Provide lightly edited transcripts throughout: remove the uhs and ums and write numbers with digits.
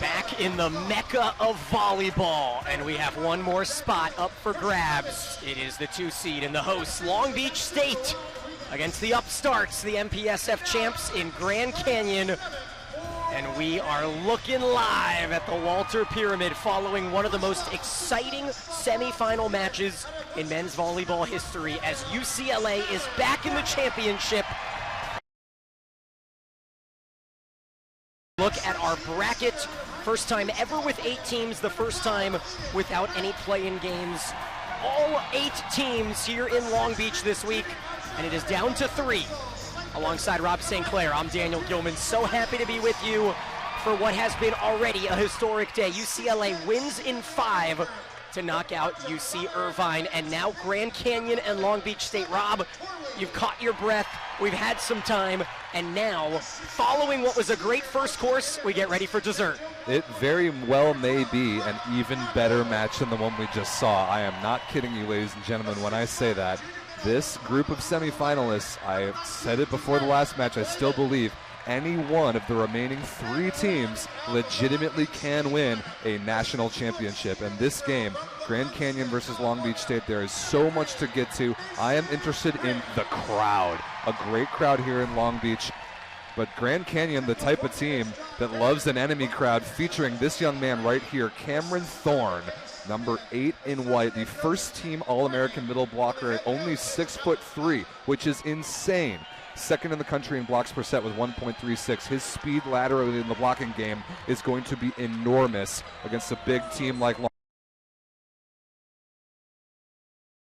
Back in the mecca of volleyball, and we have one more spot up for grabs. It is the 2 seed and the hosts, Long Beach State, against the upstarts, the MPSF champs in Grand Canyon. And we are looking live at the Walter Pyramid following one of the most exciting semifinal matches in men's volleyball history as UCLA is back in the championship. Look at our bracket. First time ever with 8 teams, the first time without any play-in games. All 8 teams here in Long Beach this week, and it is down to 3. Alongside Rob St. Clair, I'm Daniel Gilman. So happy to be with you for what has been already a historic day. UCLA wins in 5 to knock out UC Irvine, and now Grand Canyon and Long Beach State. Rob, you've caught your breath. We've had some time, and now, following what was a great first course, we get ready for dessert. It very well may be an even better match than the one we just saw. I am not kidding you, ladies and gentlemen, when I say that. This group of semifinalists, I said it before the last match, I still believe any one of the remaining 3 teams legitimately can win a national championship. And this game, Grand Canyon versus Long Beach State, there is so much to get to. I am interested in the crowd. A great crowd here in Long Beach. But Grand Canyon, the type of team that loves an enemy crowd, featuring this young man right here, Cameron Thorne, number 8 in white, the first team All-American middle blocker at only 6'3", which is insane. Second in the country in blocks per set with 1.36. His speed laterally in the blocking game is going to be enormous against a big team like Long.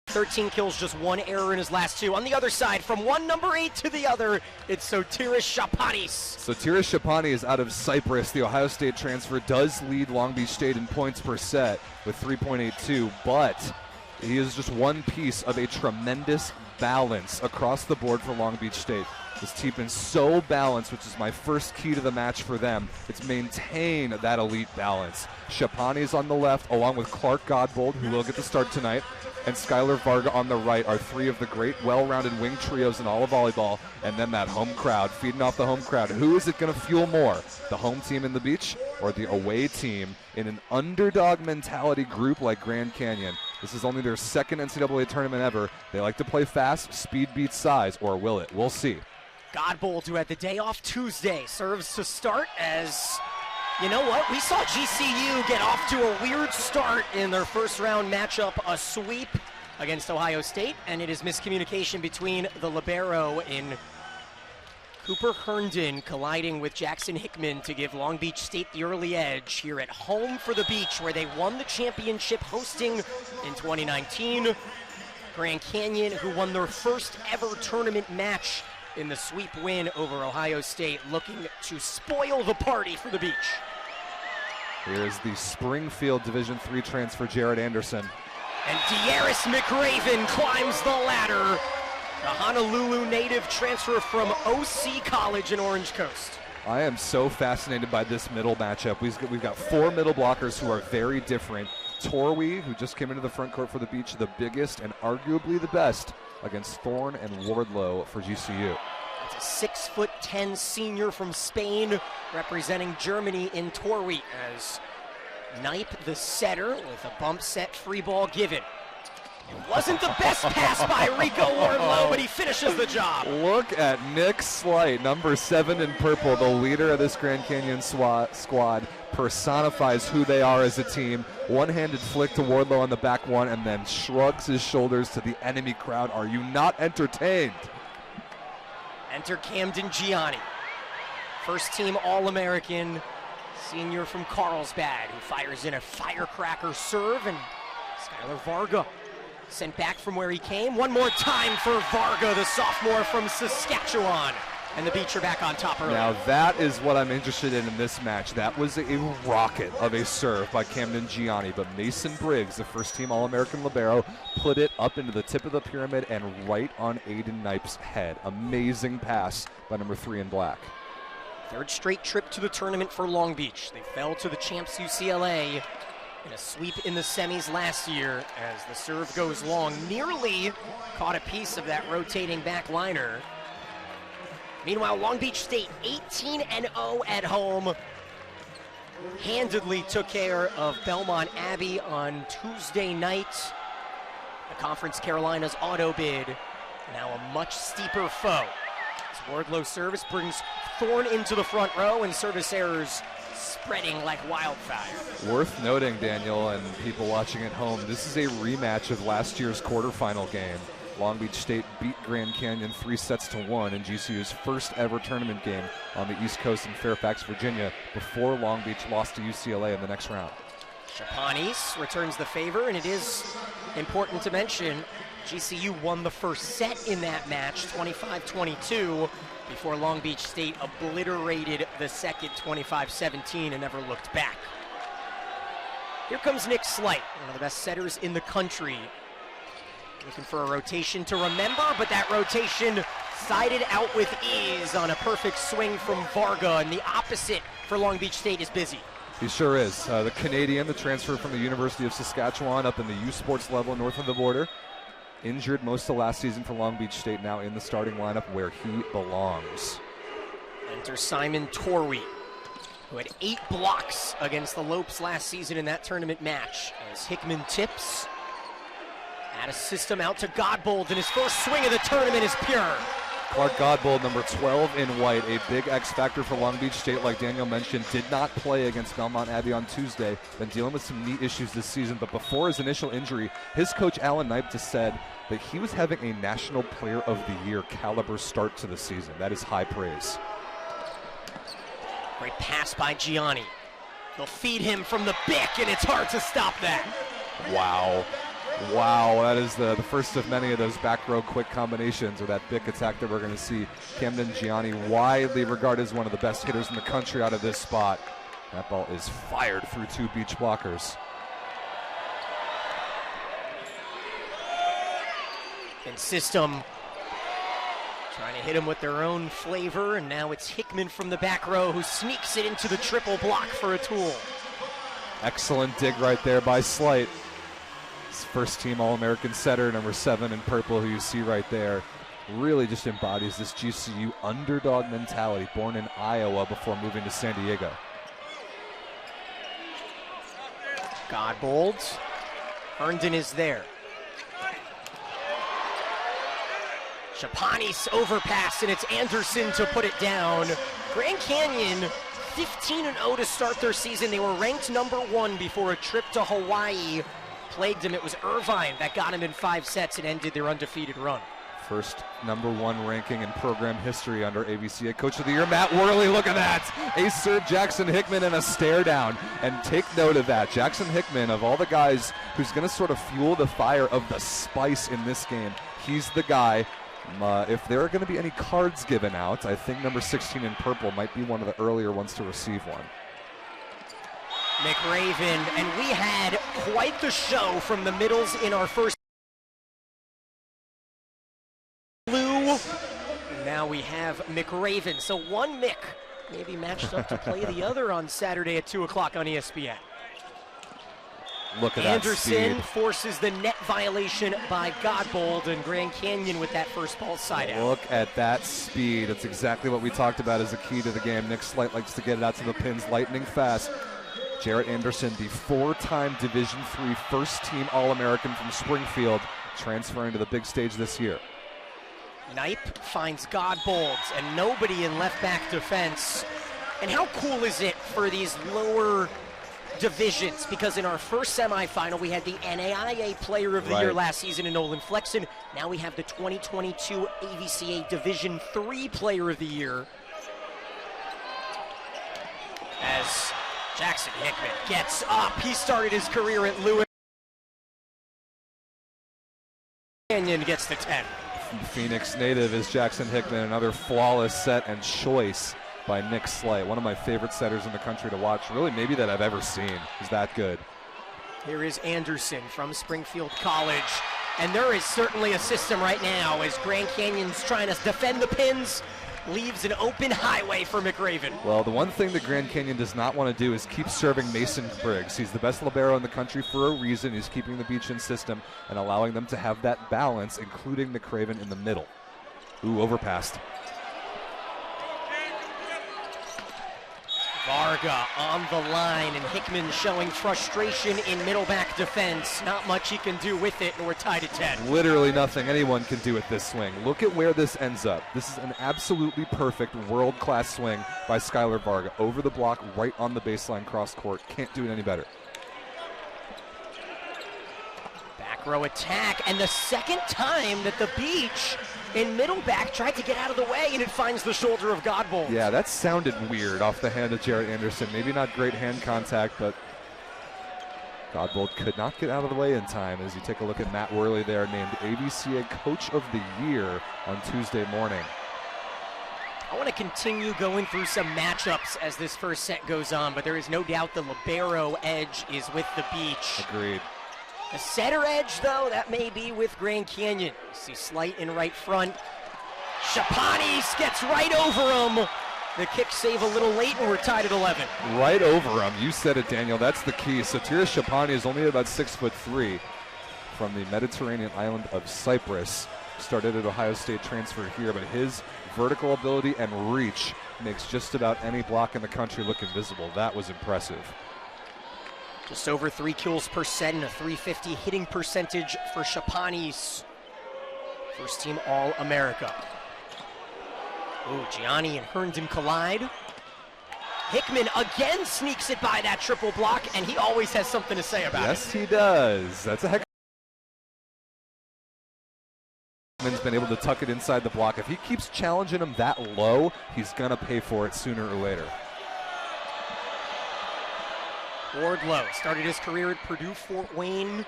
13 kills, just 1 error in his last 2. On the other side, from one number 8 to the other, it's Sotiris Shapanis. Sotiris Shapanis is out of Cyprus. The Ohio State transfer does lead Long Beach State in points per set with 3.82, but he is just one piece of a tremendous balance across the board for Long Beach State. This team is so balanced, which is my first key to the match for them. It's maintain that elite balance. Shapanis on the left, along with Clark Godbold, who will get the start tonight, and Skylar Varga on the right are 3 of the great well-rounded wing trios in all of volleyball. And then that home crowd, feeding off the home crowd. Who is it going to fuel more? The home team in the beach or the away team in an underdog mentality group like Grand Canyon? This is only their 2nd NCAA tournament ever. They like to play fast, speed beats size, or will it? We'll see. Godbold, who had the day off Tuesday, serves to start as, you know what, we saw GCU get off to a weird start in their first round matchup, a sweep against Ohio State, and it is miscommunication between the libero in Cooper Herndon colliding with Jackson Hickman to give Long Beach State the early edge here at home for the beach, where they won the championship hosting in 2019. Grand Canyon, who won their first ever tournament match in the sweep win over Ohio State, looking to spoil the party for the beach. Here's the Springfield Division III transfer, Jared Anderson. And Dearis McRaven climbs the ladder. The Honolulu native transfer from OC College in Orange Coast. I am so fascinated by this middle matchup. We've got 4 middle blockers who are very different. Torwey, who just came into the front court for the beach, the biggest and arguably the best, against Thorne and Wardlow for GCU. It's a 6'10" senior from Spain, representing Germany in Torwey, as Knipe the setter with a bump set free ball given. It wasn't the best pass by Rico Wardlow, but he finishes the job. Look at Nick Slight, number 7 in purple, the leader of this Grand Canyon squad, personifies who they are as a team. One-handed flick to Wardlow on the back one, and then shrugs his shoulders to the enemy crowd. Are you not entertained? Enter Camden Gianni, first team All-American, senior from Carlsbad, who fires in a firecracker serve, and Skylar Varga sent back from where he came. One more time for Varga, the sophomore from Saskatchewan. And the Beach are back on top early. Now that is what I'm interested in this match. That was a rocket of a serve by Camden Gianni, but Mason Briggs, the first team All-American libero, put it up into the tip of the pyramid and right on Aiden Knipe's head. Amazing pass by number 3 in black. Third straight trip to the tournament for Long Beach. They fell to the champs UCLA in a sweep in the semis last year as the serve goes long. Nearly caught a piece of that rotating back liner. Meanwhile, Long Beach State 18-0 at home. handedly took care of Belmont Abbey on Tuesday night. The Conference Carolinas auto bid, now a much steeper foe. As Wardlow's service brings Thorne into the front row and service errors spreading like wildfire. Worth noting, Daniel, and people watching at home, this is a rematch of last year's quarterfinal game. Long Beach State beat Grand Canyon 3-1 in GCU's first ever tournament game on the East Coast in Fairfax, Virginia, before Long Beach lost to UCLA in the next round. Chapanis returns the favor, and it is important to mention GCU won the first set in that match, 25-22, before Long Beach State obliterated the second 25-17 and never looked back. Here comes Nick Slight, one of the best setters in the country. Looking for a rotation to remember, but that rotation sided out with ease on a perfect swing from Varga, and the opposite for Long Beach State is busy. He sure is. The Canadian, the transfer from the University of Saskatchewan up in the U Sports level north of the border, injured most of last season for Long Beach State, now in the starting lineup where he belongs. Enter Simon Torwey, who had 8 blocks against the Lopes last season in that tournament match, as Hickman tips. Add a system out to Godbold, and his first swing of the tournament is pure. Clark Godbold, number 12 in white, a big X factor for Long Beach State, like Daniel mentioned, did not play against Belmont Abbey on Tuesday. Been dealing with some knee issues this season, but before his initial injury, his coach Alan Knipe just said that he was having a National Player of the Year caliber start to the season. That is high praise. Great pass by Gianni. They'll feed him from the Bic, and it's hard to stop that. Wow. Wow, that is the first of many of those back row quick combinations, or that Bic attack that we're going to see. Camden Gianni, widely regarded as one of the best hitters in the country out of this spot. That ball is fired through 2 beach blockers. And system trying to hit him with their own flavor, and now it's Hickman from the back row who sneaks it into the triple block for a tool. Excellent dig right there by Slight. First team All-American setter, number 7 in purple, who you see right there, really just embodies this GCU underdog mentality, born in Iowa before moving to San Diego. Godbold. Herndon is there. Chapanis overpass, and it's Anderson to put it down. Grand Canyon 15-0 to start their season. They were ranked number 1 before a trip to Hawaii plagued him. It was Irvine that got him in 5 sets and ended their undefeated run. First number 1 ranking in program history under AVCA Coach of the Year, Matt Worley. Look at that. Ace serve Jackson Hickman and a stare down. And take note of that. Jackson Hickman, of all the guys who's going to sort of fuel the fire of the spice in this game, he's the guy. If there are going to be any cards given out, I think number 16 in purple might be one of the earlier ones to receive one. McRaven, and we had quite the show from the middles in our first blue. Now we have McRaven, so one Mick maybe matched up to play the other on Saturday at 2 o'clock on ESPN. Look at Anderson that speed. forces the net violation by Godbold, and Grand Canyon with that first ball side out. Look at that speed. That's exactly what we talked about as the key to the game. Nick Slight likes to get it out to the pins lightning fast. Jarrett Anderson, the 4-time Division III first-team All-American from Springfield, transferring to the big stage this year. Knipe finds Godbold, and nobody in left-back defense. And how cool is it for these lower divisions? Because in our first semifinal, we had the NAIA Player of the Year last season in Nolan Flexen. Now we have the 2022 AVCA Division III Player of the Year, as Jackson Hickman gets up. He started his career at Lewis. Canyon gets the 10. Phoenix native is Jackson Hickman. Another flawless set and choice by Nick Slight. One of my favorite setters in the country to watch. Really, maybe that I've ever seen. He's that good. Here is Anderson from Springfield College. And there is certainly a system right now as Grand Canyon's trying to defend the pins. Leaves an open highway for McRaven. Well, the one thing that Grand Canyon does not want to do is keep serving Mason Briggs. He's the best libero in the country for a reason. He's keeping the beach in system and allowing them to have that balance, including McRaven in the middle. Ooh, overpassed. Varga on the line, and Hickman showing frustration in middle back defense. Not much he can do with it, and we're tied at 10. Literally nothing anyone can do with this swing. Look at where this ends up. This is an absolutely perfect world-class swing by Skylar Varga. Over the block, right on the baseline cross court. Can't do it any better. Back row attack, and the second time that the Beach in middle back tried to get out of the way, and it finds the shoulder of Godbold. Yeah, that sounded weird off the hand of Jarrett Anderson. Maybe not great hand contact, but Godbold could not get out of the way in time. As you take a look at Matt Worley there, named AVCA Coach of the Year on Tuesday morning. I want to continue going through some matchups as this first set goes on, but there is no doubt the libero edge is with the Beach. Agreed. The setter edge, though, that may be with Grand Canyon. See Slight in right front. Chapanis gets right over him. The kick save a little late, and we're tied at 11. Right over him. You said it, Daniel. That's the key. Sotirios Chapani is only about 6'3" from the Mediterranean island of Cyprus. Started at Ohio State, transfer here, but his vertical ability and reach makes just about any block in the country look invisible. That was impressive. Just over 3 kills per set and a .350 hitting percentage for Chapanis. First team All-America. Ooh, Gianni and Herndon collide. Hickman again sneaks it by that triple block, and he always has something to say about it. Yes, he does. That's a heck. Hickman's been able to tuck it inside the block. If he keeps challenging him that low, he's going to pay for it sooner or later. Wardlow started his career at Purdue Fort Wayne.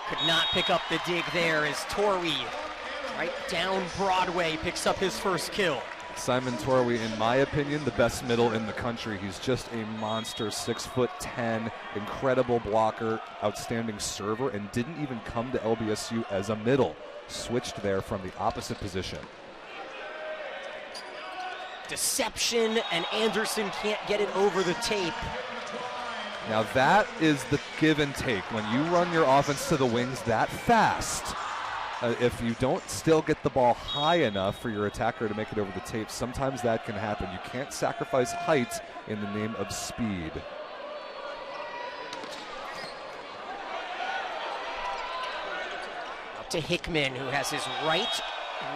Could not pick up the dig there as Torrey, right down Broadway, picks up his first kill. Simon Torrey, in my opinion, the best middle in the country. He's just a monster, 6'10", incredible blocker, outstanding server, and didn't even come to LBSU as a middle. Switched there from the opposite position. Deception, and Anderson can't get it over the tape. Now that is the give and take. When you run your offense to the wings that fast, if you don't still get the ball high enough for your attacker to make it over the tape, sometimes that can happen. You can't sacrifice height in the name of speed. Up to Hickman, who has his right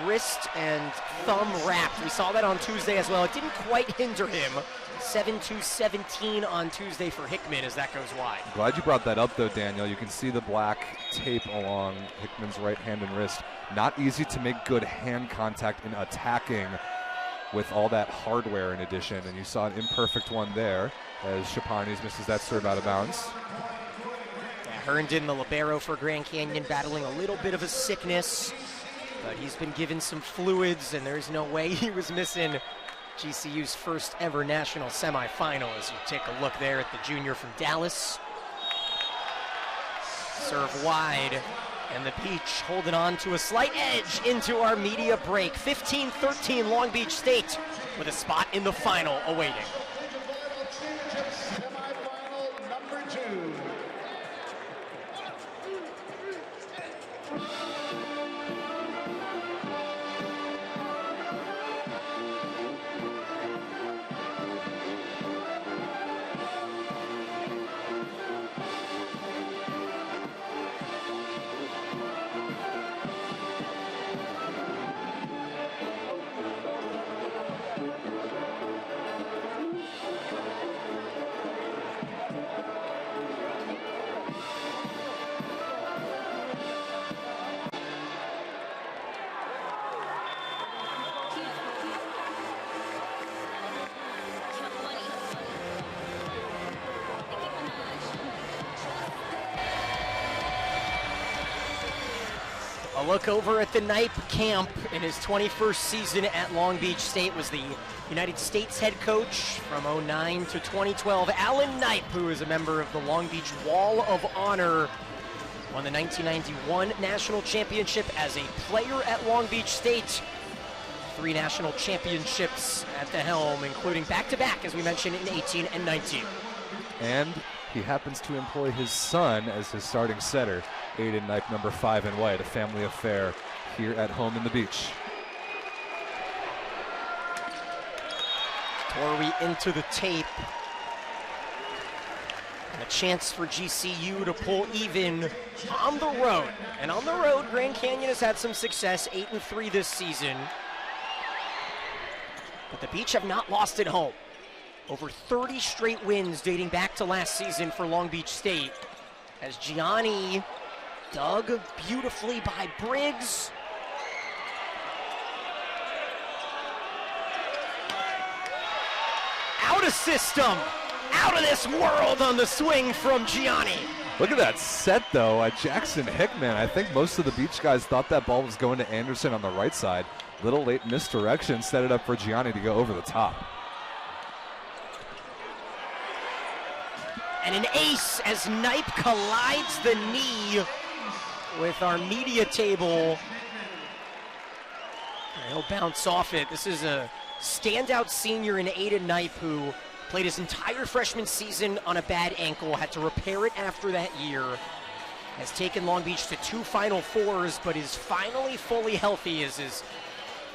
wrist and thumb wrapped. We saw that on Tuesday as well. It didn't quite hinder him. 7-17 on Tuesday for Hickman as that goes wide. Glad you brought that up, though, Daniel. You can see the black tape along Hickman's right hand and wrist. Not easy to make good hand contact in attacking with all that hardware in addition, and you saw an imperfect one there as Chapanis misses that serve out of bounds. Yeah, Herndon, the libero for Grand Canyon, battling a little bit of a sickness, but he's been given some fluids, and there's no way he was missing GCU's first ever national semifinal. As you take a look there at the junior from Dallas. Serve wide, and the Beach holding on to a slight edge into our media break. 15-13 Long Beach State with a spot in the final awaiting. Semifinal number 2. A look over at the Knipe camp in his 21st season at Long Beach State was the United States head coach from 09 to 2012, Alan Knipe, who is a member of the Long Beach Wall of Honor, won the 1991 national championship as a player at Long Beach State. 3 national championships at the helm, including back-to-back, as we mentioned, in 18 and 19. And he happens to employ his son as his starting setter, Aiden Knipe, number 5 in white, a family affair here at home in the Beach. Torrey into the tape. And a chance for GCU to pull even on the road. And on the road, Grand Canyon has had some success, 8-3 this season. But the Beach have not lost at home. Over 30 straight wins dating back to last season for Long Beach State. As Gianni dug beautifully by Briggs. Out of system, out of this world on the swing from Gianni. Look at that set, though. Jackson Hickman, I think most of the Beach guys thought that ball was going to Anderson on the right side. Little late misdirection, set it up for Gianni to go over the top. And an ace as Knipe collides the knee with our media table. He'll bounce off it. This is a standout senior in Aiden Knipe who played his entire freshman season on a bad ankle, had to repair it after that year. Has taken Long Beach to 2 Final Fours, but is finally fully healthy as his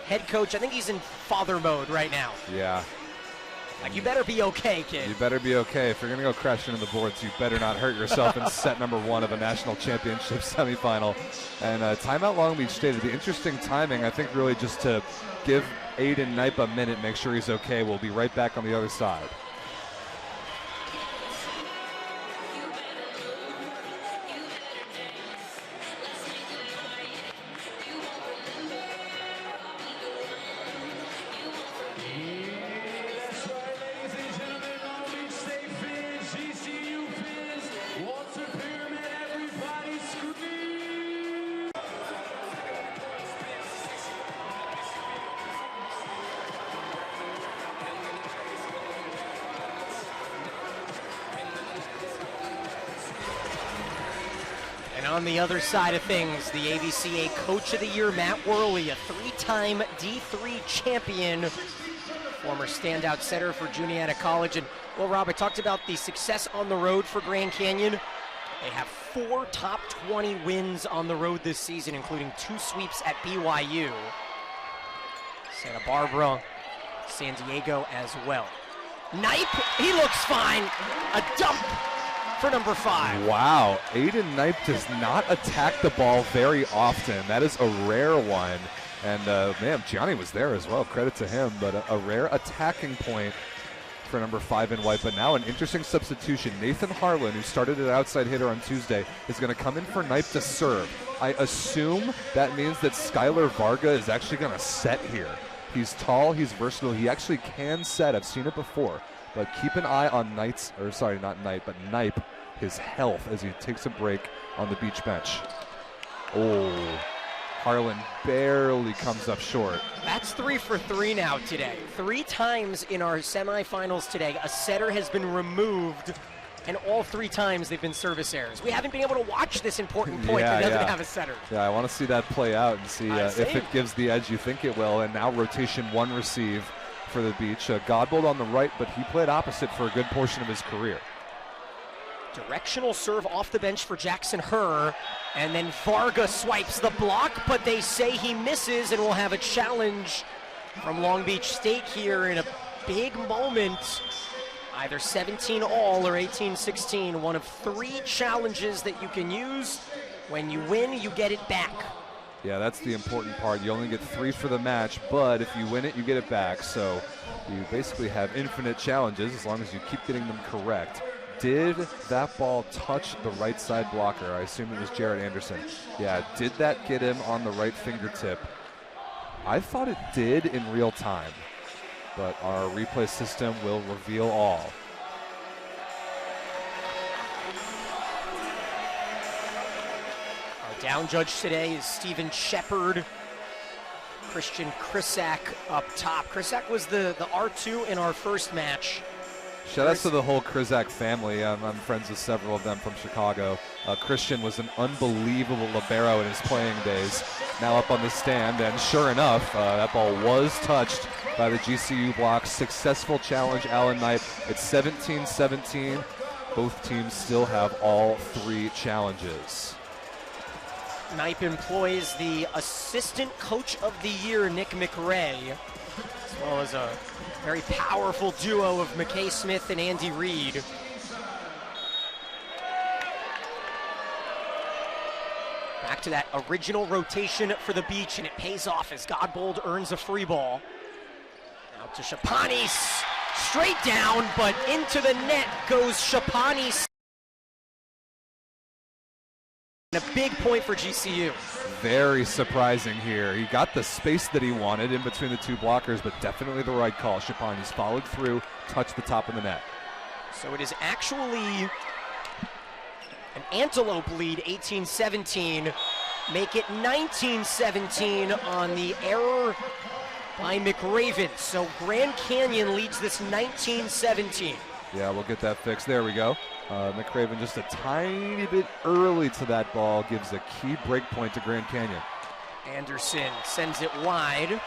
head coach. I think he's in father mode right now. Yeah. Like, you better be okay, kid. You better be okay. If you're going to go crashing into the boards, you better not hurt yourself in set number 1 of a national championship semifinal. And timeout Long Beach State. The interesting timing, I think, really just to give Aiden Knipe a minute, make sure he's okay. We'll be right back on the other side. On the other side of things, the AVCA Coach of the Year, Matt Worley, a 3-time D3 champion, former standout setter for Juniata College. And, well, Rob, I talked about the success on the road for Grand Canyon. They have 4 top 20 wins on the road this season, including 2 sweeps at BYU, Santa Barbara, San Diego as well. Knipe, he looks fine. A dump for number 5. Wow, Aiden Knipe does not attack the ball very often. That is a rare one. And, man, Gianni was there as well. Credit to him. But a rare attacking point for number 5 in white. But now an interesting substitution. Nathan Harlan, who started at outside hitter on Tuesday, is going to come in for Knipe to serve. I assume that means that Skylar Varga is actually going to set here. He's tall, he's versatile, he actually can set. I've seen it before. But keep an eye on Knipe, his health as he takes a break on the Beach bench. Oh, Harlan barely comes up short. That's 3 for 3 now today. 3 times in our semifinals today, a setter has been removed, and all 3 times they've been service errors. We haven't been able to watch this important point that doesn't have a setter. Yeah, I want to see that play out and see if it gives the edge you think it will. And now rotation 1 receive for the Beach. Godbold on the right, but he played opposite for a good portion of his career. Directional serve off the bench for Jackson Herr, and then Varga swipes the block, but they say he misses, and we'll have a challenge from Long Beach State here in a big moment. Either 17 all or 18-16, one of 3 challenges that you can use. When you win, you get it back. Yeah, that's the important part. You only get 3 for the match, but if you win it, you get it back. So you basically have infinite challenges as long as you keep getting them correct. Did that ball touch the right side blocker? I assume it was Jared Anderson. Yeah, did that get him on the right fingertip? I thought it did in real time, but our replay system will reveal all. Our down judge today is Stephen Shepard. Christian Krisak up top. Krisak was the R2 in our first match. Shout out to the whole Krisak family. I'm friends with several of them from Chicago. Christian was an unbelievable libero in his playing days. Now up on the stand, and sure enough, that ball was touched by the GCU block. Successful challenge, Alan Knipe. It's 17-17. Both teams still have all 3 challenges. Knipe employs the assistant coach of the year, Nick McRae, as well as a Very powerful duo of McKay Smith and Andy Reid. Back to that original rotation for the beach, and it pays off as Godbold earns a free ball. Out to Shapani, straight down, but into the net goes Shapani. And a big point for GCU. Very surprising here. He got the space that he wanted in between the two blockers, but definitely the right call. Shapani's followed through, touched the top of the net. So it is actually an Antelope lead, 18-17. Make it 19-17 on the error by McRaven. So Grand Canyon leads this 19-17. Yeah, we'll get that fixed. There we go. McRaven just a tiny bit early to that ball, gives a key break point to Grand Canyon. Anderson sends it wide.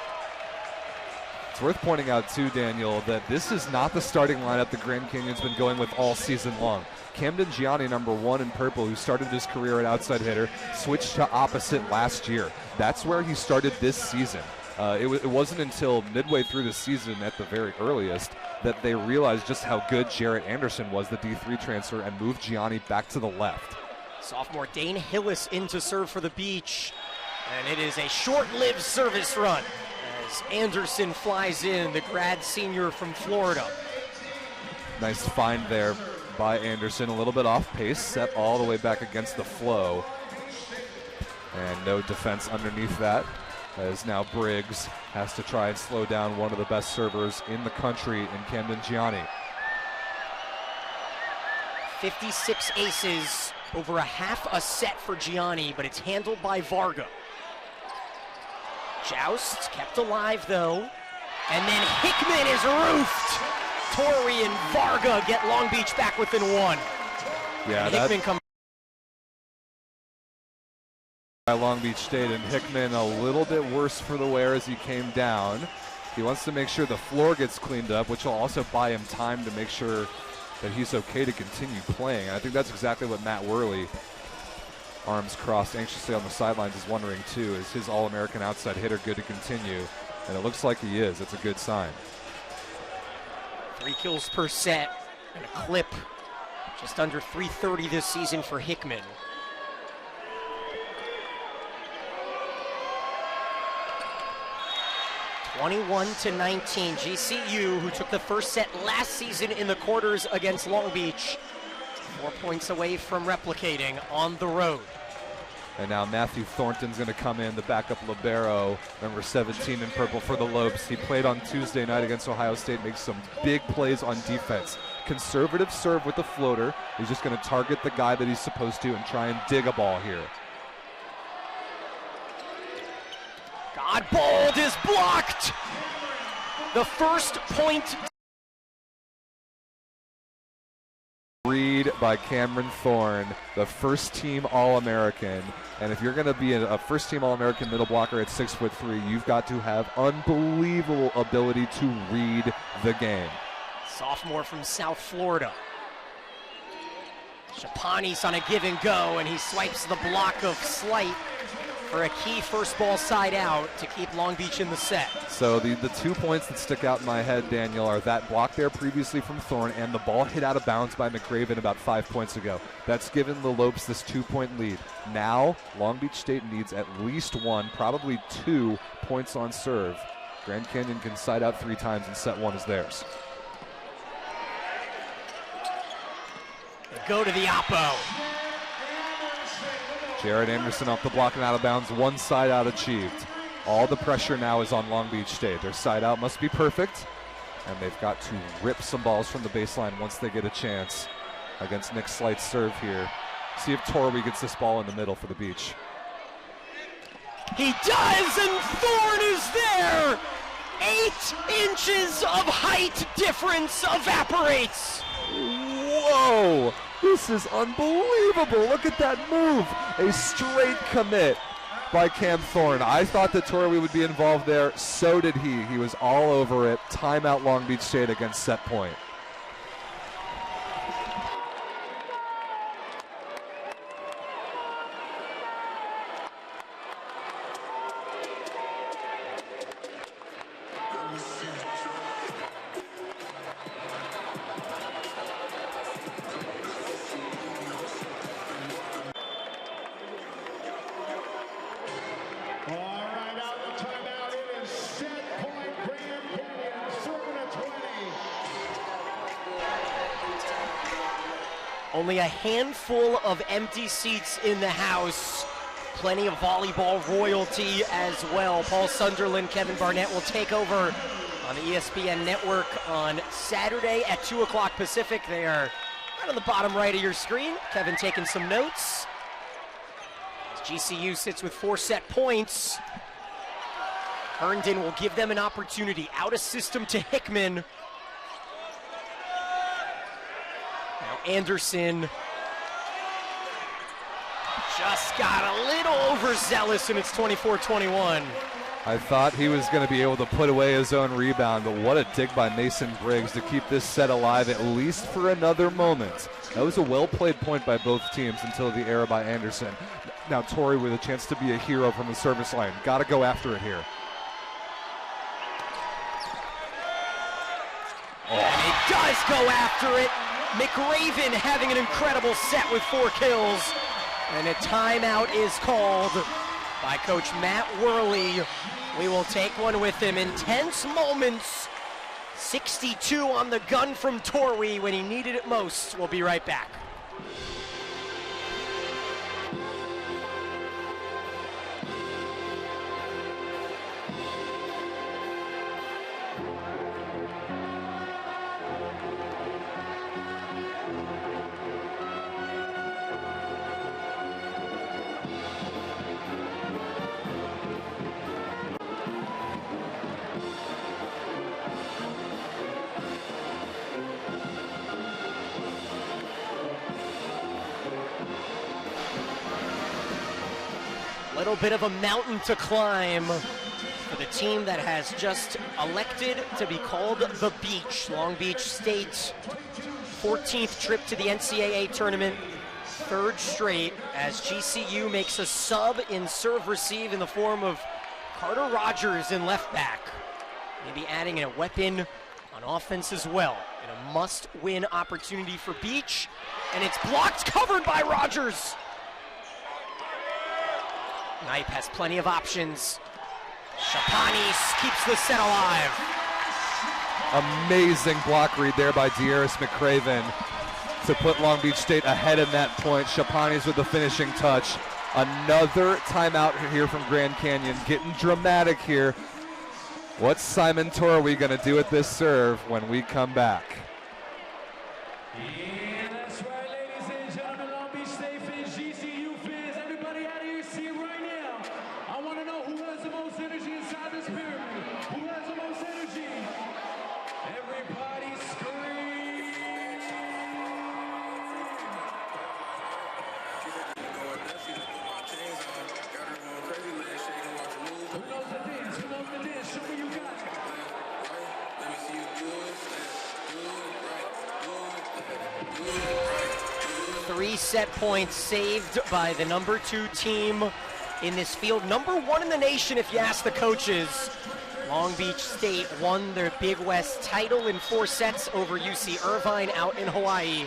It's worth pointing out too, Daniel, that this is not the starting lineup that Grand Canyon's been going with all season long. Camden Gianni, number 1 in purple, who started his career at outside hitter, switched to opposite last year. That's where he started this season. It wasn't until midway through the season at the very earliest that they realized just how good Jarrett Anderson was, the D3 transfer, and moved Gianni back to the left. Sophomore Dane Hillis in to serve for the Beach, and it is a short-lived service run as Anderson flies in, the grad senior from Florida. Nice find there by Anderson, a little bit off pace, set all the way back against the flow, and no defense underneath that, as now Briggs has to try and slow down one of the best servers in the country in Camden Gianni. 56 aces, over a half a set for Gianni, but it's handled by Varga. Joust kept alive though, and then Hickman is roofed. Torrey and Varga get Long Beach back within 1. Yeah, and Hickman comes by Long Beach State, and Hickman a little bit worse for the wear as he came down. He wants to make sure the floor gets cleaned up, which will also buy him time to make sure that he's okay to continue playing. And I think that's exactly what Matt Worley, arms crossed anxiously on the sidelines, is wondering too. Is his All-American outside hitter good to continue? And it looks like he is. It's a good sign. 3 kills per set and a clip just under 330 this season for Hickman. (21-19), GCU, who took the first set last season in the quarters against Long Beach, 4 points away from replicating on the road. And now Matthew Thornton's going to come in, the backup libero, number 17 in purple for the Lopes. He played on Tuesday night against Ohio State, makes some big plays on defense. Conservative serve with the floater. He's just going to target the guy that he's supposed to and try and dig a ball here. Godbold is blocked. The first point. Read by Cameron Thorne, the first team All-American. And if you're going to be a first team All-American middle blocker at 6'3", you've got to have unbelievable ability to read the game. Sophomore from South Florida. Shapani's on a give and go, and he swipes the block of Slight for a key first ball side out to keep Long Beach in the set. So the 2 points that stick out in my head, Daniel, are that block there previously from Thorne and the ball hit out of bounds by McRaven about 5 points ago. That's given the Lopes this 2-point lead. Now, Long Beach State needs at least 1, probably 2 points on serve. Grand Canyon can side out 3 times and set 1 is theirs. They go to the oppo. Jarrett Anderson off the block and out of bounds, 1 side out achieved. All the pressure now is on Long Beach State. Their side out must be perfect, and they've got to rip some balls from the baseline once they get a chance against Nick Slight's serve here. See if Torrey gets this ball in the middle for the Beach. He does, and Thorne is there! 8 inches of height difference evaporates. Whoa! This is unbelievable. Look at that move. A straight commit by Cam Thorne. I thought that Torrey would be involved there. So did he. He was all over it. Timeout Long Beach State against set point. Only a handful of empty seats in the house. Plenty of volleyball royalty as well. Paul Sunderland, Kevin Barnett will take over on the ESPN network on Saturday at 2 o'clock Pacific. They are right on the bottom right of your screen. Kevin taking some notes. GCU sits with 4 set points. Herndon will give them an opportunity. Out of system to Hickman. Now Anderson just got a little overzealous, and it's 24-21. I thought he was going to be able to put away his own rebound, but what a dig by Mason Briggs to keep this set alive at least for another moment. That was a well-played point by both teams until the error by Anderson. Now Torrey with a chance to be a hero from the service line. Got to go after it here. And he does go after it. McRaven having an incredible set with 4 kills. And a timeout is called by Coach Matt Worley. We will take one with him. Intense moments. 62 on the gun from Torrey when he needed it most. We'll be right back. Little bit of a mountain to climb for the team that has just elected to be called the Beach. Long Beach State, 14th trip to the NCAA tournament, 3rd straight, as GCU makes a sub in serve-receive in the form of Carter Rogers in left back. Maybe adding a weapon on offense as well. And a must-win opportunity for Beach, and it's blocked, covered by Rogers. Knipe has plenty of options. Shapanis keeps the set alive. Amazing block read there by De'Aris McRaven to put Long Beach State ahead in that point. Shapanis with the finishing touch. Another timeout here from Grand Canyon. Getting dramatic here. What's Simon Torrey going to do with this serve when we come back? Set points saved by the number 2 team in this field. Number 1 in the nation, if you ask the coaches. Long Beach State won their Big West title in 4 sets over UC Irvine out in Hawaii.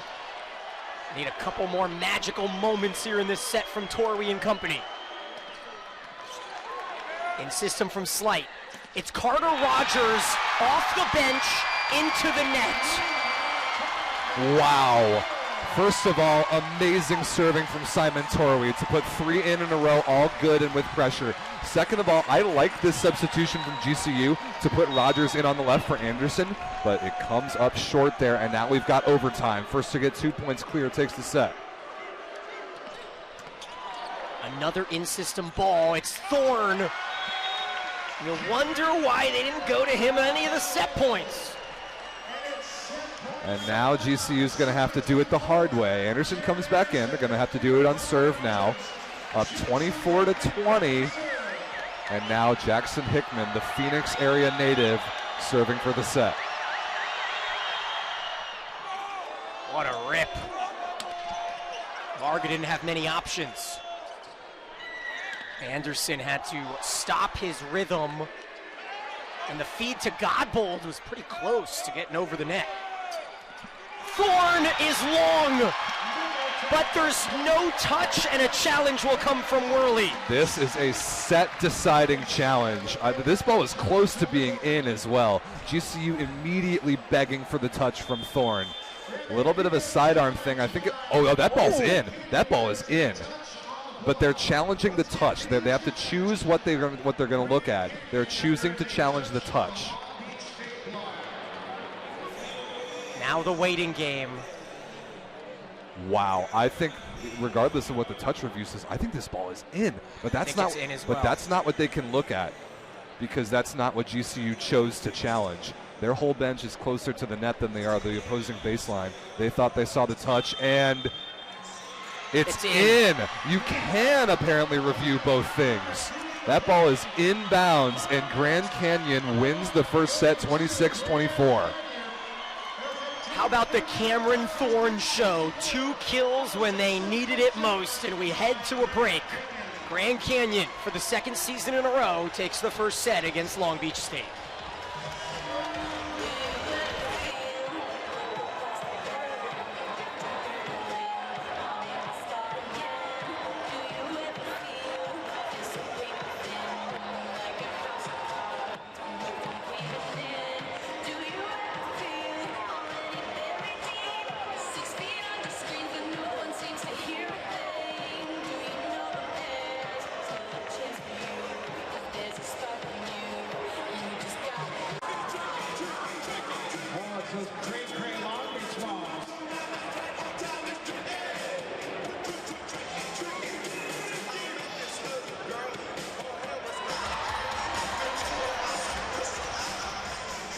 Need a couple more magical moments here in this set from Torrey and company. In system from Slight. It's Carter Rogers off the bench into the net. Wow. First of all, amazing serving from Simon Torrey to put 3 in a row, all good and with pressure. Second of all, I like this substitution from GCU to put Rogers in on the left for Anderson, but it comes up short there, and now we've got overtime. First to get 2 points clear takes the set. Another in-system ball. It's Thorne. You wonder why they didn't go to him on any of the set points. And now GCU's going to have to do it the hard way. Anderson comes back in. They're going to have to do it on serve now. Up 24-20. And now Jackson Hickman, the Phoenix area native, serving for the set. What a rip. Varga didn't have many options. Anderson had to stop his rhythm. And the feed to Godbold was pretty close to getting over the net. Thorne is long, but there's no touch, and a challenge will come from Worley. This is a set-deciding challenge. This ball is close to being in as well. GCU immediately begging for the touch from Thorne. A little bit of a sidearm thing. I think that ball's in. That ball is in. But they're challenging the touch. They have to choose what they're going to look at. They're choosing to challenge the touch. Now the waiting game. Wow, I think regardless of what the touch review says, I think this ball is in. But that's not. It's in as well. But that's not what they can look at, because that's not what GCU chose to challenge. Their whole bench is closer to the net than they are the opposing baseline. They thought they saw the touch, and it's in. You can apparently review both things. That ball is inbounds, and Grand Canyon wins the first set 26-24. How about the Cameron Thorne show? 2 kills when they needed it most, and we head to a break. Grand Canyon, for the 2nd season in a row, takes the first set against Long Beach State.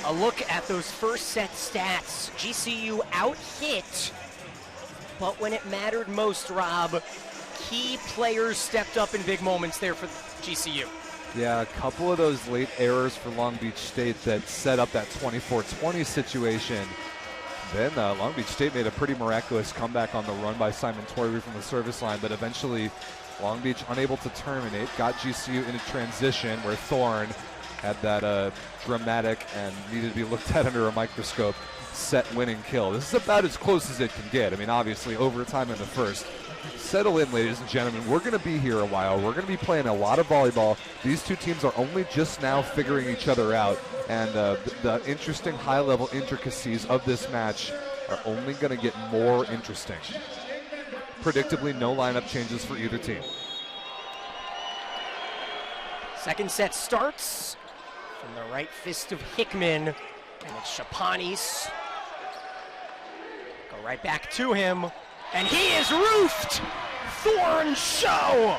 A look at those first set stats. GCU out-hit, but when it mattered most, Rob, key players stepped up in big moments there for GCU. Yeah, a couple of those late errors for Long Beach State that set up that 24-20 situation. Then Long Beach State made a pretty miraculous comeback on the run by Simon Torrey from the service line, but eventually Long Beach unable to terminate, got GCU into transition where Thorne had that dramatic and needed to be looked at under a microscope set-winning kill. This is about as close as it can get. I mean, obviously, overtime in the first. Settle in, ladies and gentlemen. We're going to be here a while. We're going to be playing a lot of volleyball. These two teams are only just now figuring each other out, and the interesting high-level intricacies of this match are only going to get more interesting. Predictably, no lineup changes for either team. Second set starts from the right fist of Hickman, and it's Chapanis. Go right back to him, and he is roofed! Thorne show!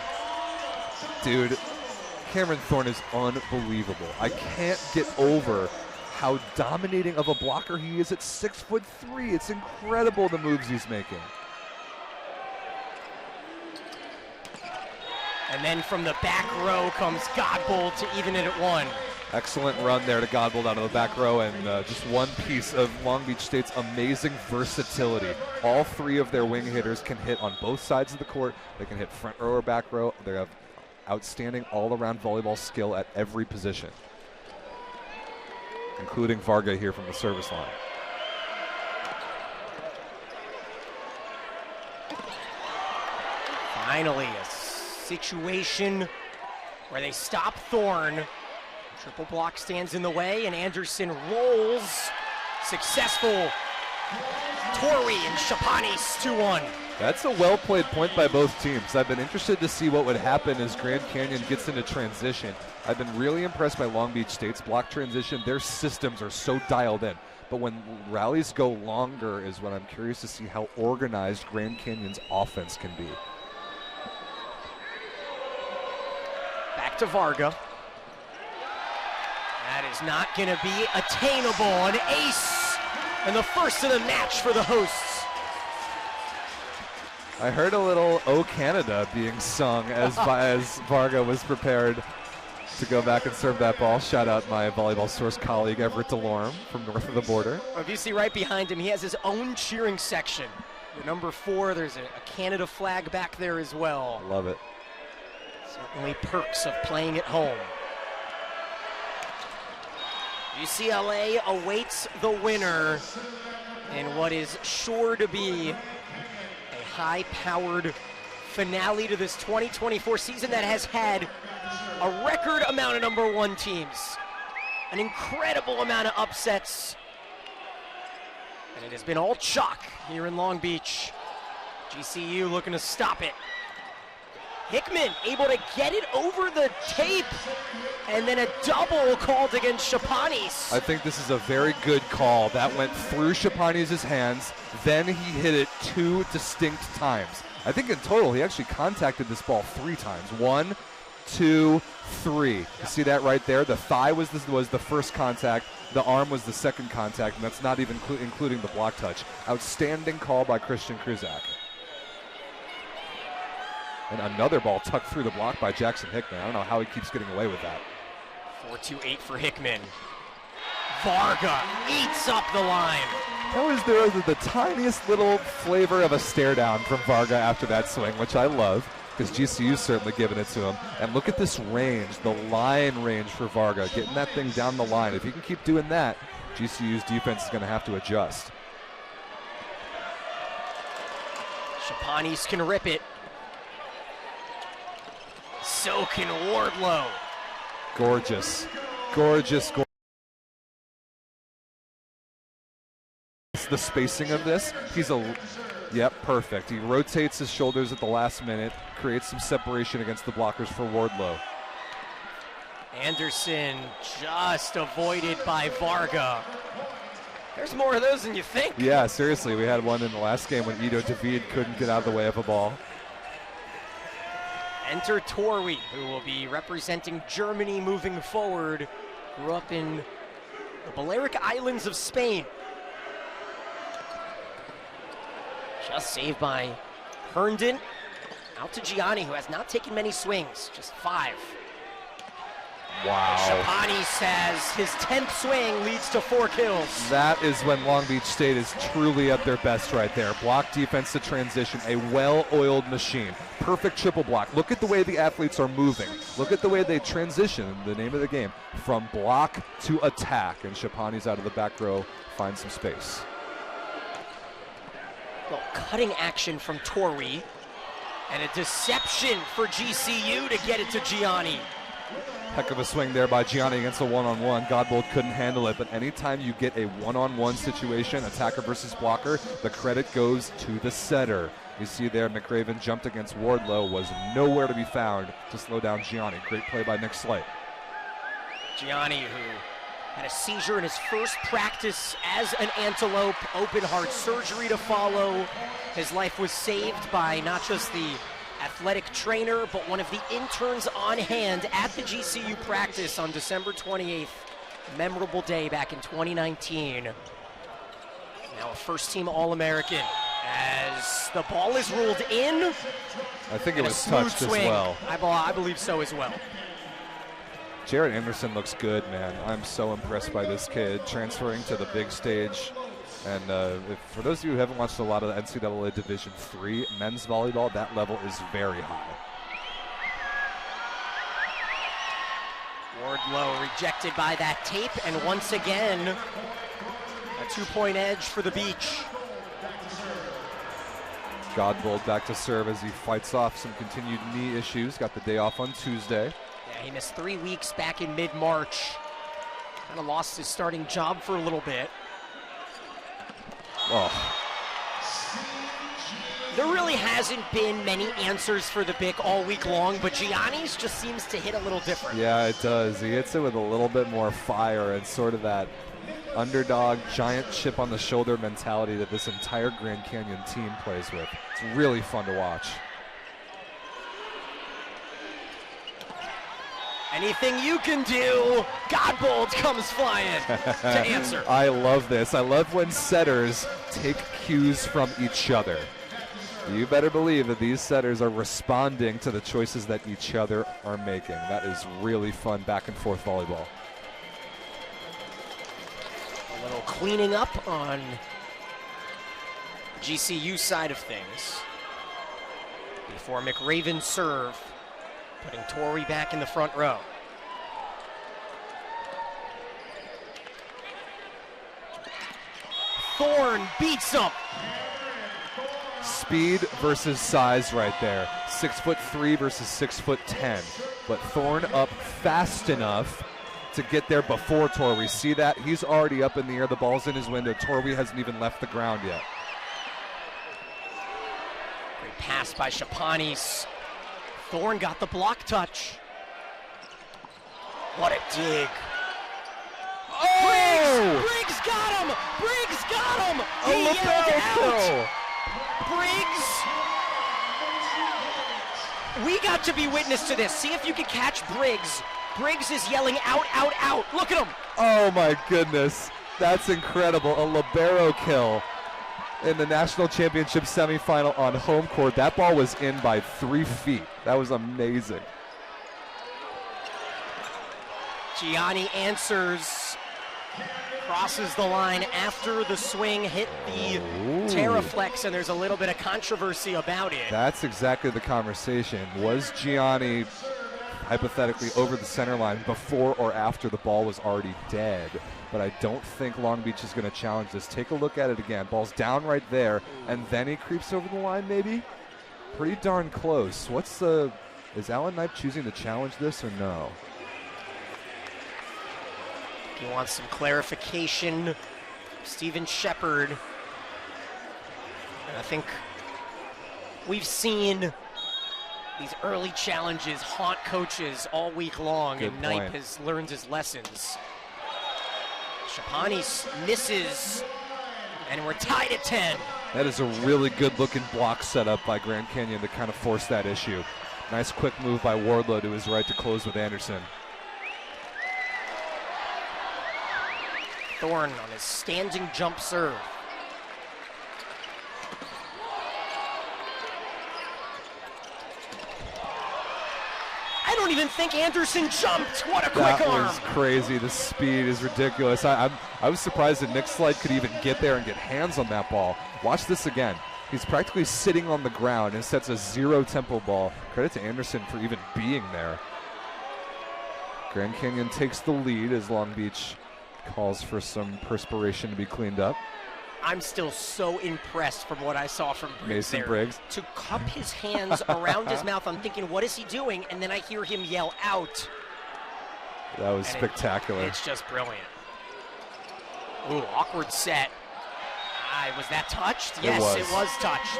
Dude, Cameron Thorne is unbelievable. I can't get over how dominating of a blocker he is at 6'3". It's incredible the moves he's making. And then from the back row comes Godbold to even it at 1. Excellent run there to Godbold out of the back row, and just one piece of Long Beach State's amazing versatility. All 3 of their wing hitters can hit on both sides of the court. They can hit front row or back row. They have outstanding all-around volleyball skill at every position, including Varga here from the service line. Finally, a situation where they stop Thorne. Triple block stands in the way, and Anderson rolls. Successful. Torrey and Chapanis 2-1. That's a well-played point by both teams. I've been interested to see what would happen as Grand Canyon gets into transition. I've been really impressed by Long Beach State's block transition. Their systems are so dialed in. But when rallies go longer is when I'm curious to see how organized Grand Canyon's offense can be. Back to Varga. That is not going to be attainable. An ace, and the first of the match for the hosts. I heard a little "Oh Canada" being sung as Varga was prepared to go back and serve that ball. Shout out my volleyball source colleague Everett DeLorme from north of the border. Well, if you see right behind him, he has his own cheering section. The number 4, there's a Canada flag back there as well. I love it. Certainly perks of playing at home. UCLA awaits the winner in what is sure to be a high-powered finale to this 2024 season that has had a record amount of number 1 teams, an incredible amount of upsets, And it has been all chalk here in Long Beach. GCU looking to stop it. Hickman able to get it over the tape, and then a double called against Shapanis. I think this is a very good call. That went through Shapanis' hands, then he hit it 2 distinct times. I think in total he actually contacted this ball 3 times. 1, 2, 3. You see that right there? The thigh was the first contact, the arm was the second contact, and that's not even including the block touch. Outstanding call by Christian Kruzak. And another ball tucked through the block by Jackson Hickman. I don't know how he keeps getting away with that. 4-2-8 for Hickman. Varga eats up the line. There was the tiniest little flavor of a stare down from Varga after that swing, which I love, because GCU's certainly giving it to him. And look at this range, the line range for Varga, getting that thing down the line. If he can keep doing that, GCU's defense is going to have to adjust. Shapanis can rip it. So can Wardlow. Gorgeous, gorgeous, gorgeous. The spacing of this, yep, perfect. He rotates his shoulders at the last minute, creates some separation against the blockers for Wardlow. Anderson just avoided by Varga. There's more of those than you think. Yeah, seriously, we had one in the last game when Ido David couldn't get out of the way of a ball. Enter Torwi, who will be representing Germany moving forward. Grew up in the Balearic Islands of Spain. Just saved by Herndon. Out to Gianni, who has not taken many swings, just 5. Wow. Shapani says his 10th swing leads to 4 kills. That is when Long Beach State is truly at their best right there. Block defense to transition, a well-oiled machine. Perfect triple block. Look at the way the athletes are moving. Look at the way they transition, the name of the game, from block to attack. And Shapani's out of the back row, finds some space. Well, cutting action from Torwi, and a deception for GCU to get it to Gianni. Heck of a swing there by Gianni against a one-on-one. Godbold couldn't handle it, but anytime you get a one-on-one situation, attacker versus blocker, the credit goes to the setter. You see there, McRaven jumped against Wardlow, was nowhere to be found to slow down Gianni. Great play by Nick Slight. Gianni, who had a seizure in his first practice as an Antelope, open heart surgery to follow. His life was saved by not just the athletic trainer, but one of the interns on hand at the GCU practice on December 28th. Memorable day back in 2019. Now a first-team All-American as the ball is ruled in. I think it was touched as well. I believe so as well. Jared Anderson looks good, man. I'm so impressed by this kid transferring to the big stage. And for those of you who haven't watched a lot of the NCAA Division III men's volleyball, that level is very high. Wardlow rejected by that tape, and once again, a 2-point edge for the Beach. Godbold back to serve as he fights off some continued knee issues. Got the day off on Tuesday. Yeah, he missed 3 weeks back in mid-March. Kind of lost his starting job for a little bit. Oh. There really hasn't been many answers for the Bic all week long, but Gianni's just seems to hit a little different. Yeah, it does. He hits it with a little bit more fire and sort of that underdog, giant chip on the shoulder mentality that this entire Grand Canyon team plays with. It's really fun to watch. Anything you can do, Godbold comes flying to answer. I love this. I love when setters take cues from each other. You better believe that these setters are responding to the choices that each other are making. That is really fun back and forth volleyball. A little cleaning up on GCU side of things before McRaven serve, putting Torrey back in the front row. Thorne beats him. Speed versus size right there. 6'3" versus 6'10". But Thorne up fast enough to get there before Torwi. See that? He's already up in the air. The ball's in his window. Torwi hasn't even left the ground yet. Great pass by Shapanis. Thorne got the block touch. What a dig. Oh! Briggs got him! Briggs got him! A He yelled libero out! Briggs, we got to be witness to this. See if you can catch Briggs. Briggs is yelling out, out, out. Look at him. Oh my goodness. That's incredible. A libero kill in the national championship semifinal on home court. That ball was in by 3 feet. That was amazing. Gianni answers, crosses the line after the swing hit the Terraflex, and there's a little bit of controversy about it. That's exactly the conversation. Was Gianni hypothetically over the center line before or after the ball was already dead? But I don't think Long Beach is going to challenge this. Take a look at it again. Ball's down right there, and then he creeps over the line maybe? Pretty darn close. Is Alan Knipe choosing to challenge this or no? He wants some clarification. Steven Shepard. And I think we've seen these early challenges haunt coaches all week long, Good and point. Knipe has learned his lessons. Shapanis misses, and we're tied at 10. That is a really good-looking block setup by Grand Canyon to kind of force that issue. Nice quick move by Wardlow to his right to close with Anderson. Thorne on his standing jump serve. I don't even think Anderson jumped. What a quick That arm. was crazy. The speed is ridiculous. I was surprised that Nick Slide could even get there and get hands on that ball. Watch this again. He's practically sitting on the ground and sets a zero tempo ball. Credit to Anderson for even being there. Grand Canyon takes the lead as Long Beach calls for some perspiration to be cleaned up. I'm still so impressed from what I saw from Briggs Mason there. Briggs. To cup his hands around his mouth, I'm thinking, what is he doing? And then I hear him yell out. That was And spectacular. It's just brilliant. Ooh, awkward set. Was that touched? Yes, it was touched.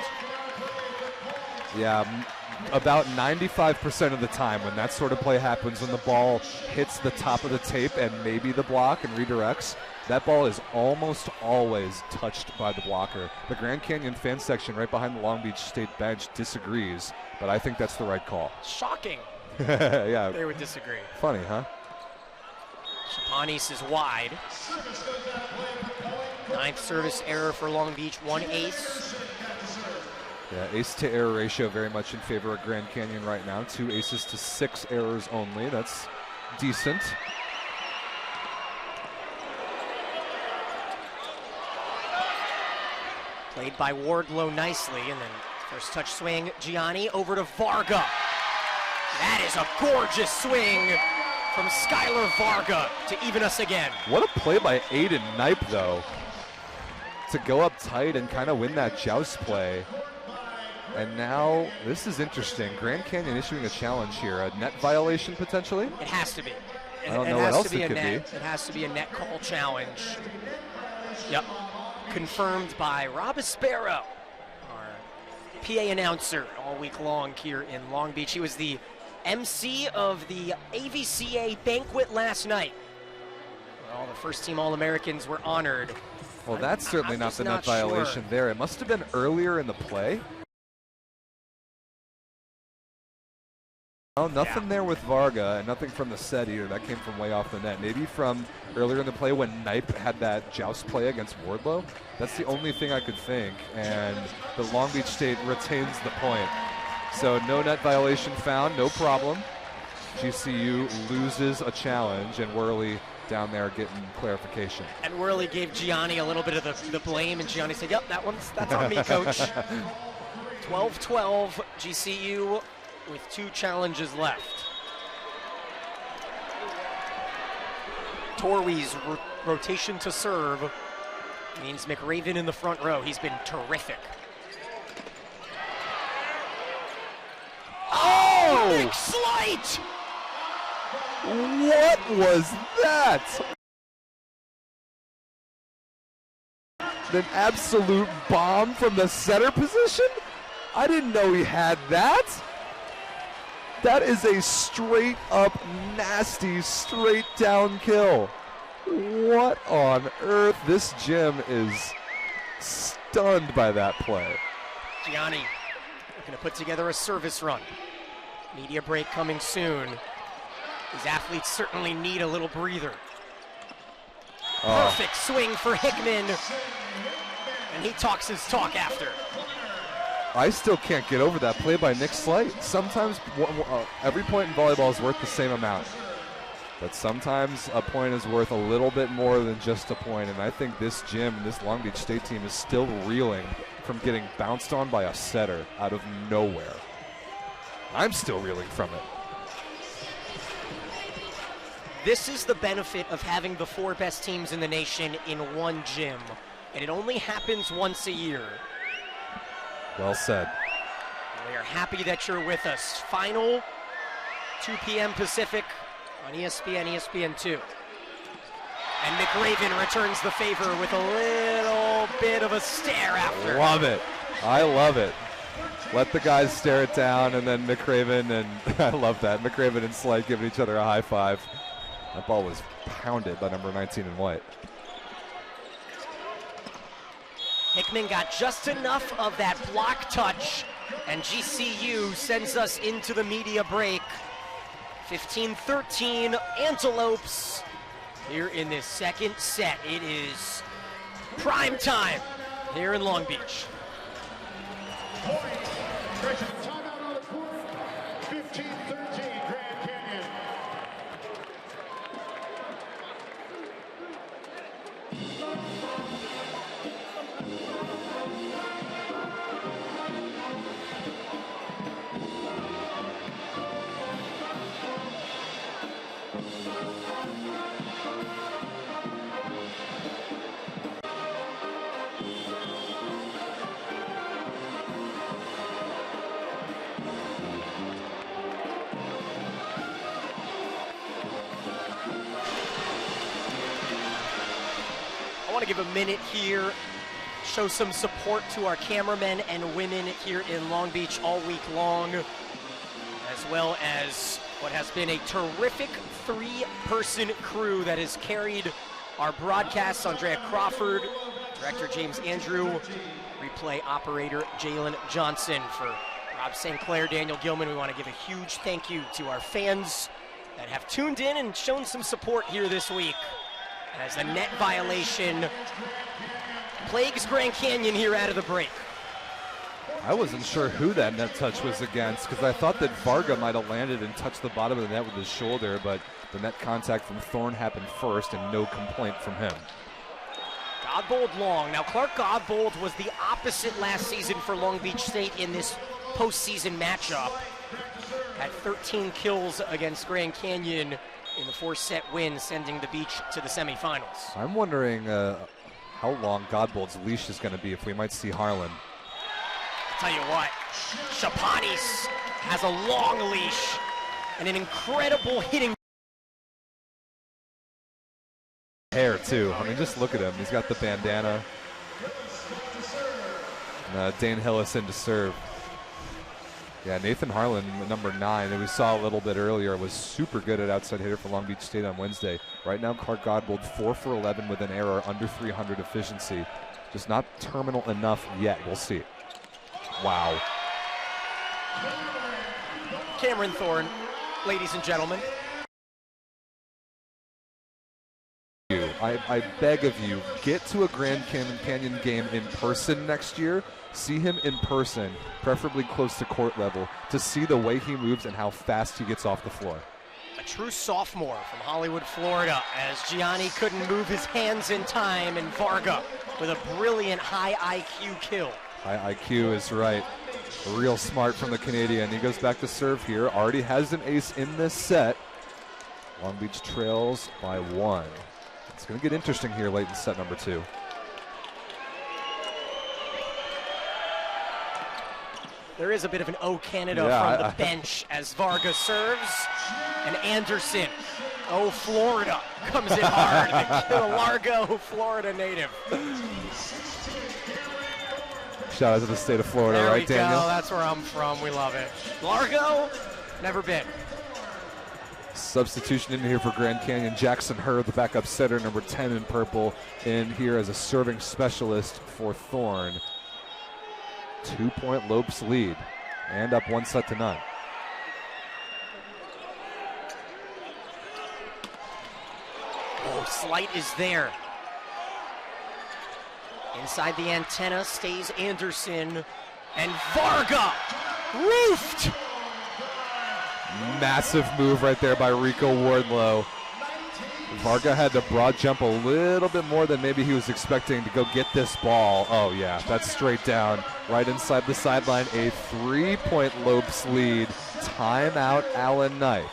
Yeah, about 95% of the time when that sort of play happens, when the ball hits the top of the tape and maybe the block and redirects, that ball is almost always touched by the blocker. The Grand Canyon fan section right behind the Long Beach State bench disagrees, but I think that's the right call. Shocking. Yeah. They would disagree. Funny, huh? Shapanis is wide. 9th service error for Long Beach, 1 ace. Yeah, ace to error ratio very much in favor of Grand Canyon right now. 2 aces to 6 errors only. That's decent. Played by Wardlow nicely, and then first touch swing, Gianni over to Varga. That is a gorgeous swing from Skylar Varga to even us again. What a play by Aiden Knipe, though, to go up tight and kind of win that joust play. And now, this is interesting. Grand Canyon issuing a challenge here. A net violation, potentially? It has to be. I don't know what else it could be. It has to be a net call challenge. Yep. Confirmed by Rob Espero, our PA announcer all week long here in Long Beach. He was the MC of the AVCA banquet last night, where all the first-team All-Americans were honored. Well, that's certainly I'm not just the net not sure. violation there. It must have been earlier in the play. Oh, nothing there with Varga, and nothing from the set either. That came from way off the net. Maybe from earlier in the play when Knipe had that joust play against Wardlow. That's the only thing I could think, and the Long Beach State retains the point. So no net violation found, no problem. GCU loses a challenge, and Worley down there getting clarification. And Worley gave Gianni a little bit of the blame, and Gianni said, yep, that's on me, coach. 12-12, GCU with 2 challenges left. Torwi's rotation to serve means McRaven in the front row. He's been terrific. Oh! Nick Slight! What was that? An absolute bomb from the center position? I didn't know he had that. That is a straight up nasty, straight down kill. What on earth? This gym is stunned by that play. Gianni looking to put together a service run. Media break coming soon. These athletes certainly need a little breather. Perfect swing for Hickman. And he talks his talk after. I still can't get over that play by Nick Slight. Sometimes every point in volleyball is worth the same amount. But sometimes a point is worth a little bit more than just a point. And I think this gym, this Long Beach State team is still reeling from getting bounced on by a setter out of nowhere. I'm still reeling from it. This is the benefit of having the 4 best teams in the nation in one gym. And it only happens once a year. Well said. We are happy that you're with us. Final, 2 p.m. Pacific on ESPN, ESPN2. And McRaven returns the favor with a little bit of a stare after. Love it. I love it. Let the guys stare it down, and then McRaven and I love that. McRaven and Slight giving each other a high five. That ball was pounded by number 19 in white. Hickman got just enough of that block touch, and GCU sends us into the media break. 15-13 Antelopes here in this second set. It is prime time here in Long Beach. Timeout on the court. 15-13 Grand Canyon. I want to give a minute here, show some support to our cameramen and women here in Long Beach all week long, as well as what has been a terrific 3-person crew that has carried our broadcasts. Andrea Crawford, director James Andrew, replay operator Jalen Johnson. For Rob St. Clair, Daniel Gilman, we want to give a huge thank you to our fans that have tuned in and shown some support here this week, as the net violation plagues Grand Canyon here out of the break. I wasn't sure who that net touch was against, because I thought that Varga might have landed and touched the bottom of the net with his shoulder, but the net contact from Thorne happened first and no complaint from him. Godbold long. Now Clark Godbold was the opposite last season for Long Beach State in this postseason matchup. Had 13 kills against Grand Canyon in the 4-set win, sending the Beach to the semifinals. I'm wondering how long Godbold's leash is going to be, if we might see Harlan. I'll tell you what, Chapanis has a long leash and an incredible hitting Hair too. I mean, just look at him. He's got the bandana. And, Dane Hillis in to serve. Yeah, Nathan Harlan, number 9, that we saw a little bit earlier, was super good at outside hitter for Long Beach State on Wednesday. Right now, Clark Godbold 4 for 11 with an error, under 300 efficiency. Just not terminal enough yet. We'll see. Wow. Cameron Thorne, ladies and gentlemen. I beg of you, get to a Grand Canyon game in person next year. See him in person, preferably close to court level, to see the way he moves and how fast he gets off the floor. A true sophomore from Hollywood, Florida, as Gianni couldn't move his hands in time, and Varga with a brilliant high IQ kill. High IQ is right. Real smart from the Canadian. He goes back to serve here. Already has an ace in this set. Long Beach trails by 1. It's going to get interesting here late in set number 2. There is a bit of an "Oh Canada" from the bench as Varga serves, and Anderson, "Oh Florida," comes in hard. The Largo, Florida native. Shout out to the state of Florida, there right, Daniel? Go. That's where I'm from. We love it. Largo, never been. Substitution in here for Grand Canyon. Jackson Hurd, the backup setter, number 10 in purple, in here as a serving specialist for Thorne. 2-point Lopes lead, and up 1-0. Oh, slight is there. Inside the antenna stays Anderson, and Varga roofed. Massive move right there by Rico Wardlow. Varga had to broad jump a little bit more than maybe he was expecting to go get this ball. Oh yeah, that's straight down, right inside the sideline. A 3-point Lopes lead. Timeout, Allen Knight.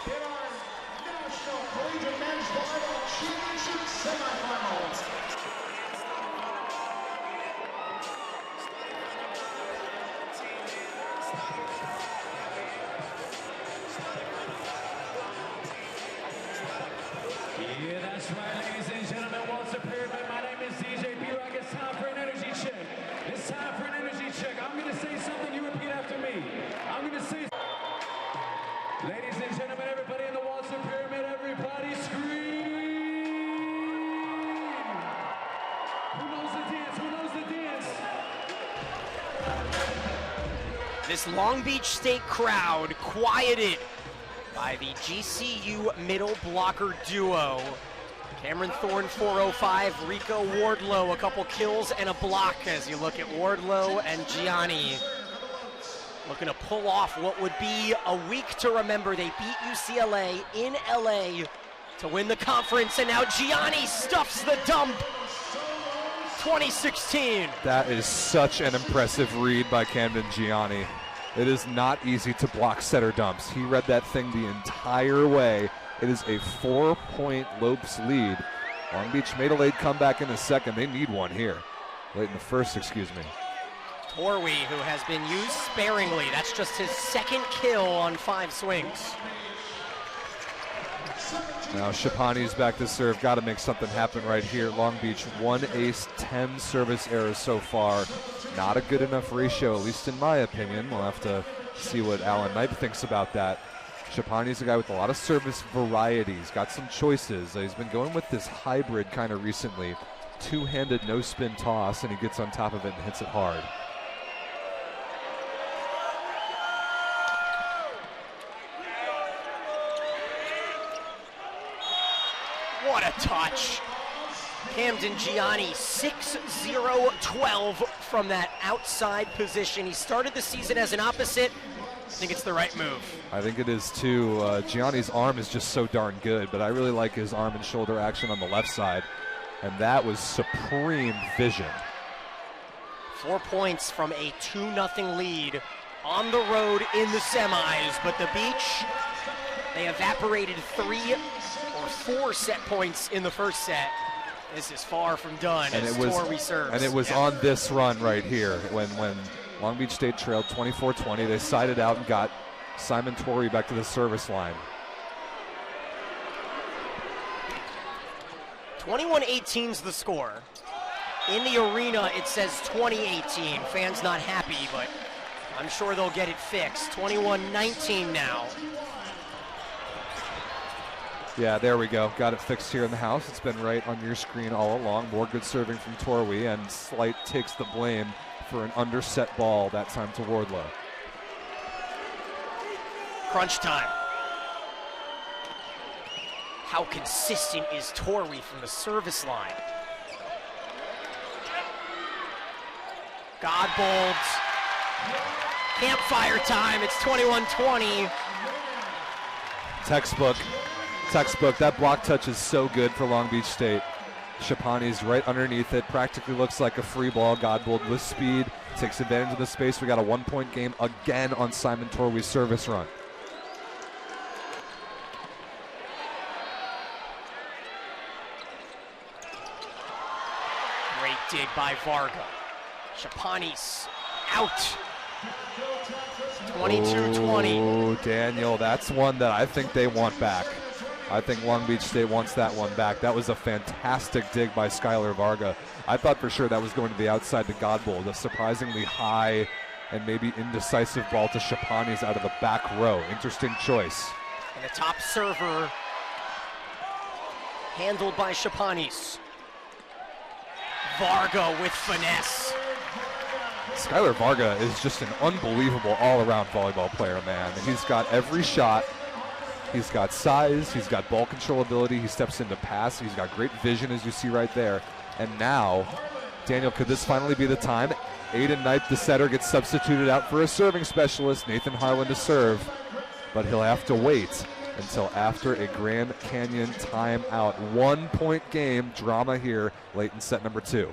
Yeah, that's right, ladies and gentlemen. Once a pyramid, my name is DJ B-Rock. It's time for an energy check. It's time for an energy check. I'm going to say something, you repeat after me. I'm going to say, ladies and gentlemen, everybody in the Waltz Pyramid, everybody scream. Who knows the dance? Who knows the dance? This Long Beach State crowd quieted by the GCU middle blocker duo. Cameron Thorne 405, Rico Wardlow a couple kills and a block as you look at Wardlow and Gianni looking to pull off what would be a week to remember. They beat UCLA in LA to win the conference, and now Gianni stuffs the dump. 2016. That is such an impressive read by Camden Gianni. It is not easy to block setter dumps. He read that thing the entire way. It is a 4-point Lopes lead. Long Beach made a late comeback in the second. They need one here. Late in the first, excuse me. Torwey, who has been used sparingly. That's just his second kill on 5 swings. Now Shapani's back to serve. Got to make something happen right here. Long Beach, 1 ace, 10 service errors so far. Not a good enough ratio, at least in my opinion. We'll have to see what Allen Knight thinks about that. Shapani's a guy with a lot of service varieties, got some choices. He's been going with this hybrid kind of recently. Two-handed no-spin toss, and he gets on top of it and hits it hard. What a touch. Camden Gianni, 6-0-12 from that outside position. He started the season as an opposite. I think it's the right move. I think it is too. Gianni's arm is just so darn good, but I really like his arm and shoulder action on the left side. And that was supreme vision. 4 points from a 2-0 lead on the road in the semis, but the Beach, they evaporated 3 or 4 set points in the first set. This is far from done as Torrey serves. And it was on this run right here when Long Beach State trailed 24-20. They sided out and got Simon Torrey back to the service line. 21-18's the score. In the arena, it says 2018. Fans not happy, but I'm sure they'll get it fixed. 21-19 now. Yeah, there we go. Got it fixed here in the house. It's been right on your screen all along. More good serving from Torwey, and Slight takes the blame for an underset ball, that time to Wardlow. Crunch time. How consistent is Torwey from the service line? Godbold. Campfire time. It's 21-20. Textbook. That block touch is so good for Long Beach State. Shapani's right underneath it. Practically looks like a free ball. Godbold with speed. Takes advantage of the space. We got a 1-point game again on Simon Torwey's service run. Great dig by Varga. Shapani's out. 22-20. Oh, Daniel, that's one that I think they want back. I think Long Beach State wants that one back. That was a fantastic dig by Skylar Varga. I thought for sure that was going to the outside to Godbold. A surprisingly high and maybe indecisive ball to Shapanis out of the back row. Interesting choice. And the top server handled by Shapanis. Varga with finesse. Skylar Varga is just an unbelievable all-around volleyball player, man. He's got every shot. He's got size, he's got ball control ability, he steps into pass, he's got great vision as you see right there. And now, Daniel, could this finally be the time? Aiden Knipe, the setter, gets substituted out for a serving specialist, Nathan Harlan to serve. But he'll have to wait until after a Grand Canyon timeout. 1 point game, drama here late in set number 2.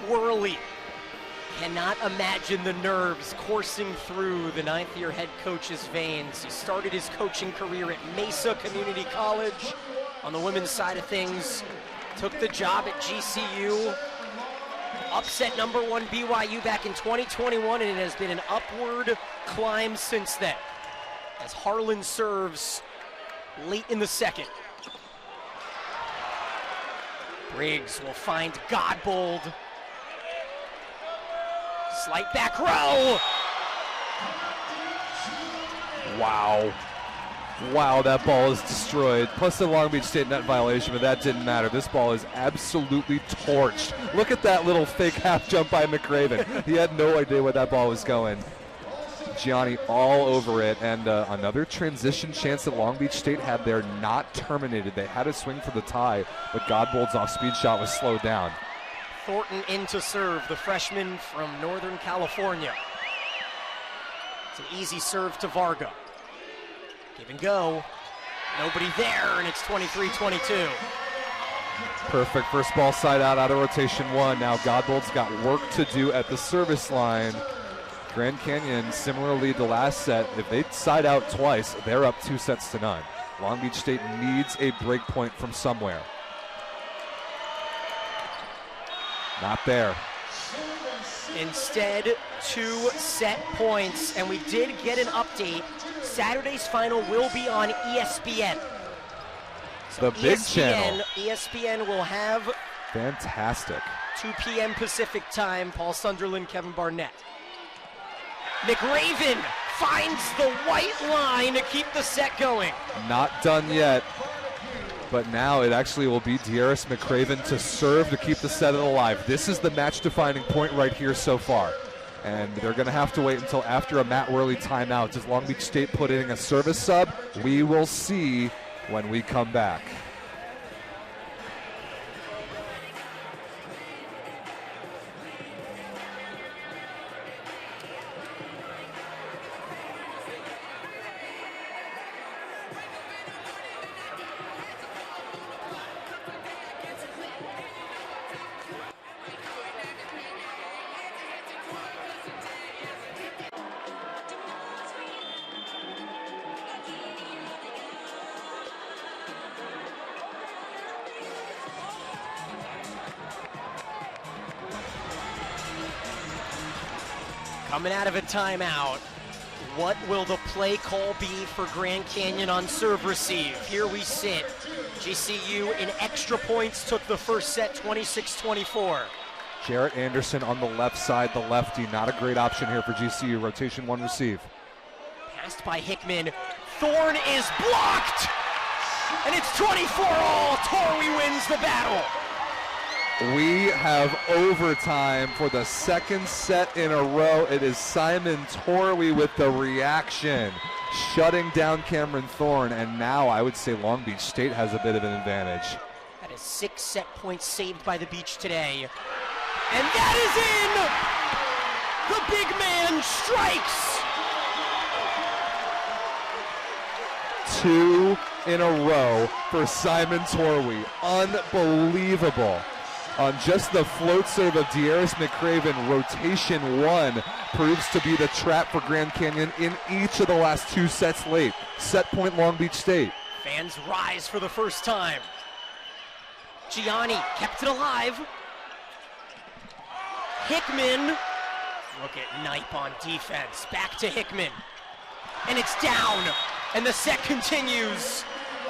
Worley cannot imagine the nerves coursing through the ninth-year head coach's veins. He started his coaching career at Mesa Community College on the women's side of things, took the job at GCU, upset number 1 BYU back in 2021, and it has been an upward climb since then as Harlan serves late in the second. Briggs will find Godbold. Slight back row. Wow. Wow, that ball is destroyed. Plus the Long Beach State net violation, but that didn't matter. This ball is absolutely torched. Look at that little fake half jump by McRaven. He had no idea where that ball was going. Gianni all over it, and another transition chance that Long Beach State had there, not terminated. They had a swing for the tie, but Godbold's off-speed shot was slowed down. Thornton in to serve, the freshman from Northern California. It's an easy serve to Varga. Give and go. Nobody there, and it's 23-22. Perfect first ball side out of rotation 1. Now Godbold's got work to do at the service line. Grand Canyon, similarly to last set, if they side out twice, they're up 2-0. Long Beach State needs a break point from somewhere. Not there. Instead, 2 set points, and we did get an update. Saturday's final will be on ESPN. So the big channel. ESPN will have fantastic 2 p.m. Pacific time. Paul Sunderland, Kevin Barnett. McRaven finds the white line to keep the set going. Not done yet. But now it actually will be Dearis McRaven to serve to keep the set alive. This is the match-defining point right here so far. And they're going to have to wait until after a Matt Worley timeout. Does Long Beach State put in a service sub? We will see when we come back. Coming out of a timeout, what will the play call be for Grand Canyon on serve receive? Here we sit. GCU in extra points took the first set 26-24. Jarrett Anderson on the left side, the lefty. Not a great option here for GCU. Rotation 1 receive. Passed by Hickman. Thorne is blocked! And it's 24-all. Torrey wins the battle. We have overtime for the second set in a row. It is Simon Torrey with the reaction, shutting down Cameron Thorne, and now I would say Long Beach State has a bit of an advantage. Had Has 6 set points saved by the Beach today. And that is in! The big man strikes! 2 in a row for Simon Torwey. Unbelievable. On just the float serve of De'Aris McCraven, rotation 1 proves to be the trap for Grand Canyon in each of the last 2 sets late. Set point Long Beach State. Fans rise for the first time. Gianni kept it alive. Hickman, look at Knipe on defense. Back to Hickman. And it's down, and the set continues.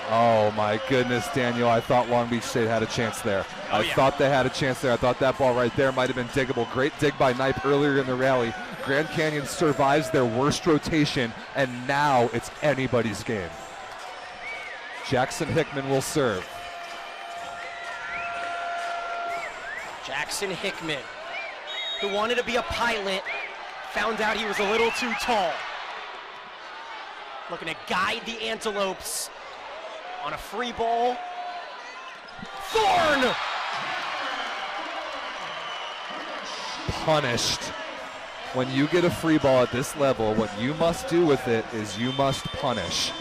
Oh my goodness, Daniel, I thought Long Beach State had a chance there. I thought they had a chance there. I thought that ball right there might have been diggable. Great dig by Knipe earlier in the rally. Grand Canyon survives their worst rotation, and now it's anybody's game. Jackson Hickman will serve. Jackson Hickman, who wanted to be a pilot, found out he was a little too tall. Looking to guide the Antelopes on a free ball. Thorne! Punished. When you get a free ball at this level, what you must do with it is you must punish.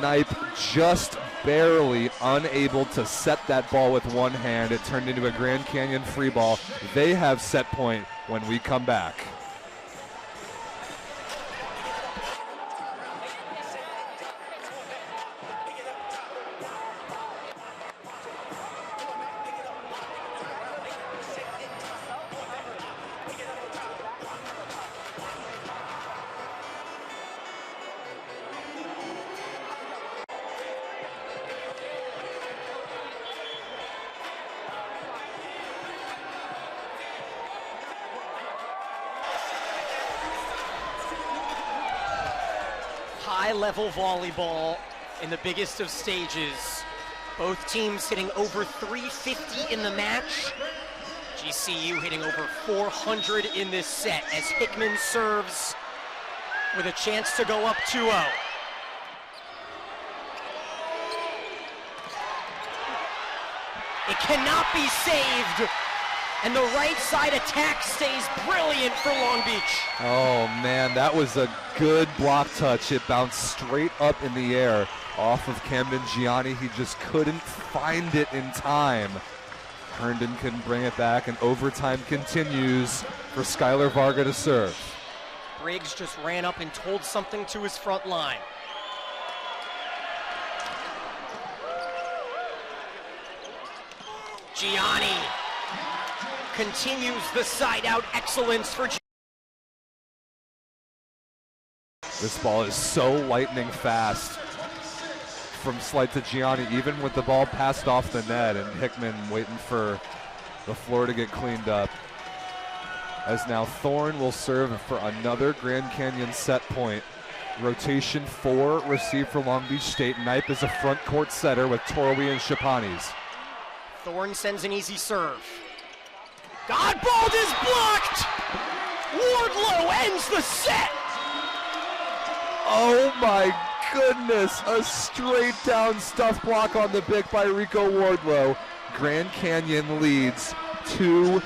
Knipe just barely unable to set that ball with one hand. It turned into a Grand Canyon free ball. They have set point when we come back. High-level volleyball in the biggest of stages. Both teams hitting over 350 in the match. GCU hitting over 400 in this set as Hickman serves with a chance to go up 2-0. It cannot be saved. And the right side attack stays brilliant for Long Beach. Oh man, that was a good block touch. It bounced straight up in the air off of Camden Gianni. He just couldn't find it in time. Herndon couldn't bring it back, and overtime continues for Skylar Varga to serve. Briggs just ran up and told something to his front line. Gianni continues the side-out excellence for This ball is so lightning fast from Slight to Gianni, even with the ball passed off the net, and Hickman waiting for the floor to get cleaned up. As now Thorne will serve for another Grand Canyon set point. Rotation 4 received for Long Beach State. Knipe is a front court setter with Torwey and Shapanis. Thorne sends an easy serve. Godbold is blocked! Wardlow ends the set! Oh my goodness, a straight down stuff block on the big by Rico Wardlow. Grand Canyon leads 2-0.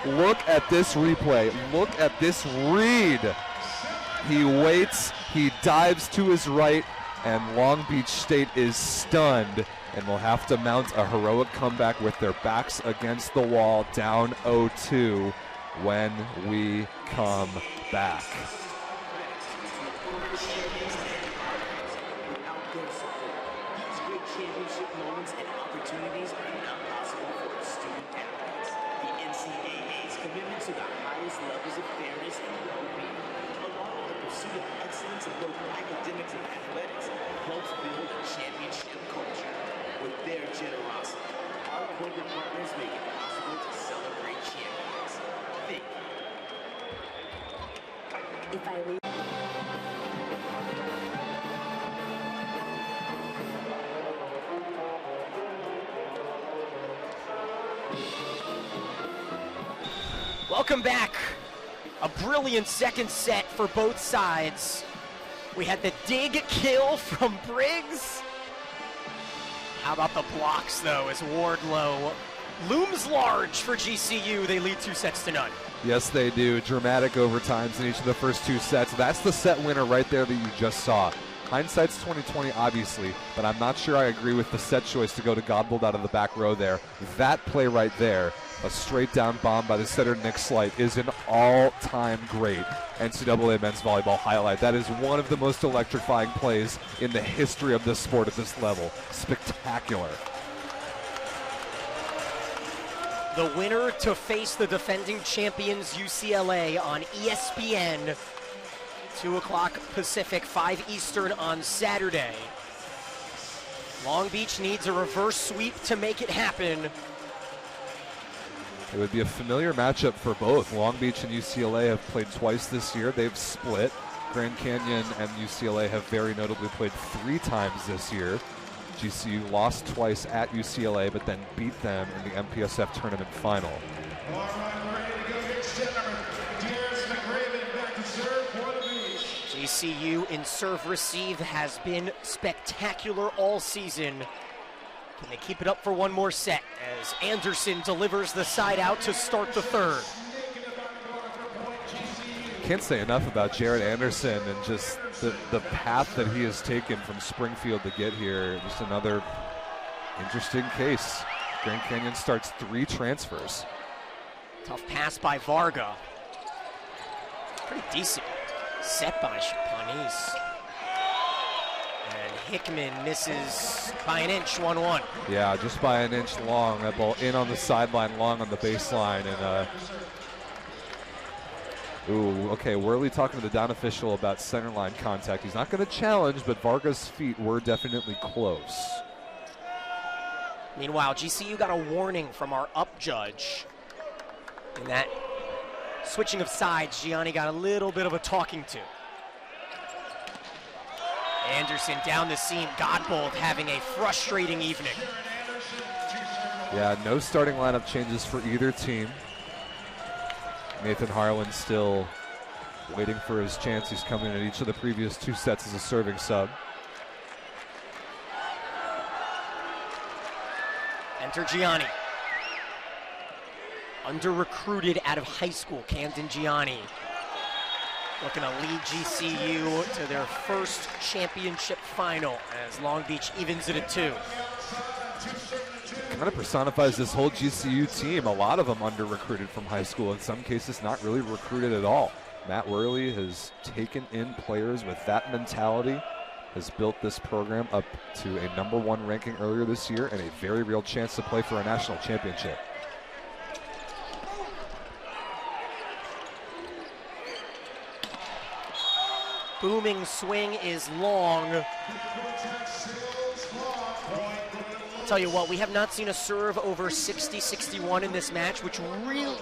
Look at this replay, look at this read. He waits, he dives to his right, and Long Beach State is stunned and will have to mount a heroic comeback with their backs against the wall, down 0-2 when we come back. These great championship moments and opportunities are not possible for student athletes. The NCAA's commitment to the highest levels of fairness and well-being, along with the pursuit of excellence in both academics and athletics, helps build a championship culture. With their generosity, our corporate partners make it possible to celebrate champions. Think. If I leave. Welcome back. A brilliant second set for both sides. We had the dig kill from Briggs. How about the blocks, though, as Wardlow looms large for GCU. They lead 2-0. Yes, they do. Dramatic overtimes in each of the first 2 sets. That's the set winner right there that you just saw. Hindsight's 20/20, obviously, but I'm not sure I agree with the set choice to go to Godbold out of the back row there. That play right there, a straight down bomb by the setter Nick Slight, is an all-time great NCAA men's volleyball highlight. That is one of the most electrifying plays in the history of this sport at this level. Spectacular. The winner to face the defending champions UCLA on ESPN, 2 o'clock Pacific, 5 Eastern on Saturday. Long Beach needs a reverse sweep to make it happen. It would be a familiar matchup for both. Long Beach and UCLA have played twice this year. They've split. Grand Canyon and UCLA have very notably played 3 times this year. GCU lost twice at UCLA, but then beat them in the MPSF tournament final. All right, ready to go, ladies and gentlemen. Dearest McRaven back to serve for the Beach. GCU in serve receive has been spectacular all season. Can they keep it up for one more set as Anderson delivers the side out to start the third? Can't say enough about Jared Anderson and just the path that he has taken from Springfield to get here. Just another interesting case. Grand Canyon starts 3 transfers. Tough pass by Varga. Pretty decent set by Chapanis. And Hickman misses by an inch, 1-1. Yeah, just by an inch long. That ball in on the sideline, long on the baseline. And ooh, okay, Worley talking to the down official about center line contact. He's not going to challenge, but Varga's feet were definitely close. Meanwhile, GCU got a warning from our up judge. In that switching of sides, Gianni got a little bit of a talking to. Anderson down the seam, Godbold having a frustrating evening. Yeah, no starting lineup changes for either team. Nathan Harlan still waiting for his chance. He's come in at each of the previous 2 sets as a serving sub. Enter Gianni. Under-recruited out of high school, Camden Gianni. Looking to lead GCU to their first championship final as Long Beach evens it at 2. Kind of personifies this whole GCU team. A lot of them under-recruited from high school. In some cases, not really recruited at all. Matt Worley has taken in players with that mentality, has built this program up to a #1 ranking earlier this year and a very real chance to play for a national championship. Booming swing is long. I'll tell you what, we have not seen a serve over 60-61 in this match, which really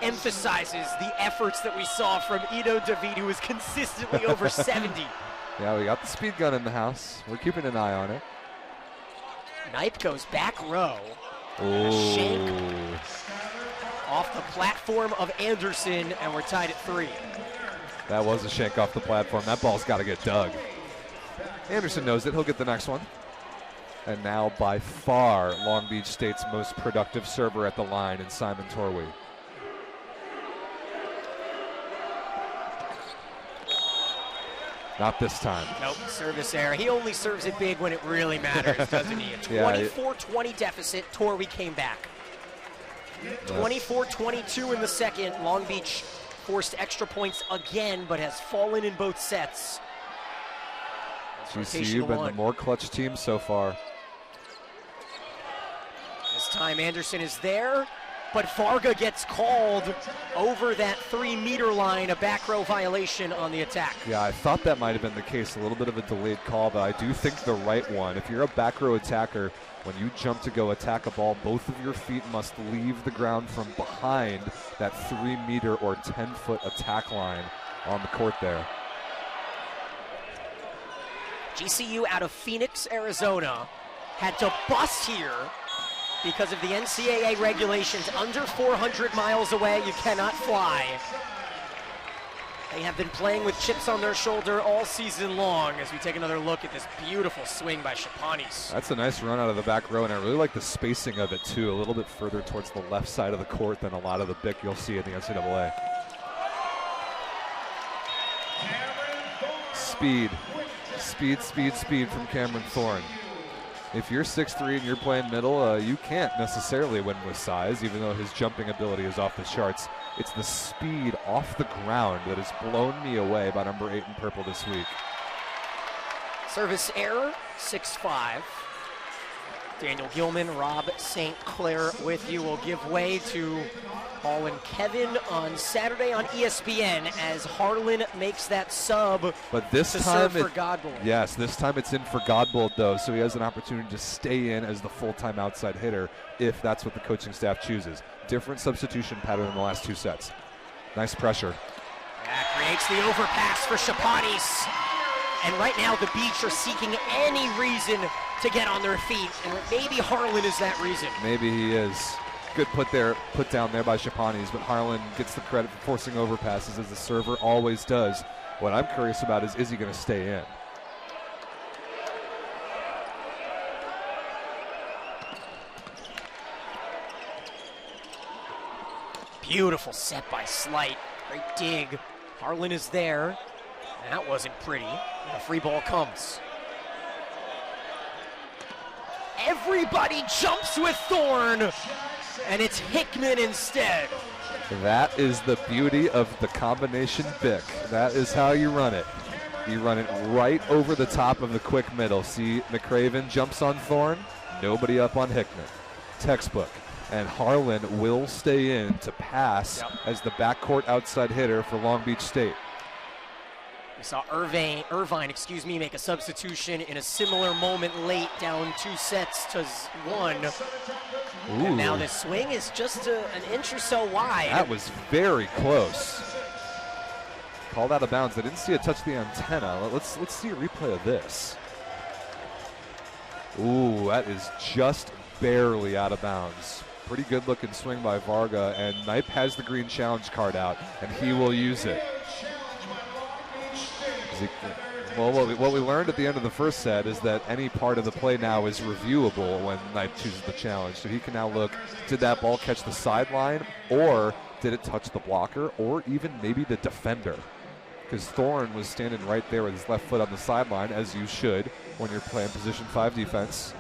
emphasizes the efforts that we saw from Ito David, who is consistently over 70. Yeah, we got the speed gun in the house. We're keeping an eye on it. Knipe goes back row. Oh. A shank off the platform of Anderson, and we're tied at 3. That was a shank off the platform. That ball's got to get dug. Anderson knows it. He'll get the next one. And now by far Long Beach State's most productive server at the line in Simon Torwey. Not this time. Nope, service error. He only serves it big when it really matters, doesn't he? A 24-20 deficit. Torwey came back. 24-22 in the second. Long Beach forced extra points again, but has fallen in both sets. GCU been the more clutch team so far. This time Anderson is there, but Varga gets called over that 3-meter line, a back row violation on the attack. Yeah, I thought that might have been the case, a little bit of a delayed call, but I do think the right one. If you're a back row attacker, when you jump to go attack a ball, both of your feet must leave the ground from behind that 3-meter or 10-foot attack line on the court there. GCU out of Phoenix, Arizona, had to bus here because of the NCAA regulations. Under 400 miles away, you cannot fly. They have been playing with chips on their shoulder all season long as we take another look at this beautiful swing by Shapanis. That's a nice run out of the back row, and I really like the spacing of it, too. A little bit further towards the left side of the court than a lot of the BIC you'll see in the NCAA. Speed. Speed, speed, speed from Cameron Thorne. If you're 6'3" and you're playing middle, you can't necessarily win with size, even though his jumping ability is off the charts. It's the speed off the ground that has blown me away by number 8 in purple this week. Service error, 6-5. Daniel Gilman, Rob St. Clair with you. Will give way to Paul and Kevin on Saturday on ESPN as Harlan makes that sub. But this to time, serve for Godbold. Yes, this time it's in for Godbold, though, so he has an opportunity to stay in as the full-time outside hitter if that's what the coaching staff chooses. Different substitution pattern in the last 2 sets. Nice pressure. That creates the overpass for Shapanis. And right now the Beach are seeking any reason to get on their feet, and maybe Harlan is that reason. Maybe he is. Good put down there by Shapanis, but Harlan gets the credit for forcing overpasses as the server always does. What I'm curious about is he going to stay in? Beautiful set by Slight. Great dig. Harlan is there. That wasn't pretty. And a free ball comes. Everybody jumps with Thorne, and it's Hickman instead. That is the beauty of the combination BIC. That is how you run it. You run it right over the top of the quick middle. See, McCraven jumps on Thorne, nobody up on Hickman. Textbook. And Harlan will stay in to pass as the backcourt outside hitter for Long Beach State. We saw Irvine, make a substitution in a similar moment late, down 2 sets to 1. Ooh. And now this swing is just an inch or so wide. That was very close. Called out of bounds. I didn't see it touch the antenna. Let's see a replay of this. Ooh, that is just barely out of bounds. Pretty good looking swing by Varga, and Knipe has the green challenge card out, and he will use it. Well, what we learned at the end of the first set is that any part of the play now is reviewable when Knipe chooses the challenge. So he can now look, did that ball catch the sideline, or did it touch the blocker, or even maybe the defender? Because Thorne was standing right there with his left foot on the sideline, as you should when you're playing position 5 defense.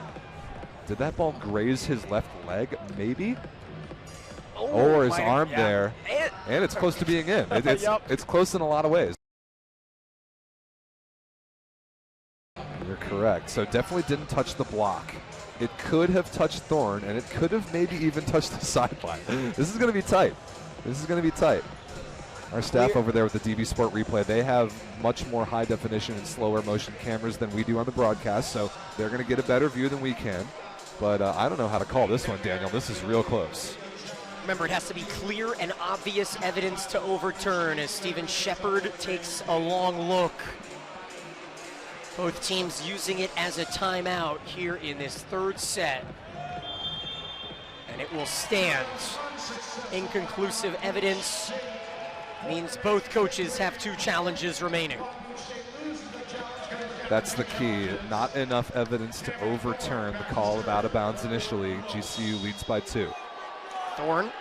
Did that ball graze his left leg, maybe? Or his arm there. And it's close to being in. It's close in a lot of ways. You're correct. So definitely didn't touch the block. It could have touched Thorne, and it could have maybe even touched the sideline. This is going to be tight. This is going to be tight. Our staff over there with the DB Sport Replay, they have much more high definition and slower motion cameras than we do on the broadcast, so they're going to get a better view than we can. But I don't know how to call this one, Daniel. This is real close. Remember, it has to be clear and obvious evidence to overturn as Steven Shepard takes a long look. Both teams using it as a timeout here in this 3rd set. And it will stand. Inconclusive evidence means both coaches have 2 challenges remaining. That's the key. Not enough evidence to overturn the call of out of bounds initially. GCU leads by 2. Thorne.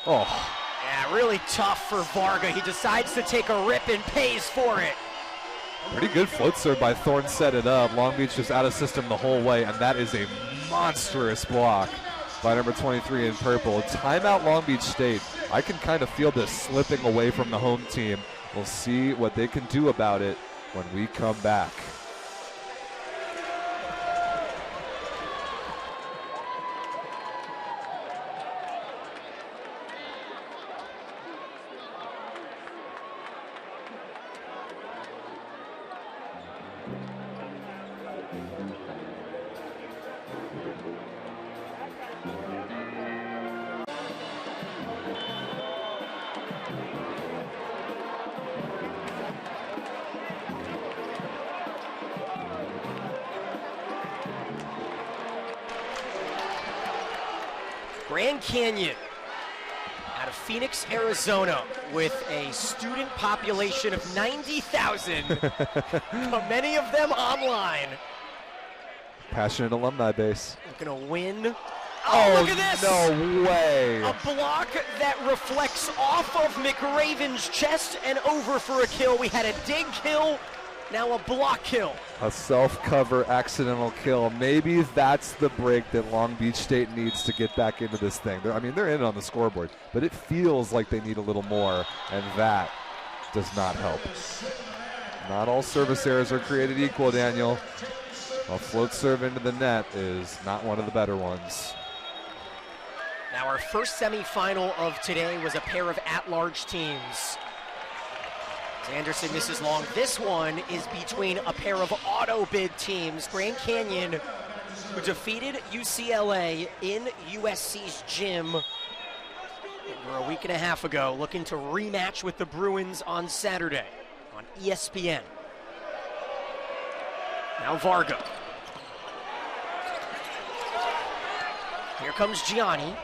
Oh. Yeah, really tough for Varga. He decides to take a rip and pays for it. Pretty good float serve by Thorne, set it up. Long Beach just out of system the whole way, and that is a monstrous block by number 23 in purple. Timeout Long Beach State. I can kind of feel this slipping away from the home team. We'll see what they can do about it when we come back. Grand Canyon out of Phoenix, Arizona, with a student population of 90,000, but many of them online. Passionate alumni base. We're gonna win. Oh, look at this! No way! A block that reflects off of McRaven's chest and over for a kill. We had a dig kill, now a block kill. A self-cover accidental kill. Maybe that's the break that Long Beach State needs to get back into this thing. They're in on the scoreboard, but it feels like they need a little more, and that does not help. Not all service errors are created equal, Daniel. A float serve into the net is not one of the better ones. Now our first semifinal of today was a pair of at-large teams. As Anderson misses long. This one is between a pair of auto bid teams. Grand Canyon, who defeated UCLA in USC's gym over a week and a half ago, looking to rematch with the Bruins on Saturday on ESPN. Now Varga. Here comes Gianni.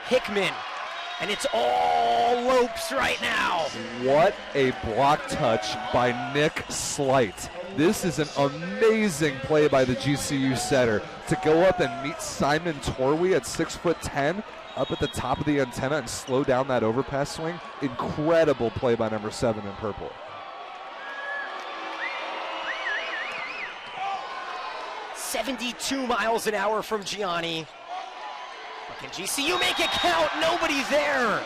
Hickman. And it's all Lopes right now. What a block touch by Nick Slight. This is an amazing play by the GCU setter to go up and meet Simon Torwey at 6'10", up at the top of the antenna and slow down that overpass swing. Incredible play by number 7 in purple. 72 miles an hour from Gianni. Can GCU make it count? Nobody there.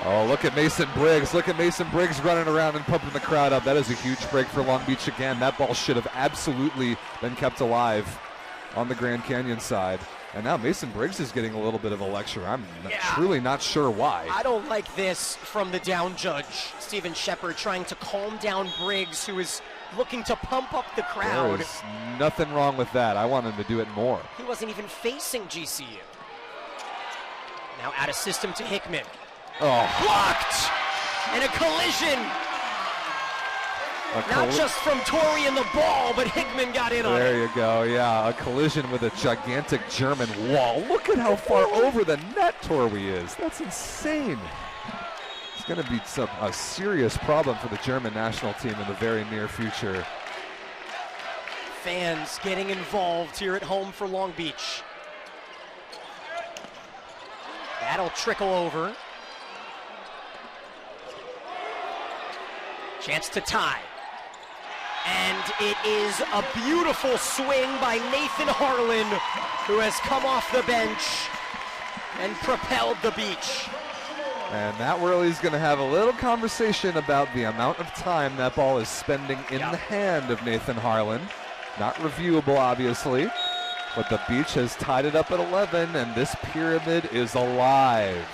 Oh, look at Mason Briggs. Look at Mason Briggs running around and pumping the crowd up. That is a huge break for Long Beach again. That ball should have absolutely been kept alive on the Grand Canyon side. And now Mason Briggs is getting a little bit of a lecture. I'm truly not sure why. I don't like this from the down judge, Stephen Shepard, trying to calm down Briggs, who is looking to pump up the crowd. There is nothing wrong with that. I want him to do it more. He wasn't even facing GCU. Now out of system to Hickman. Oh. Blocked! And a collision. Not just from Torrey and the ball, but Hickman got in on it. There you go, yeah. A collision with a gigantic German wall. Look at how far over the net Torrey is. That's insane. It's going to be a serious problem for the German national team in the very near future. Fans getting involved here at home for Long Beach. That'll trickle over. Chance to tie. And it is a beautiful swing by Nathan Harlan, who has come off the bench and propelled the Beach. And Matt Worley's going to have a little conversation about the amount of time that ball is spending in the hand of Nathan Harlan. Not reviewable, obviously, but the Beach has tied it up at 11, and this pyramid is alive.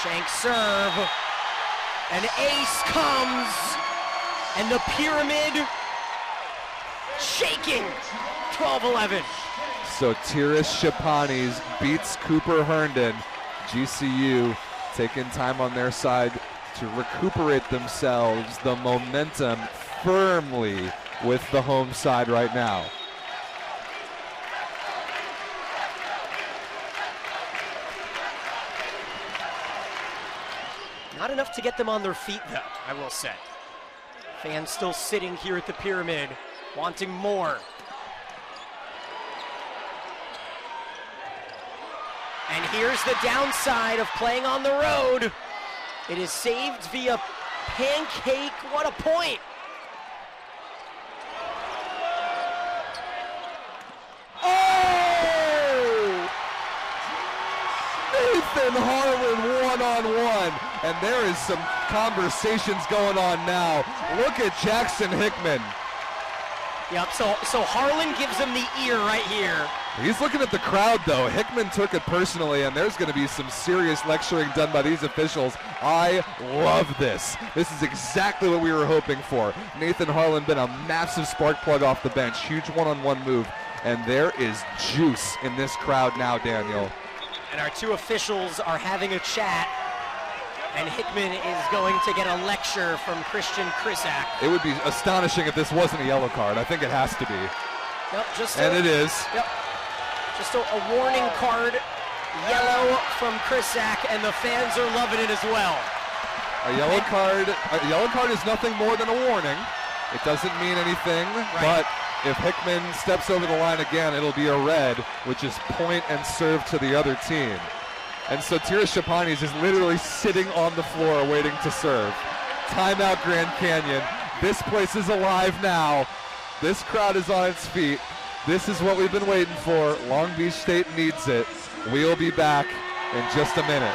Shank serve. An ace comes, and the pyramid shaking. 12-11. So Tiris Shapanis beats Cooper Herndon. GCU taking time on their side to recuperate themselves. The momentum firmly with the home side right now. Not enough to get them on their feet, though, I will say. Fans still sitting here at the pyramid, wanting more. And here's the downside of playing on the road. It is saved via pancake. What a point. Oh! Nathan Harlan one-on-one. And there is some conversations going on now. Look at Jackson Hickman. Yep, so Harlan gives him the ear right here. He's looking at the crowd, though. Hickman took it personally, and there's going to be some serious lecturing done by these officials. I love this. This is exactly what we were hoping for. Nathan Harlan been a massive spark plug off the bench. Huge one-on-one move. And there is juice in this crowd now, Daniel. And our two officials are having a chat. And Hickman is going to get a lecture from Christian Krisak. It would be astonishing if this wasn't a yellow card. I think it has to be. Yep, And it is. Yep. Just a warning card, yellow from Chris Zach, and the fans are loving it as well. A yellow card is nothing more than a warning. It doesn't mean anything, but if Hickman steps over the line again, it'll be a red, which is point and serve to the other team. And so Tira Shapani is just literally sitting on the floor waiting to serve. Timeout, Grand Canyon. This place is alive now. This crowd is on its feet. This is what we've been waiting for. Long Beach State needs it. We'll be back in just a minute.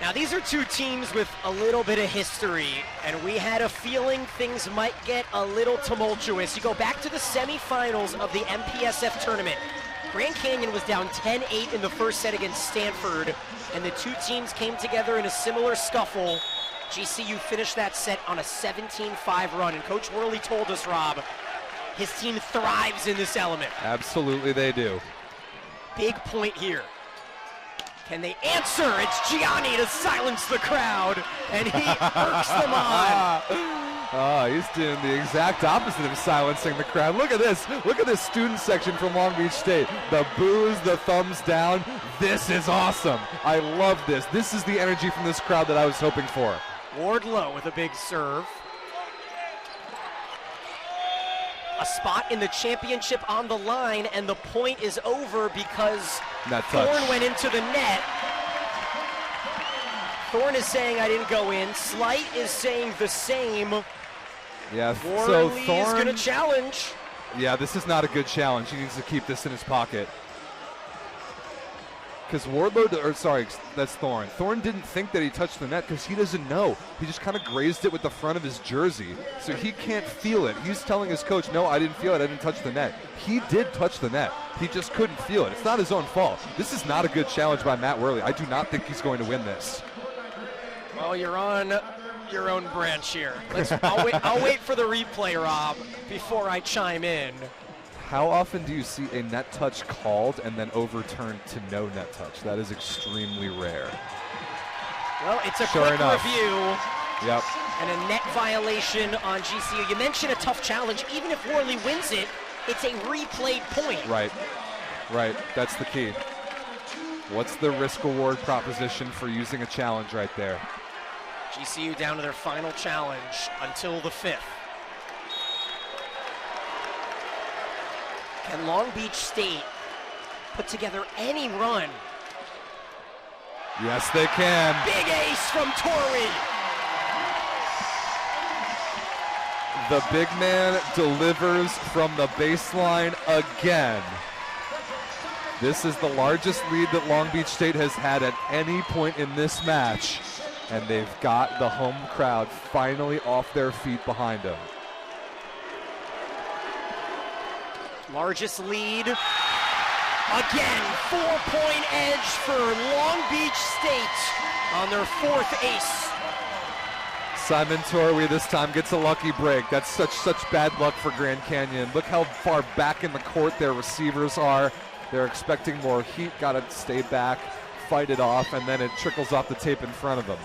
Now these are two teams with a little bit of history, and we had a feeling things might get a little tumultuous. You go back to the semifinals of the MPSF tournament. Grand Canyon was down 10-8 in the first set against Stanford, and the two teams came together in a similar scuffle. GCU finished that set on a 17-5 run, and Coach Worley told us, Rob, his team thrives in this element. Absolutely they do. Big point here. Can they answer? It's Gianni to silence the crowd, and he irks them on. Oh, he's doing the exact opposite of silencing the crowd. Look at this. Look at this student section from Long Beach State. The boos, the thumbs down. This is awesome. I love this. This is the energy from this crowd that I was hoping for. Wardlow with a big serve. A spot in the championship on the line, and the point is over because Thorne went into the net. Thorne is saying I didn't go in. Slight is saying the same. Yeah, Worley so Thorne is going to challenge. Yeah, this is not a good challenge. He needs to keep this in his pocket. Because that's Thorne. Thorne didn't think that he touched the net because he doesn't know. He just kind of grazed it with the front of his jersey. So he can't feel it. He's telling his coach, no, I didn't feel it. I didn't touch the net. He did touch the net. He just couldn't feel it. It's not his own fault. This is not a good challenge by Matt Worley. I do not think he's going to win this. Well, you're on your own branch here. I'll wait for the replay, Rob, before I chime in. How often do you see a net touch called and then overturned to no net touch? That is extremely rare. Well, it's a quick review. Yep. And a net violation on GCU. You mentioned a tough challenge. Even if Worley wins it, it's a replayed point. Right. That's the key. What's the risk-reward proposition for using a challenge right there? GCU down to their final challenge until the 5th. Can Long Beach State put together any run? Yes, they can. Big ace from Torrey. The big man delivers from the baseline again. This is the largest lead that Long Beach State has had at any point in this match, and they've got the home crowd finally off their feet behind them. Largest lead. Again, 4-point edge for Long Beach State on their 4th ace. Simon Torrey this time gets a lucky break. That's such bad luck for Grand Canyon. Look how far back in the court their receivers are. They're expecting more heat, gotta stay back, fight it off, and then it trickles off the tape in front of them.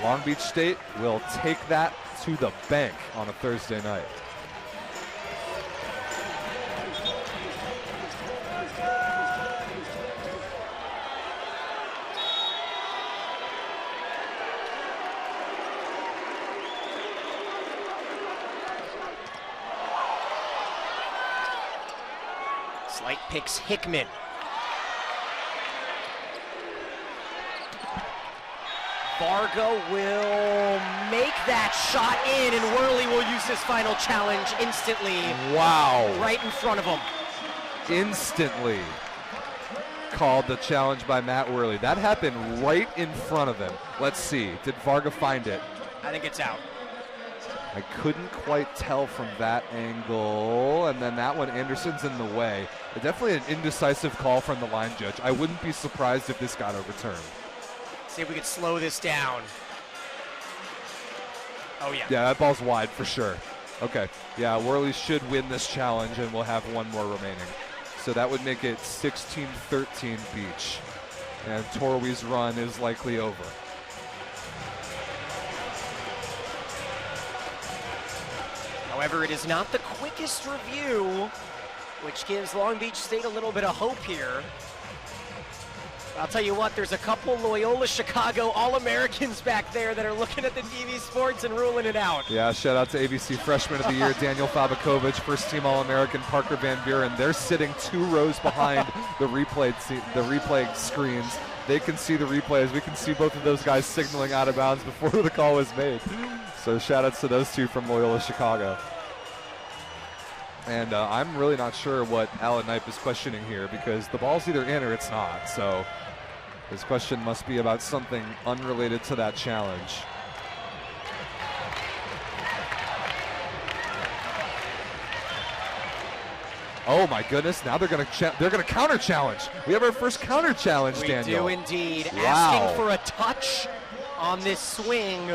Long Beach State will take that to the bank on a Thursday night. Slight picks Hickman. Varga will make that shot in, and Worley will use his final challenge instantly. Wow. Right in front of him. Instantly called the challenge by Matt Worley. That happened right in front of him. Let's see. Did Varga find it? I think it's out. I couldn't quite tell from that angle. And then that one, Anderson's in the way. Definitely an indecisive call from the line judge. I wouldn't be surprised if this got overturned. See if we could slow this down. Oh, yeah. Yeah, that ball's wide for sure. Okay. Yeah, Worley should win this challenge, and we'll have one more remaining. So that would make it 16-13 Beach. And Torwey's run is likely over. However, it is not the quickest review, which gives Long Beach State a little bit of hope here. I'll tell you what, there's a couple Loyola Chicago All-Americans back there that are looking at the TV sports and ruling it out. Yeah, shout out to ABC Freshman of the Year, Daniel Fabakovich, first team All-American, Parker Van Buren. They're sitting 2 rows behind the replay screens. They can see the replays. We can see both of those guys signaling out of bounds before the call was made. So shout outs to those two from Loyola Chicago. And I'm really not sure what Alan Knipe is questioning here, because the ball's either in or it's not. So his question must be about something unrelated to that challenge. Oh my goodness! Now they're going to counter challenge. We have our first counter challenge, Daniel. We do indeed. Wow. Asking for a touch on this swing.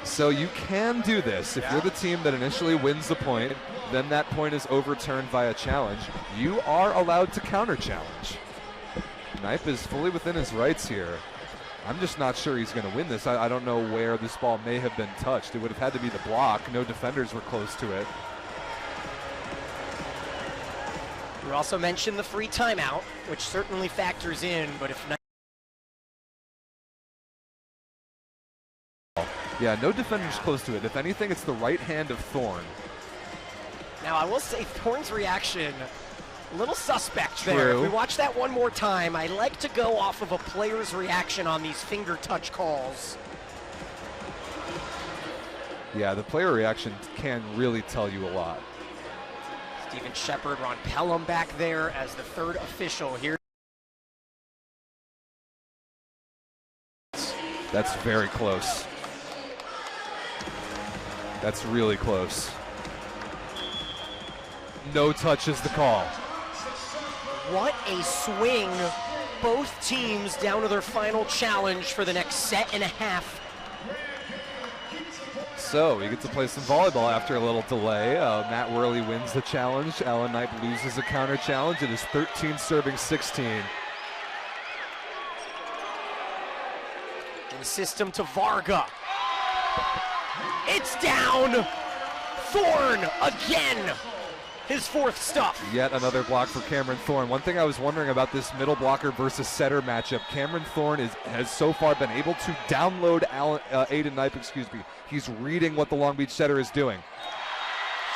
So you can do this. If you're the team that initially wins the point, then that point is overturned via challenge. You are allowed to counter challenge. Knipe is fully within his rights here. I'm just not sure he's going to win this. I don't know where this ball may have been touched. It would have had to be the block. No defenders were close to it. You also mentioned the free timeout, which certainly factors in, but if not. Yeah, no defenders close to it. If anything, it's the right hand of Thorne. Now, I will say Thorne's reaction, a little suspect True. there. If we watch that one more time, I like to go off of a player's reaction on these finger touch calls. Yeah, the player reaction can really tell you a lot. Steven Shepard, Ron Pelham back there as the third official here. That's very close. That's really close. No touch is the call. What a swing. Both teams down to their final challenge for the next set and a half. So we get to play some volleyball after a little delay. Matt Worley wins the challenge. Alan Knipe loses a counter challenge. It is 13 serving 16. In system to Varga. It's down. Thorne again. His fourth stop. Yet another block for Cameron Thorne. One thing I was wondering about this middle blocker versus setter matchup, Cameron Thorne has so far been able to download Aiden Knipe, He's reading what the Long Beach setter is doing.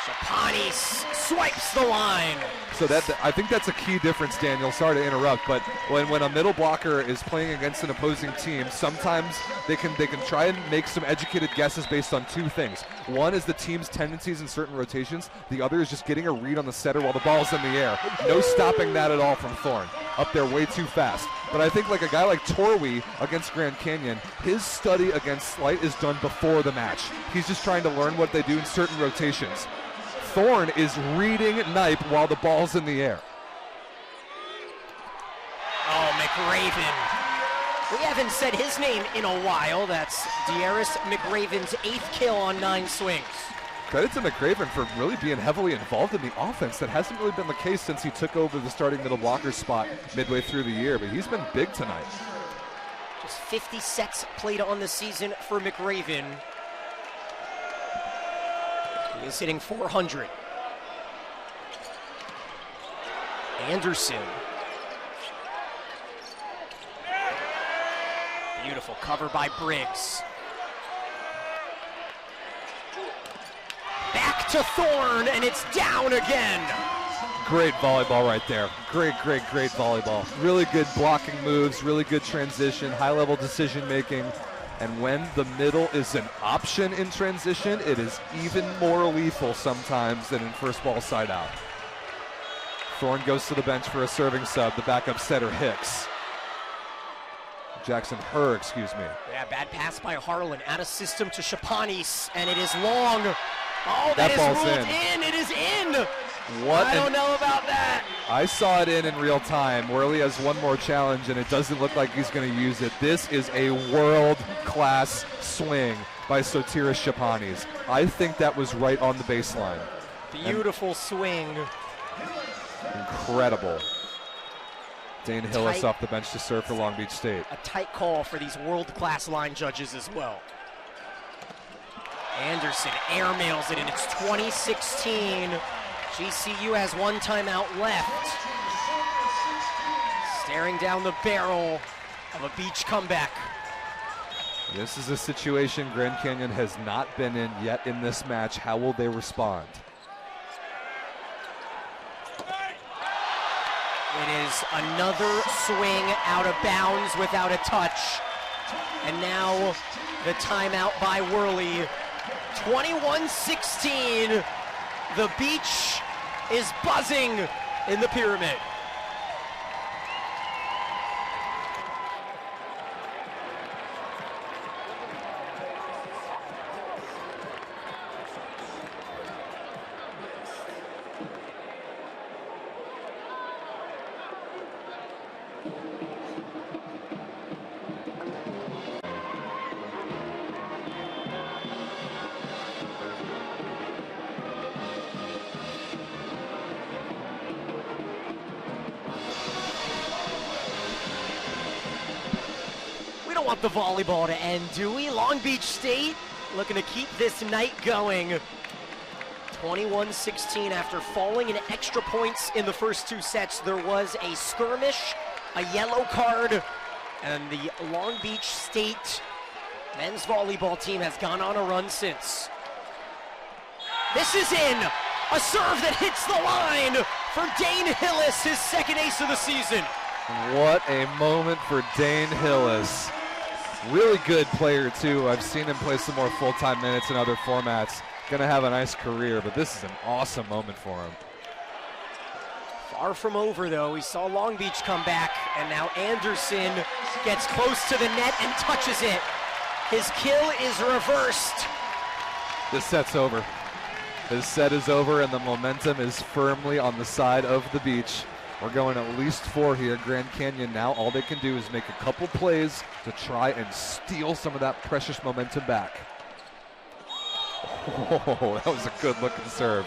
Shapani swipes the line. So I think that's a key difference, Daniel. Sorry to interrupt, but when a middle blocker is playing against an opposing team, sometimes they can try and make some educated guesses based on two things. One is the team's tendencies in certain rotations. The other is just getting a read on the setter while the ball's in the air. No stopping that at all from Thorne. Up there way too fast. But I think like a guy like Torwey against Grand Canyon, his study against Slight is done before the match. He's just trying to learn what they do in certain rotations. Thorne is reading Knipe while the ball's in the air. Oh, McRaven. We haven't said his name in a while. That's Dearis McRaven's 8th kill on 9 swings. Credit to McRaven for really being heavily involved in the offense. That hasn't really been the case since he took over the starting middle blocker spot midway through the year, but he's been big tonight. Just 50 sets played on the season for McRaven. He is hitting 400. Anderson. Beautiful cover by Briggs. Back to Thorne, and it's down again. Great volleyball right there. Great volleyball. Really good blocking moves, really good transition, high-level decision making. And when the middle is an option in transition, it is even more lethal sometimes than in first ball side out. Thorne goes to the bench for a serving sub, the backup setter Hicks. Excuse me. Yeah, bad pass by Harlan, out of system to Shapanis, and it is long. Oh, that is ball's ruled in. It is in. I don't know about that. I saw it in real time. Worley has one more challenge, and it doesn't look like he's going to use it. This is a world-class swing by Sotiris Shapanis. I think that was right on the baseline. Beautiful swing. Incredible. Dane Hillis off the bench to serve for Long Beach State. A tight call for these world-class line judges as well. Anderson airmails it, and it's 2016. GCU has one timeout left. Staring down the barrel of a Beach comeback. This is a situation Grand Canyon has not been in yet in this match. How will they respond? It is another swing out of bounds without a touch. And now the timeout by Worley. 21-16. The Beach is buzzing in the pyramid. Want the volleyball to end, do we? Long Beach State looking to keep this night going. 21-16 after falling in extra points in the first two sets. There was a skirmish, a yellow card, and the Long Beach State men's volleyball team has gone on a run since. This is in! A serve that hits the line for Dane Hillis, his second ace of the season. What a moment for Dane Hillis. Really good player, too. I've seen him play some more full-time minutes in other formats. Going to have a nice career, but this is an awesome moment for him. Far from over, though. We saw Long Beach come back, and now Anderson gets close to the net and touches it. His kill is reversed. This set's over. This set is over, and the momentum is firmly on the side of the Beach. We're going at least 4 here. Grand Canyon now, all they can do is make a couple plays to try and steal some of that precious momentum back. Oh, that was a good looking serve.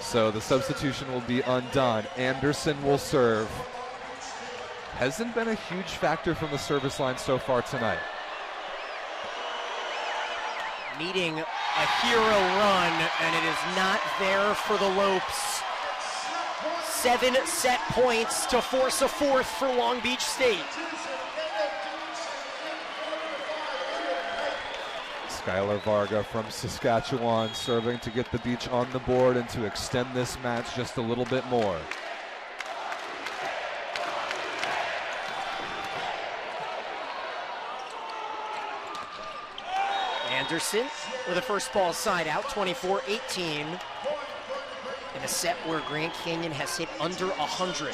So the substitution will be undone. Anderson will serve. Hasn't been a huge factor from the service line so far tonight. Needing a hero run, and it is not there for the Lopes. 7 set points to force a fourth for Long Beach State. Skylar Varga from Saskatchewan serving to get the Beach on the board and to extend this match just a little bit more. Anderson with a first ball side out, 24-18. In a set where Grand Canyon has hit under 100.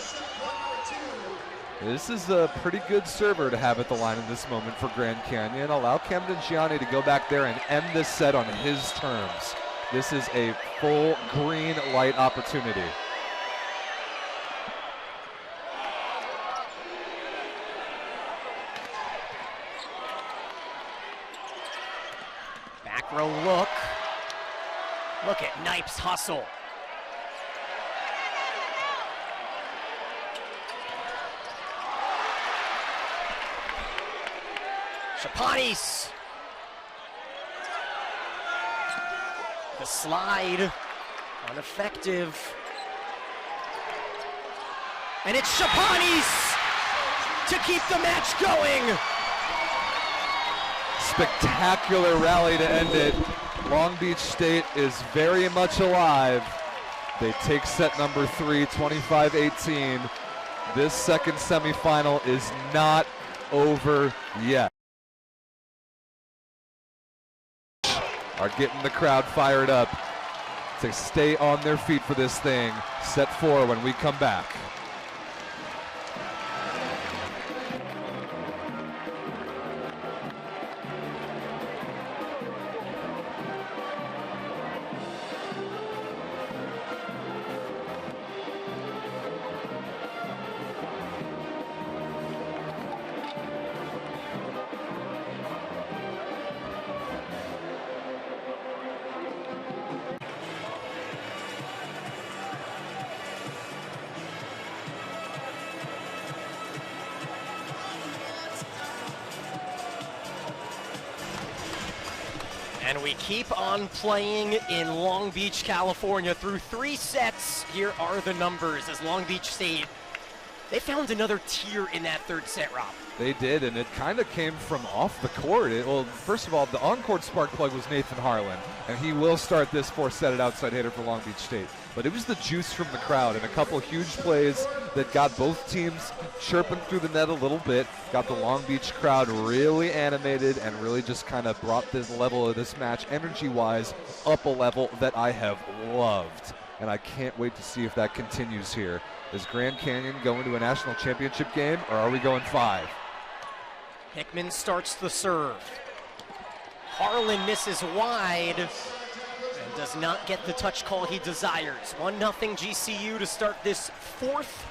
This is a pretty good server to have at the line in this moment for Grand Canyon. Allow Camden Gianni to go back there and end this set on his terms. This is a full green light opportunity. Back row look. Look at Knipes' hustle. Shapanis. The slide, ineffective. And it's Shapanis to keep the match going. Spectacular rally to end it. Long Beach State is very much alive. They take set number 3, 25-18. This second semifinal is not over yet. Are getting the crowd fired up to stay on their feet for this thing. Set 4 when we come back. And we keep on playing in Long Beach, California. Through 3 sets, here are the numbers as Long Beach State, they found another tier in that 3rd set, Rob. They did, and it kind of came from off the court. Well, first of all, the on-court spark plug was Nathan Harlan, and he will start this 4th set at outside hitter for Long Beach State. But it was the juice from the crowd and a couple huge plays that got both teams chirping through the net a little bit, got the Long Beach crowd really animated, and really just kind of brought this level of this match, energy-wise, up a level that I have loved. And I can't wait to see if that continues here. Is Grand Canyon going to a national championship game, or are we going 5? Hickman starts the serve. Harlan misses wide and does not get the touch call he desires. 1-0 GCU to start this 4th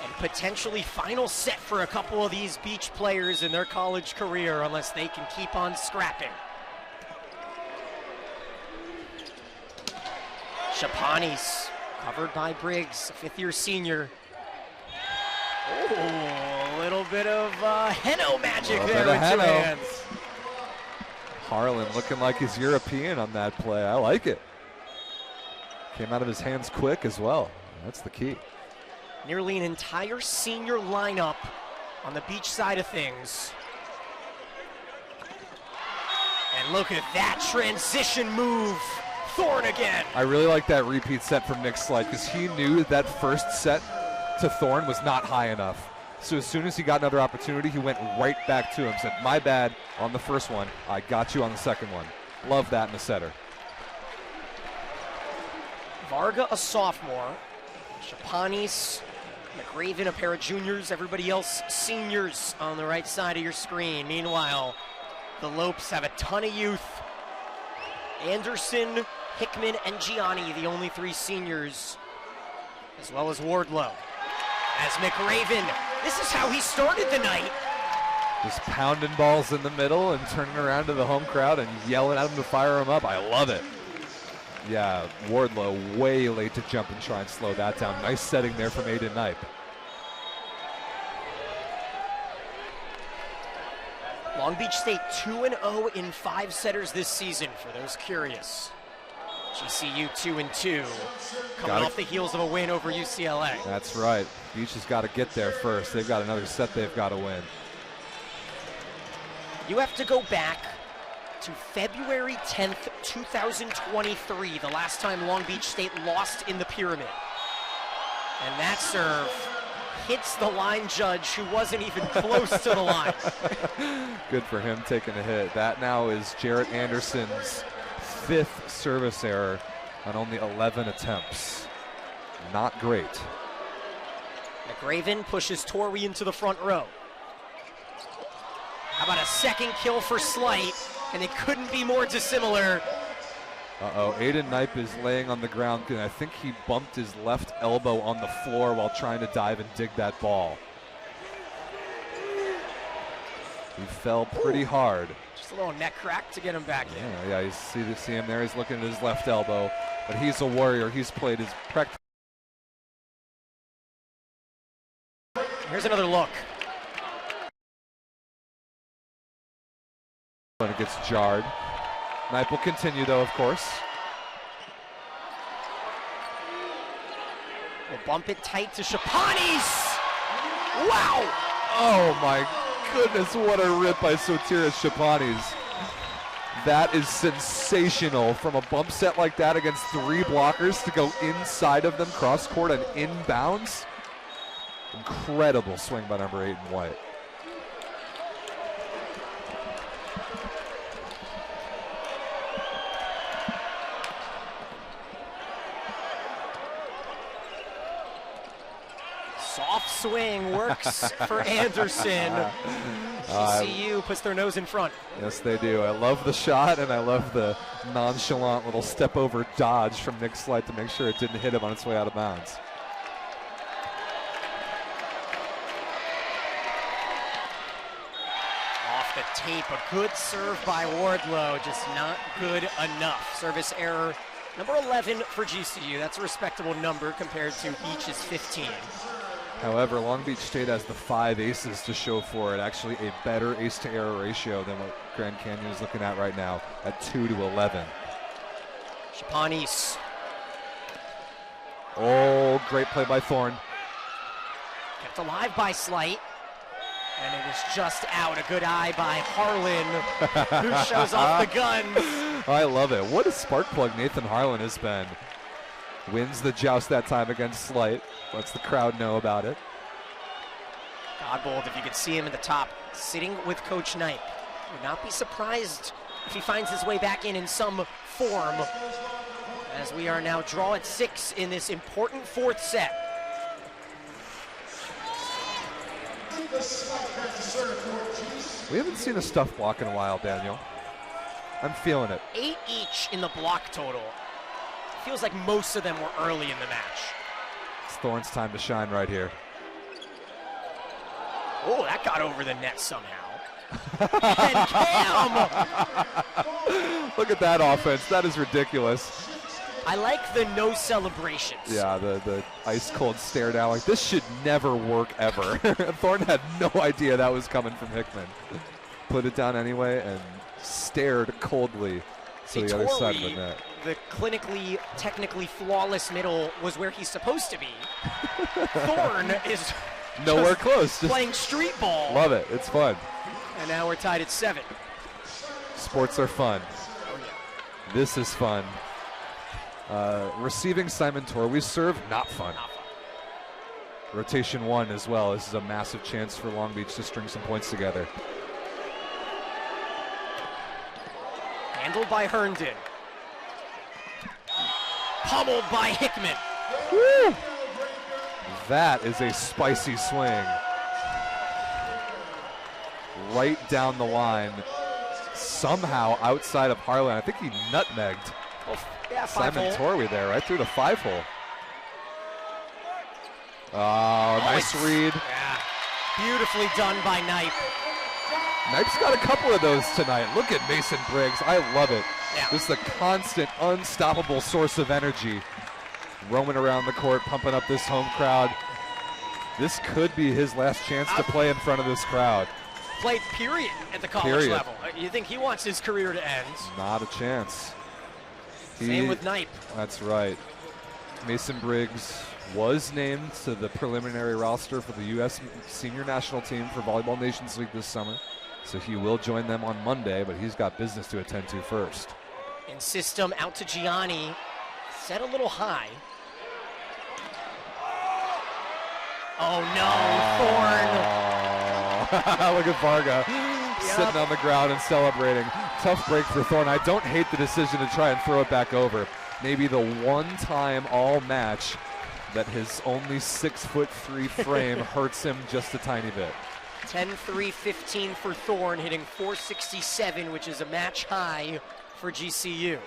and potentially final set for a couple of these beach players in their college career unless they can keep on scrapping. Shapanis covered by Briggs, a 5th-year senior. Oh, a little bit of Heno magic there with 2 hands. Harlan looking like he's European on that play. I like it. Came out of his hands quick as well. That's the key. Nearly an entire senior lineup on the beach side of things. And look at that transition move. Thorne again. I really like that repeat set from Nick Slide because he knew that first set to Thorne was not high enough. So as soon as he got another opportunity, he went right back to him, said, my bad on the first one. I got you on the second one. Love that in a setter. Varga, a sophomore. Shapanis, McRaven, a pair of juniors. Everybody else, seniors on the right side of your screen. Meanwhile, the Lopes have a ton of youth. Anderson, Hickman, and Gianni, the only 3 seniors, as well as Wardlow. As McRaven, this is how he started the night. Just pounding balls in the middle and turning around to the home crowd and yelling at them to fire him up. I love it. Yeah, Wardlow way late to jump and try and slow that down. Nice setting there from Aiden Knipe. Long Beach State 2-0 in 5 setters this season, for those curious. GCU 2-2, coming off the heels of a win over UCLA. That's right. Beach has got to get there first. They've got another set they've got to win. You have to go back to February 10th, 2023, the last time Long Beach State lost in the Pyramid. And that serve hits the line judge, who wasn't even close to the line. Good for him taking a hit. That now is Jarrett Anderson's 5th service error on only 11 attempts. Not great. McRaven pushes Torrey into the front row. How about a second kill for Slight? And it couldn't be more dissimilar. Uh-oh, Aiden Knipe is laying on the ground, and I think he bumped his left elbow on the floor while trying to dive and dig that ball. He fell pretty hard. Just a little neck crack to get him back in. Yeah, you see him there. He's looking at his left elbow, but he's a warrior. He's played his practice. Here's another look. When it gets jarred. Knipe will continue, though, of course. We'll bump it tight to Shapanis. Wow! Oh, my goodness, what a rip by Sotiris Shapanis. That is sensational from a bump set like that against 3 blockers to go inside of them, cross court and inbounds. Incredible swing by number 8 in white. Soft swing works for Anderson. GCU puts their nose in front. Yes, they do. I love the shot, and I love the nonchalant little step-over dodge from Nick Slight to make sure it didn't hit him on its way out of bounds. Off the tape, a good serve by Wardlow, just not good enough. Service error number 11 for GCU. That's a respectable number compared to Beach's 15. However, Long Beach State has the 5 aces to show for it. Actually, a better ace-to-error ratio than what Grand Canyon is looking at right now at 2-11. Shapanis. Oh, great play by Thorne. Kept alive by Slight. And it is just out. A good eye by Harlan, who shows off the guns. I love it. What a spark plug Nathan Harlan has been. Wins the joust that time against Slight. Lets the crowd know about it. Godbold, if you could see him at the top, sitting with Coach Knipe. Would not be surprised if he finds his way back in some form. As we are now draw at 6 in this important 4th set. We haven't seen a stuff block in a while, Daniel. I'm feeling it. 8 each in the block total. Feels like most of them were early in the match. It's Thorne's time to shine right here. Oh, that got over the net somehow. And Cam! Look at that offense. That is ridiculous. I like the no celebrations. Yeah, the ice-cold stare down. Like, this should never work ever. Thorne had no idea that was coming from Hickman. Put it down anyway and stared coldly to the other side of the net. The clinically, technically flawless middle was where he's supposed to be. Thorne is nowhere close. Just playing street ball. Love it. It's fun. And now we're tied at 7. Sports are fun. Oh, yeah. This is fun. Receiving Simon Torwey's serve, not fun. Not fun. Rotation 1 as well. This is a massive chance for Long Beach to string some points together. Handled by Herndon. Pummeled by Hickman. Woo! That is a spicy swing. Right down the line. Somehow outside of Harlan. I think he nutmegged Simon Torwey there, right through the 5-hole. Oh, nice read. Yeah. Beautifully done by Knipe. Knipe's got a couple of those tonight. Look at Mason Briggs. I love it. Yeah. This is a constant, unstoppable source of energy. Roaming around the court, pumping up this home crowd. This could be his last chance to play in front of this crowd. Played period at the college level. You think he wants his career to end? Not a chance. Same with Knipe. That's right. Mason Briggs was named to the preliminary roster for the U.S. Senior National Team for Volleyball Nations League this summer. So he will join them on Monday, but he's got business to attend to first. In system, out to Gianni. Set a little high. Oh no, Thorne. Look at Varga sitting on the ground and celebrating. Tough break for Thorne. I don't hate the decision to try and throw it back over. Maybe the one time all match that his only 6'3" frame hurts him just a tiny bit. 10-3-15 for Thorne, hitting .467, which is a match high for GCU.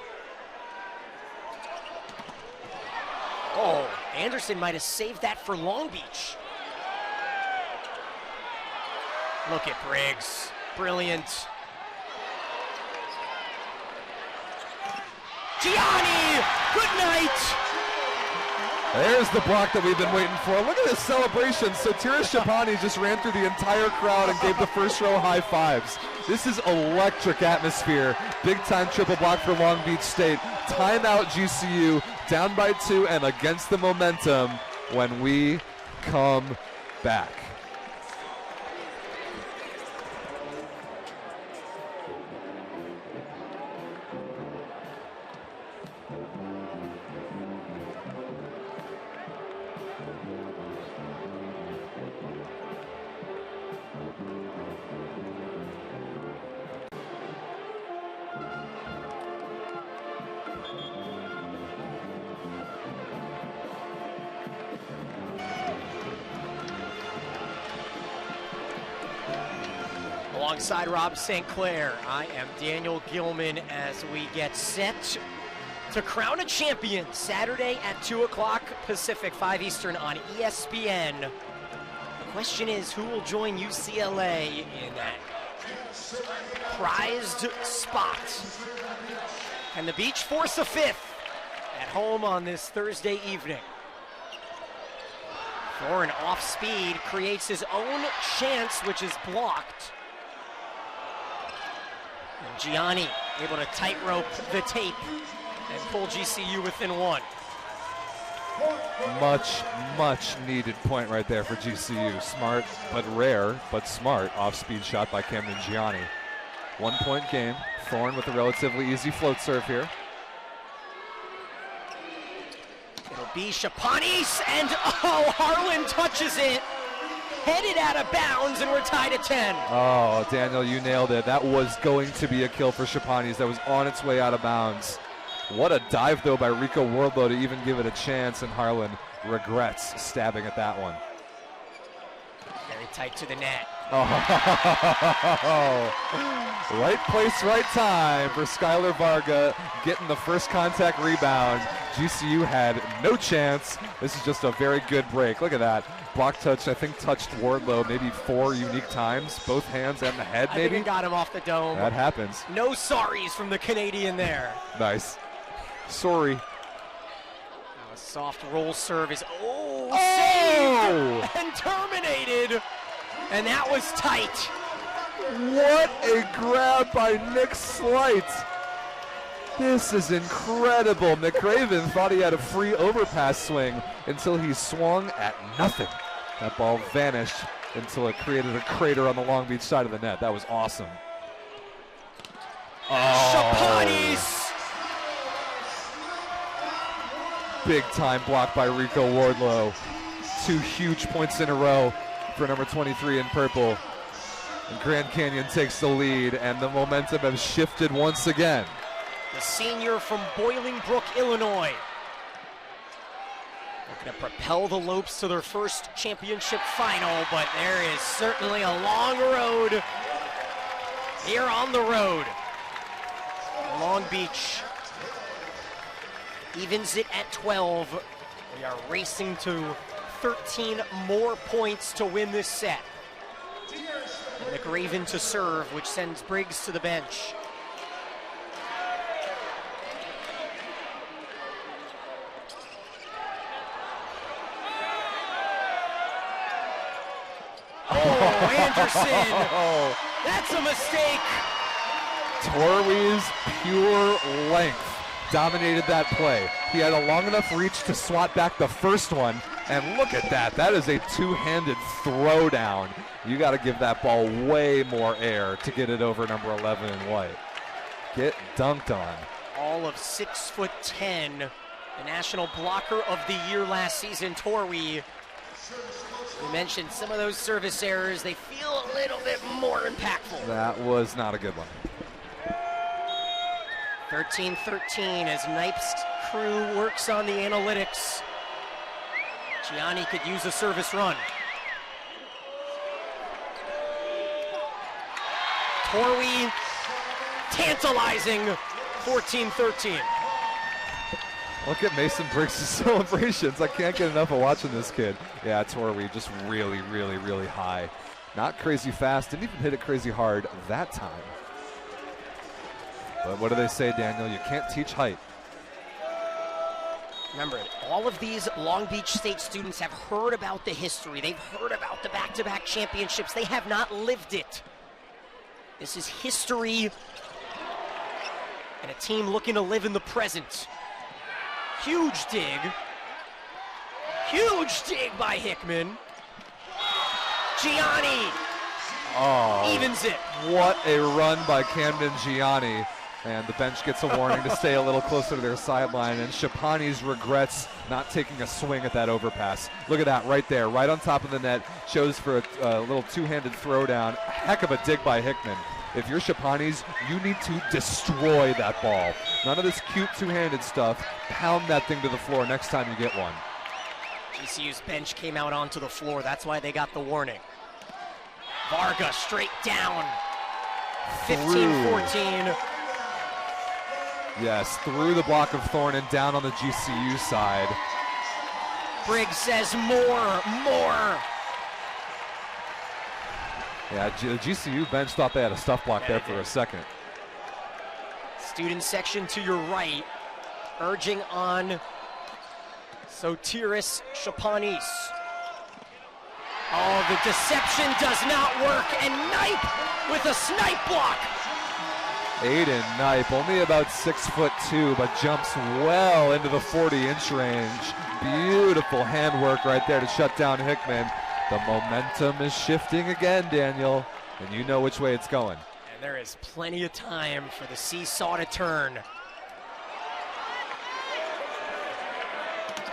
Oh, Anderson might have saved that for Long Beach. Look at Briggs. Brilliant. Gianni! Good night! There's the block that we've been waiting for. Look at this celebration. Sotiris Shapani just ran through the entire crowd and gave the first row high fives. This is electric atmosphere. Big time triple block for Long Beach State. Timeout GCU, down by 2 and against the momentum when we come back. Alongside Rob St. Clair, I am Daniel Gilman as we get set to crown a champion Saturday at 2 o'clock Pacific, 5 Eastern on ESPN. The question is, who will join UCLA in that prized spot? Can the Beach force a fifth at home on this Thursday evening? Thorin off speed creates his own chance, which is blocked. And Gianni able to tightrope the tape and pull GCU within one. Much needed point right there for GCU. Smart but rare, but smart off-speed shot by Camden Gianni. 1 point game. Thorin with a relatively easy float serve here. It'll be Chapanis, and Harlan touches it. Headed out of bounds, and we're tied at 10. Oh, Daniel, you nailed it. That was going to be a kill for Chapanis. That was on its way out of bounds. What a dive, though, by Rico Wardlow to even give it a chance, and Harlan regrets stabbing at that one. Very tight to the net. Oh, right place, right time for Skylar Varga getting the first contact rebound. GCU had no chance. This is just a very good break. Look at that. Block touch, I think, touched Wardlow maybe 4 unique times. Both hands and the head, maybe. I think it got him off the dome. That happens. No sorries from the Canadian there. Nice. Sorry. Now a soft roll serve is, saved and terminated. And that was tight. What a grab by Nick Slight. This is incredible. McRaven thought he had a free overpass swing until he swung at nothing. That ball vanished until it created a crater on the Long Beach side of the net. That was awesome. Chapanis! Big time block by Rico Wardlow. 2 huge points in a row for number 23 in purple. And Grand Canyon takes the lead, and the momentum has shifted once again. The senior from Bolingbrook, Illinois. Looking to propel the Lopes to their first championship final, but there is certainly a long road here on the road. Long Beach evens it at 12. We are racing to 13 more points to win this set. McRaven to serve, which sends Briggs to the bench. Oh, Anderson! That's a mistake! Torwey's pure length dominated that play. He had a long enough reach to swat back the first one, and look at that. That is a two-handed throwdown. You got to give that ball way more air to get it over number 11 in white. Get dunked on. All of 6'10", the National Blocker of the Year last season, Torwey. We mentioned some of those service errors. They feel a little bit more impactful. That was not a good one. 13-13 as Knipes' crew works on the analytics. Gianni could use a service run. Torwey, tantalizing, 14-13. Look at Mason Briggs' celebrations. I can't get enough of watching this kid. Yeah, Torwey just really, really, really high. Not crazy fast, didn't even hit it crazy hard that time. But what do they say, Daniel? You can't teach height. Remember, all of these Long Beach State students have heard about the history. They've heard about the back-to-back championships. They have not lived it. This is history and a team looking to live in the present. Huge dig. Huge dig by Hickman. Gianni evens it. What a run by Camden Gianni. And the bench gets a warning to stay a little closer to their sideline. And Chapanis regrets not taking a swing at that overpass. Look at that right there, right on top of the net. Shows for a little two-handed throwdown. Heck of a dig by Hickman. If you're Chapanis, you need to destroy that ball. None of this cute two-handed stuff. Pound that thing to the floor next time you get one. GCU's bench came out onto the floor. That's why they got the warning. Varga straight down. 15-14. Yes, through the block of Thorne and down on the GCU side. Briggs says more. Yeah, the GCU bench thought they had a stuff block there for a second. Student section to your right, urging on Sotiris Chapanis. Oh, the deception does not work, and Knipe with a snipe block. Aiden Knipe, only about 6'2", but jumps well into the 40-inch range. Beautiful handwork right there to shut down Hickman. The momentum is shifting again, Daniel, and you know which way it's going. And there is plenty of time for the seesaw to turn.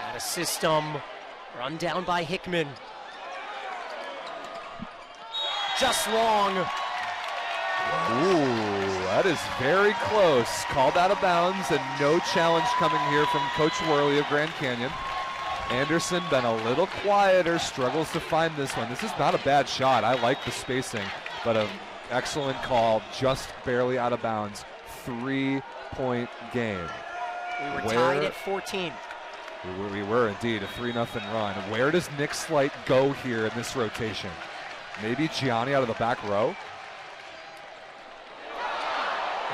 Out of system, run down by Hickman. Just long. Ooh, that is very close. Called out of bounds, and no challenge coming here from Coach Worley of Grand Canyon. Anderson been a little quieter, struggles to find this one. This is not a bad shot. I like the spacing, but an excellent call, just barely out of bounds. 3-point game. We were tied at 14. We were indeed, a 3-0 run. Where does Nick Slight go here in this rotation? Maybe Gianni out of the back row?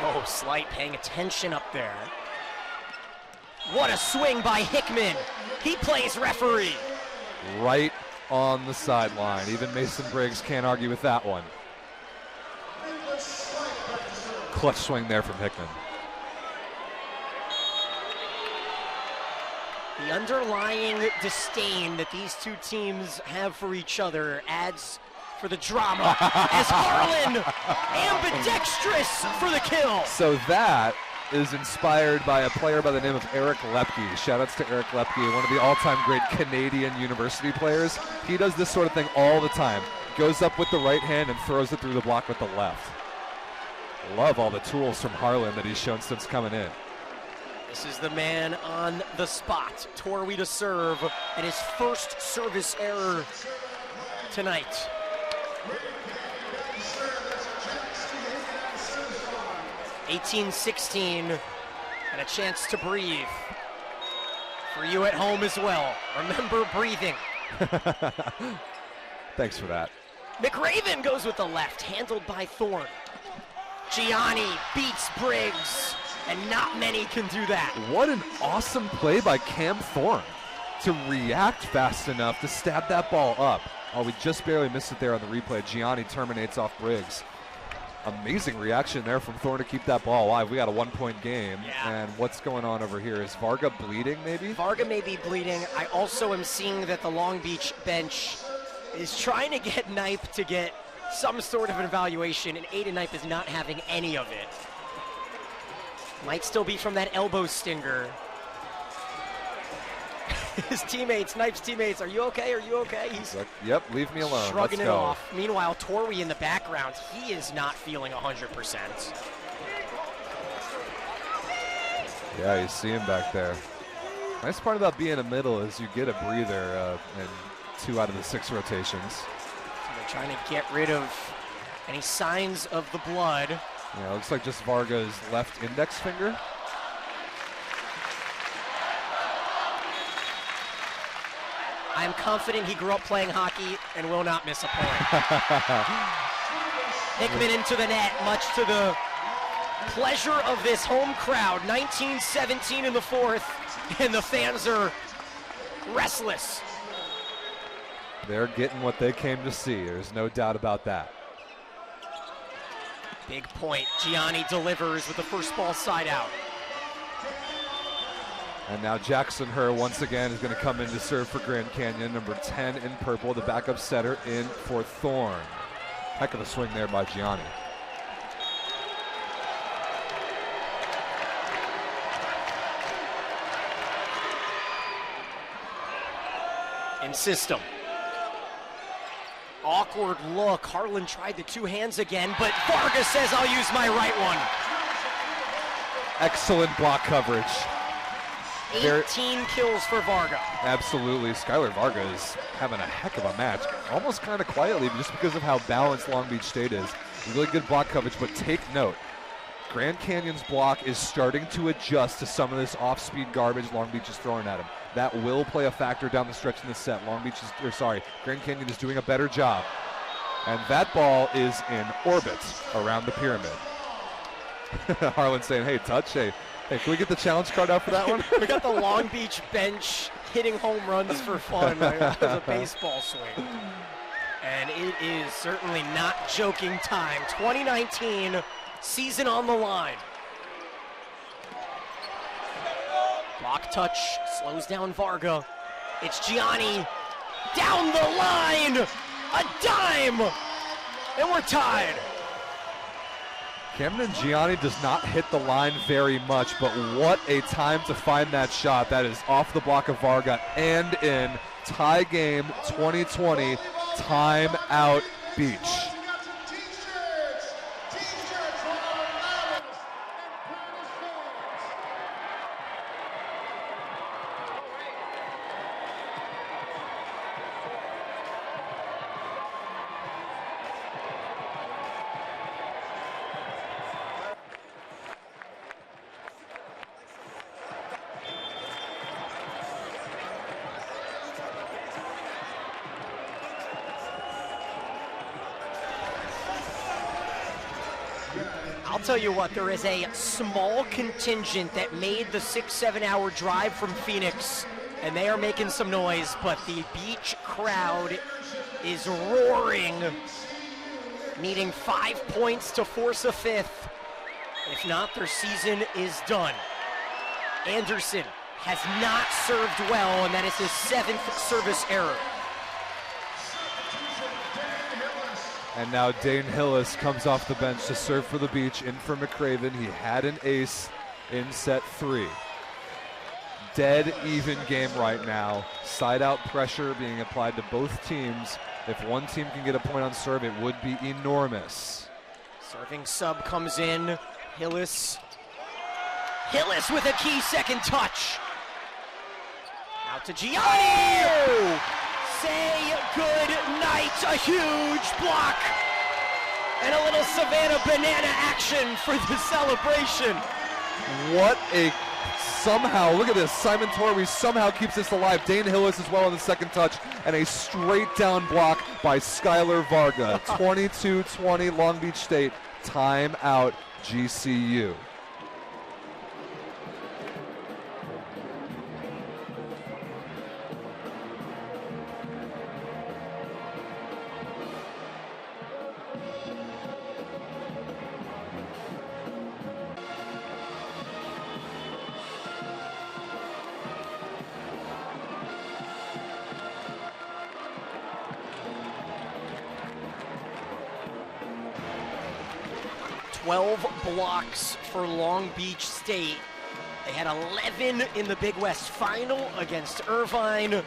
Oh, Slight paying attention up there. What a swing by Hickman. He plays referee. Right on the sideline. Even Mason Briggs can't argue with that one. Clutch swing there from Hickman. The underlying disdain that these two teams have for each other adds for the drama as Harlan ambidextrous for the kill. So that is inspired by a player by the name of Eric Lepke. Shoutouts to Eric Lepke, one of the all-time great Canadian university players. He does this sort of thing all the time. Goes up with the right hand and throws it through the block with the left. Love all the tools from Harlan that he's shown since coming in. This is the man on the spot. Torwey to serve, and his first service error tonight. (18-16) and a chance to breathe. For you at home as well, remember breathing. Thanks for that. McRaven goes with the left, handled by Thorne. Gianni beats Briggs, and not many can do that. What an awesome play by Cam Thorne to react fast enough to stab that ball up. Oh, we just barely missed it there on the replay. Gianni terminates off Briggs. Amazing reaction there from Thorne to keep that ball alive. We got a 1-point game. Yeah. And what's going on over here? Is Varga bleeding maybe? Varga may be bleeding. I also am seeing that the Long Beach bench is trying to get Knipe to get some sort of an evaluation, and Aiden Knipe is not having any of it. Might still be from that elbow stinger. His teammates, Knipe's teammates, are you okay? Are you okay? He's like, yep, leave me alone. Shrugging Let's it go. off. Meanwhile, Torwey in the background, he is not feeling 100%. Yeah, you see him back there. Nice part about being in the middle is you get a breather in 2 out of the 6 rotations. So they're trying to get rid of any signs of the blood. Yeah, it looks like just Varga's left index finger. I am confident he grew up playing hockey and will not miss a point. Hickman into the net, much to the pleasure of this home crowd. 19-17 in the 4th, and the fans are restless. They're getting what they came to see. There's no doubt about that. Big point. Gianni delivers with the first ball side out. And now Jackson Herr once again is going to come in to serve for Grand Canyon. Number 10 in purple, the backup setter in for Thorne. Heck of a swing there by Gianni. In system. Awkward look. Harlan tried the 2 hands again, but Vargas says, I'll use my right one. Excellent block coverage. 18 kills for Varga. Absolutely. Skylar Varga is having a heck of a match, almost kind of quietly just because of how balanced Long Beach State is. Really good block coverage, but take note, Grand Canyon's block is starting to adjust to some of this off-speed garbage Long Beach is throwing at him. That will play a factor down the stretch in the set. Grand Canyon is doing a better job. And that ball is in orbit around the pyramid. Harlan saying, hey, touch, hey, can we get the challenge card out for that one? We got the Long Beach bench hitting home runs for fun as a baseball swing. And it is certainly not joking time. 2019, season on the line. Block touch, slows down Varga. It's Gianni, down the line, a dime, and we're tied. Camden Gianni does not hit the line very much, but what a time to find that shot. That is off the block of Varga and in. Tie game 2020, timeout Beach. I'll tell you what, there is a small contingent that made the 6-7 hour drive from Phoenix, and they are making some noise, but the Beach crowd is roaring, needing 5 points to force a fifth. If not, their season is done. Anderson has not served well, and that is his 7th service error. And now Dane Hillis comes off the bench to serve for the Beach, in for McCraven. He had an ace in set 3. Dead even game right now. Side out pressure being applied to both teams. If one team can get a point on serve, it would be enormous. Serving sub comes in. Hillis with a key second touch. Out to Gianni! Say good night, a huge block. And a little Savannah banana action for the celebration. What a somehow, look at this, Simon Torrey somehow keeps this alive. Dane Hillis as well on the second touch, and a straight down block by Skylar Varga. 22-20 Long Beach State, timeout GCU. Blocks for Long Beach State. They had 11 in the Big West final against Irvine. And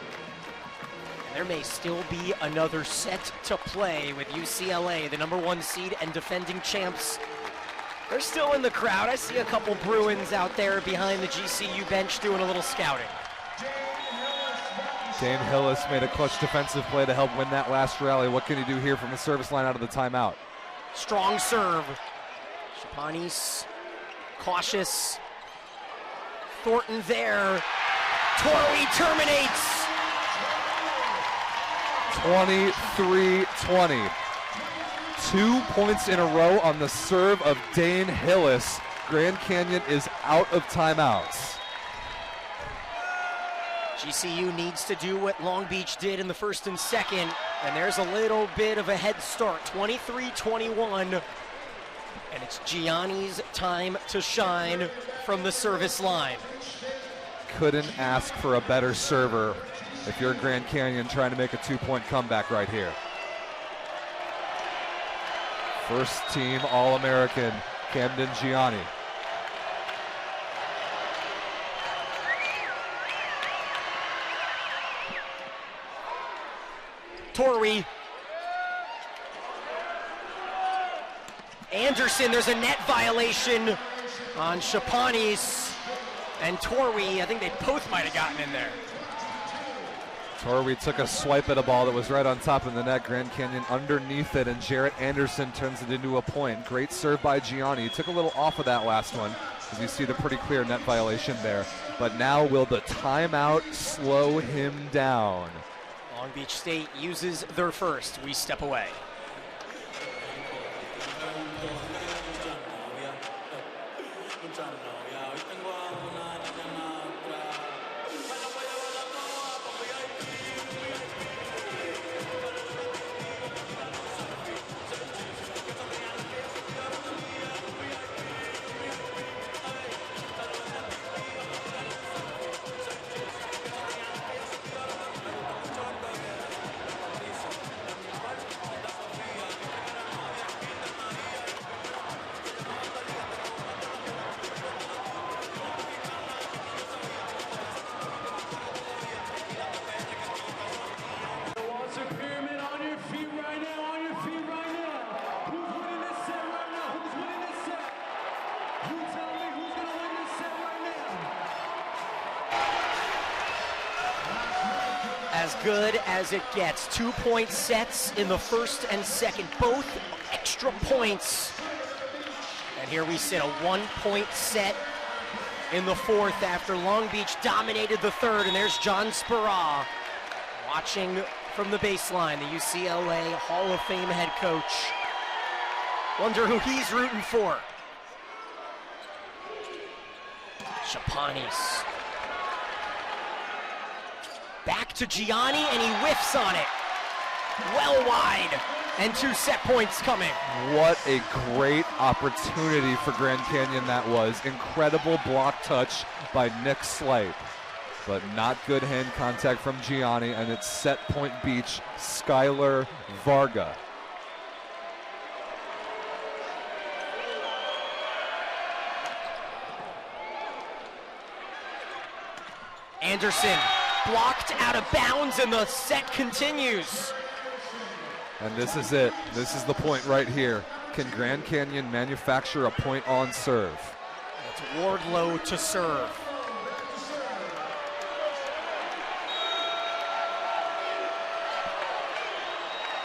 there may still be another set to play with UCLA, the #1 seed and defending champs. They're still in the crowd. I see a couple Bruins out there behind the GCU bench doing a little scouting. Dane Hillis made a clutch defensive play to help win that last rally. What can he do here from the service line out of the timeout? Strong serve. Chapanis, cautious. Thornton there. Torrey terminates. 23-20. 2 points in a row on the serve of Dane Hillis. Grand Canyon is out of timeouts. GCU needs to do what Long Beach did in the first and second, and there's a little bit of a head start. 23-21. And it's Gianni's time to shine from the service line. Couldn't ask for a better server if you're Grand Canyon trying to make a 2-point comeback right here. First team All-American, Camden Gianni. Torrey. Anderson, there's a net violation on Chapanis. and Torwey, I think they both might have gotten in there. Torwey took a swipe at a ball that was right on top of the net. Grand Canyon underneath it, and Jarrett Anderson turns it into a point. Great serve by Gianni. He took a little off of that last one, as you see the pretty clear net violation there. But now will the timeout slow him down? Long Beach State uses their first. We step away. As good as it gets. 2-point sets in the first and second, both extra points. And here we sit, a 1-point set in the fourth after Long Beach dominated the third. And there's John Spera watching from the baseline, the UCLA Hall of Fame head coach. Wonder who he's rooting for. Chapanis. Back to Gianni, and he whiffs on it. Well wide, and 2 set points coming. What a great opportunity for Grand Canyon that was. Incredible block touch by Nick Slight, but not good hand contact from Gianni, and it's set point Beach, Skylar Varga. Anderson blocked out of bounds, and the set continues. And this is it. This is the point right here. Can Grand Canyon manufacture a point on serve? It's Wardlow to serve.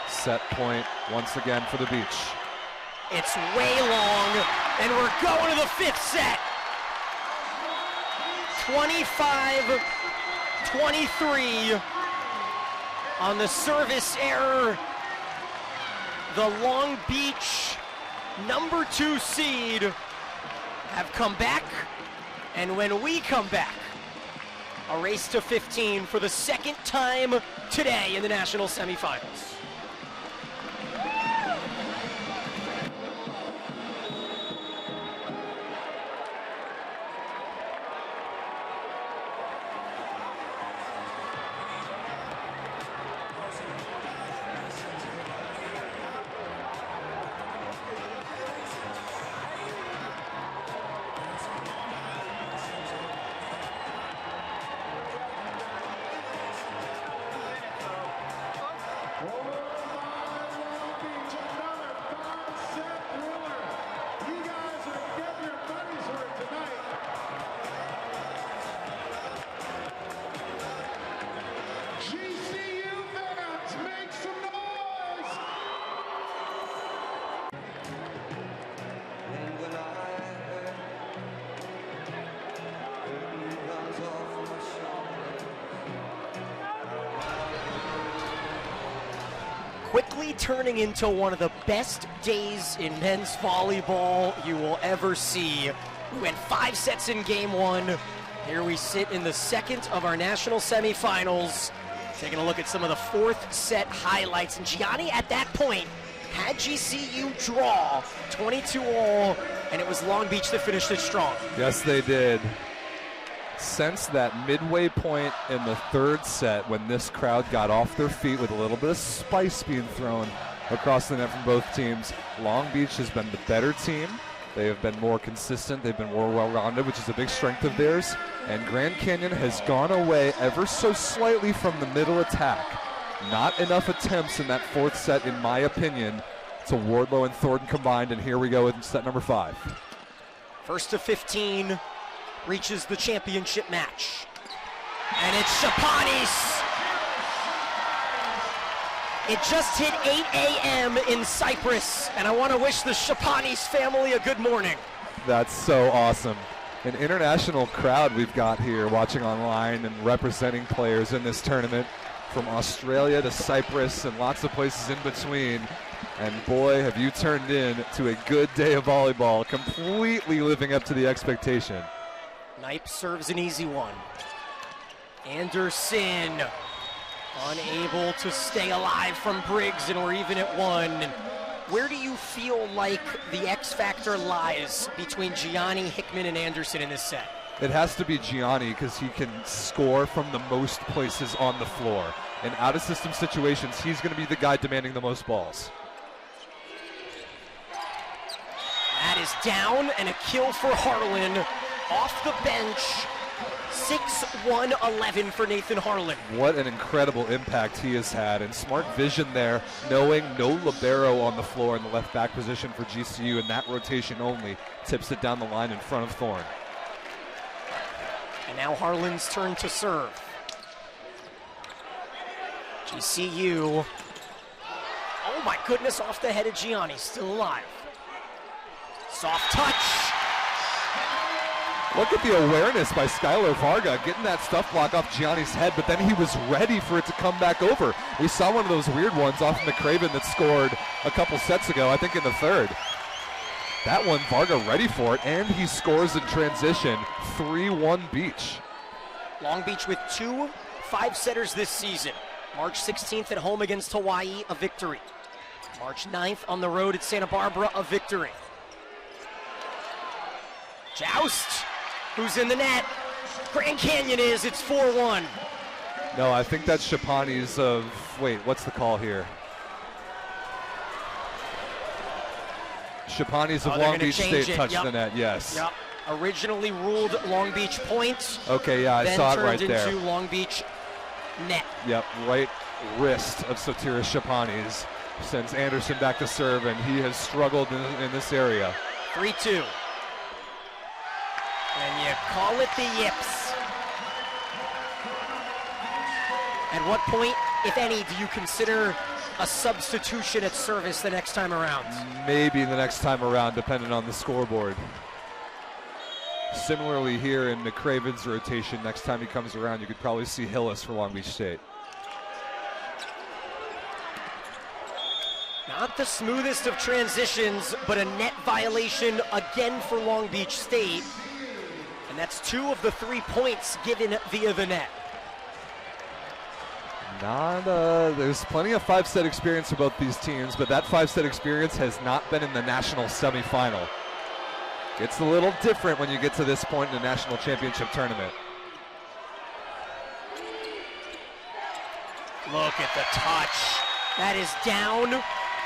Set point once again for the Beach. It's way long, and we're going to the 5th set. 25-23 on the service error. The Long Beach number 2 seed have come back, and when we come back, a race to 15 for the second time today in the national semifinals. Quickly turning into one of the best days in men's volleyball you will ever see. We went 5 sets in game 1. Here we sit in the second of our national semifinals, taking a look at some of the 4th set highlights. And Gianni at that point had GCU draw 22-all, and it was Long Beach that finished it strong. Yes, they did. Since that midway point in the 3rd set, when this crowd got off their feet with a little bit of spice being thrown across the net from both teams, Long Beach has been the better team. They have been more consistent. They've been more well-rounded, which is a big strength of theirs. And Grand Canyon has gone away ever so slightly from the middle attack. Not enough attempts in that 4th set, in my opinion, to Wardlow and Thornton combined. And here we go with set number 5. First to 15. reaches the championship match. And it's Shapanis. It just hit 8 a.m. in Cyprus, and I want to wish the Shapanis family a good morning. That's so awesome. An international crowd we've got here watching online and representing players in this tournament from Australia to Cyprus and lots of places in between. And boy, have you turned in to a good day of volleyball, completely living up to the expectation. Knipe serves an easy one. Anderson unable to stay alive from Briggs, and we're even at 1. Where do you feel like the X factor lies between Gianni, Hickman, and Anderson in this set? It has to be Gianni because he can score from the most places on the floor. In out-of-system situations, he's going to be the guy demanding the most balls. That is down, and a kill for Harlan off the bench. 6-1-11 for Nathan Harlan. What an incredible impact he has had, and smart vision there, knowing no libero on the floor in the left back position for GCU, and that rotation only tips it down the line in front of Thorne. And now Harlan's turn to serve. GCU. Oh my goodness, off the head of Gianni, still alive. Soft touch. Look at the awareness by Skylar Varga, getting that stuff block off Gianni's head, but then he was ready for it to come back over. We saw one of those weird ones off McCraven that scored a couple sets ago, I think in the third. That one, Varga ready for it, and he scores in transition. 3-1 Beach. Long Beach with 2 5-setters this season. March 16th at home against Hawaii, a victory. March 9th on the road at Santa Barbara, a victory. Joust. Who's in the net? Grand Canyon is. It's 4-1. No, I think that's Shapanis of, wait, what's the call here? Shapanis of Long Beach State touched the net, yes. Yep. Originally ruled Long Beach point. Okay, yeah, I saw it right there. Then turned into Long Beach net. Yep, right wrist of Sotiris Shapanis sends Anderson back to serve, and he has struggled in this area. 3-2. And you call it the yips. At what point, if any, do you consider a substitution at service the next time around? Maybe the next time around, depending on the scoreboard. Similarly here in McCraven's rotation, next time he comes around, you could probably see Hillis for Long Beach State. Not the smoothest of transitions, but a net violation again for Long Beach State. And that's 2 of the 3 points given via the net. There's plenty of 5-set experience for both these teams, but that 5-set experience has not been in the national semifinal. It's a little different when you get to this point in the national championship tournament. Look at the touch. That is down,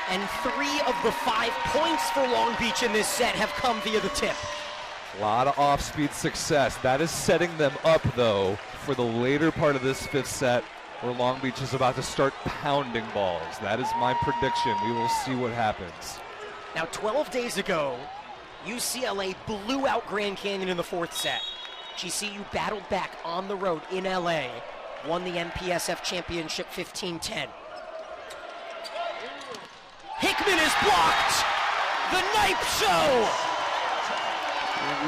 and 3 of the 5 points for Long Beach in this set have come via the tip. A lot of off-speed success. That is setting them up, though, for the later part of this 5th set, where Long Beach is about to start pounding balls. That is my prediction. We will see what happens. Now, 12 days ago, UCLA blew out Grand Canyon in the 4th set. GCU battled back on the road in LA, won the MPSF championship 15-10. Hickman is blocked! The Knipe Show!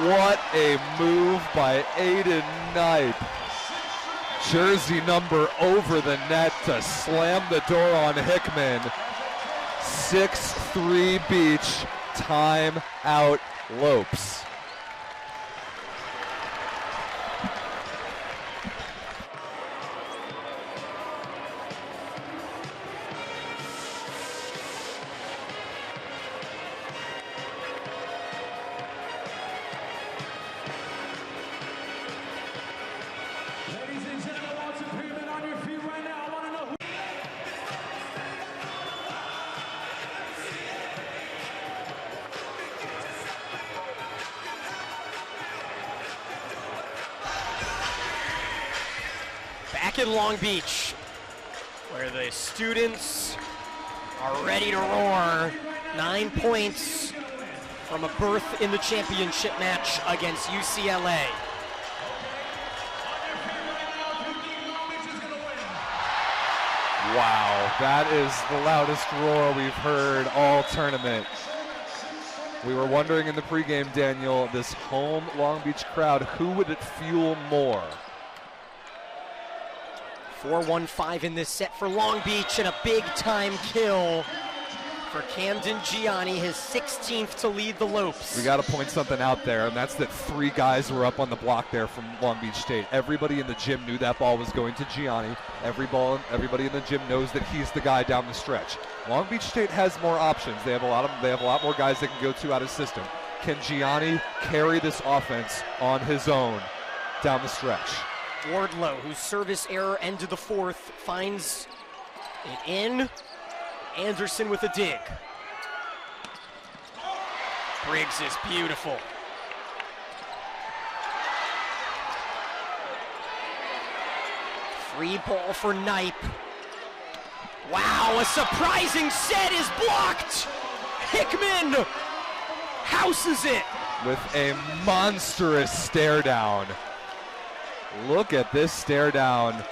What a move by Aiden Knipe. Jersey number over the net to slam the door on Hickman. 6-3 Beach, time out Lopes. Ladies and gentlemen, I want some people on your feet right now. I want to know who. Back in Long Beach, where the students are ready to roar. 9 points from a berth in the championship match against UCLA. Wow, that is the loudest roar we've heard all tournament. We were wondering in the pregame, Daniel, this home Long Beach crowd, who would it fuel more? 4-1-5 in this set for Long Beach, and a big-time kill for Camden Gianni, his 16th to lead the Lopes. We got to point something out there, and that's that 3 guys were up on the block there from Long Beach State. Everybody in the gym knew that ball was going to Gianni. Everybody in the gym knows that he's the guy down the stretch. Long Beach State has more options. They have a lot more guys they can go to out of system. Can Gianni carry this offense on his own down the stretch? Wardlow, whose service error ended the fourth, finds it in. Anderson with a dig. Briggs is beautiful. Free ball for Knipe. Wow, a surprising set is blocked. Hickman houses it. With a monstrous stare down. Look at this stare down.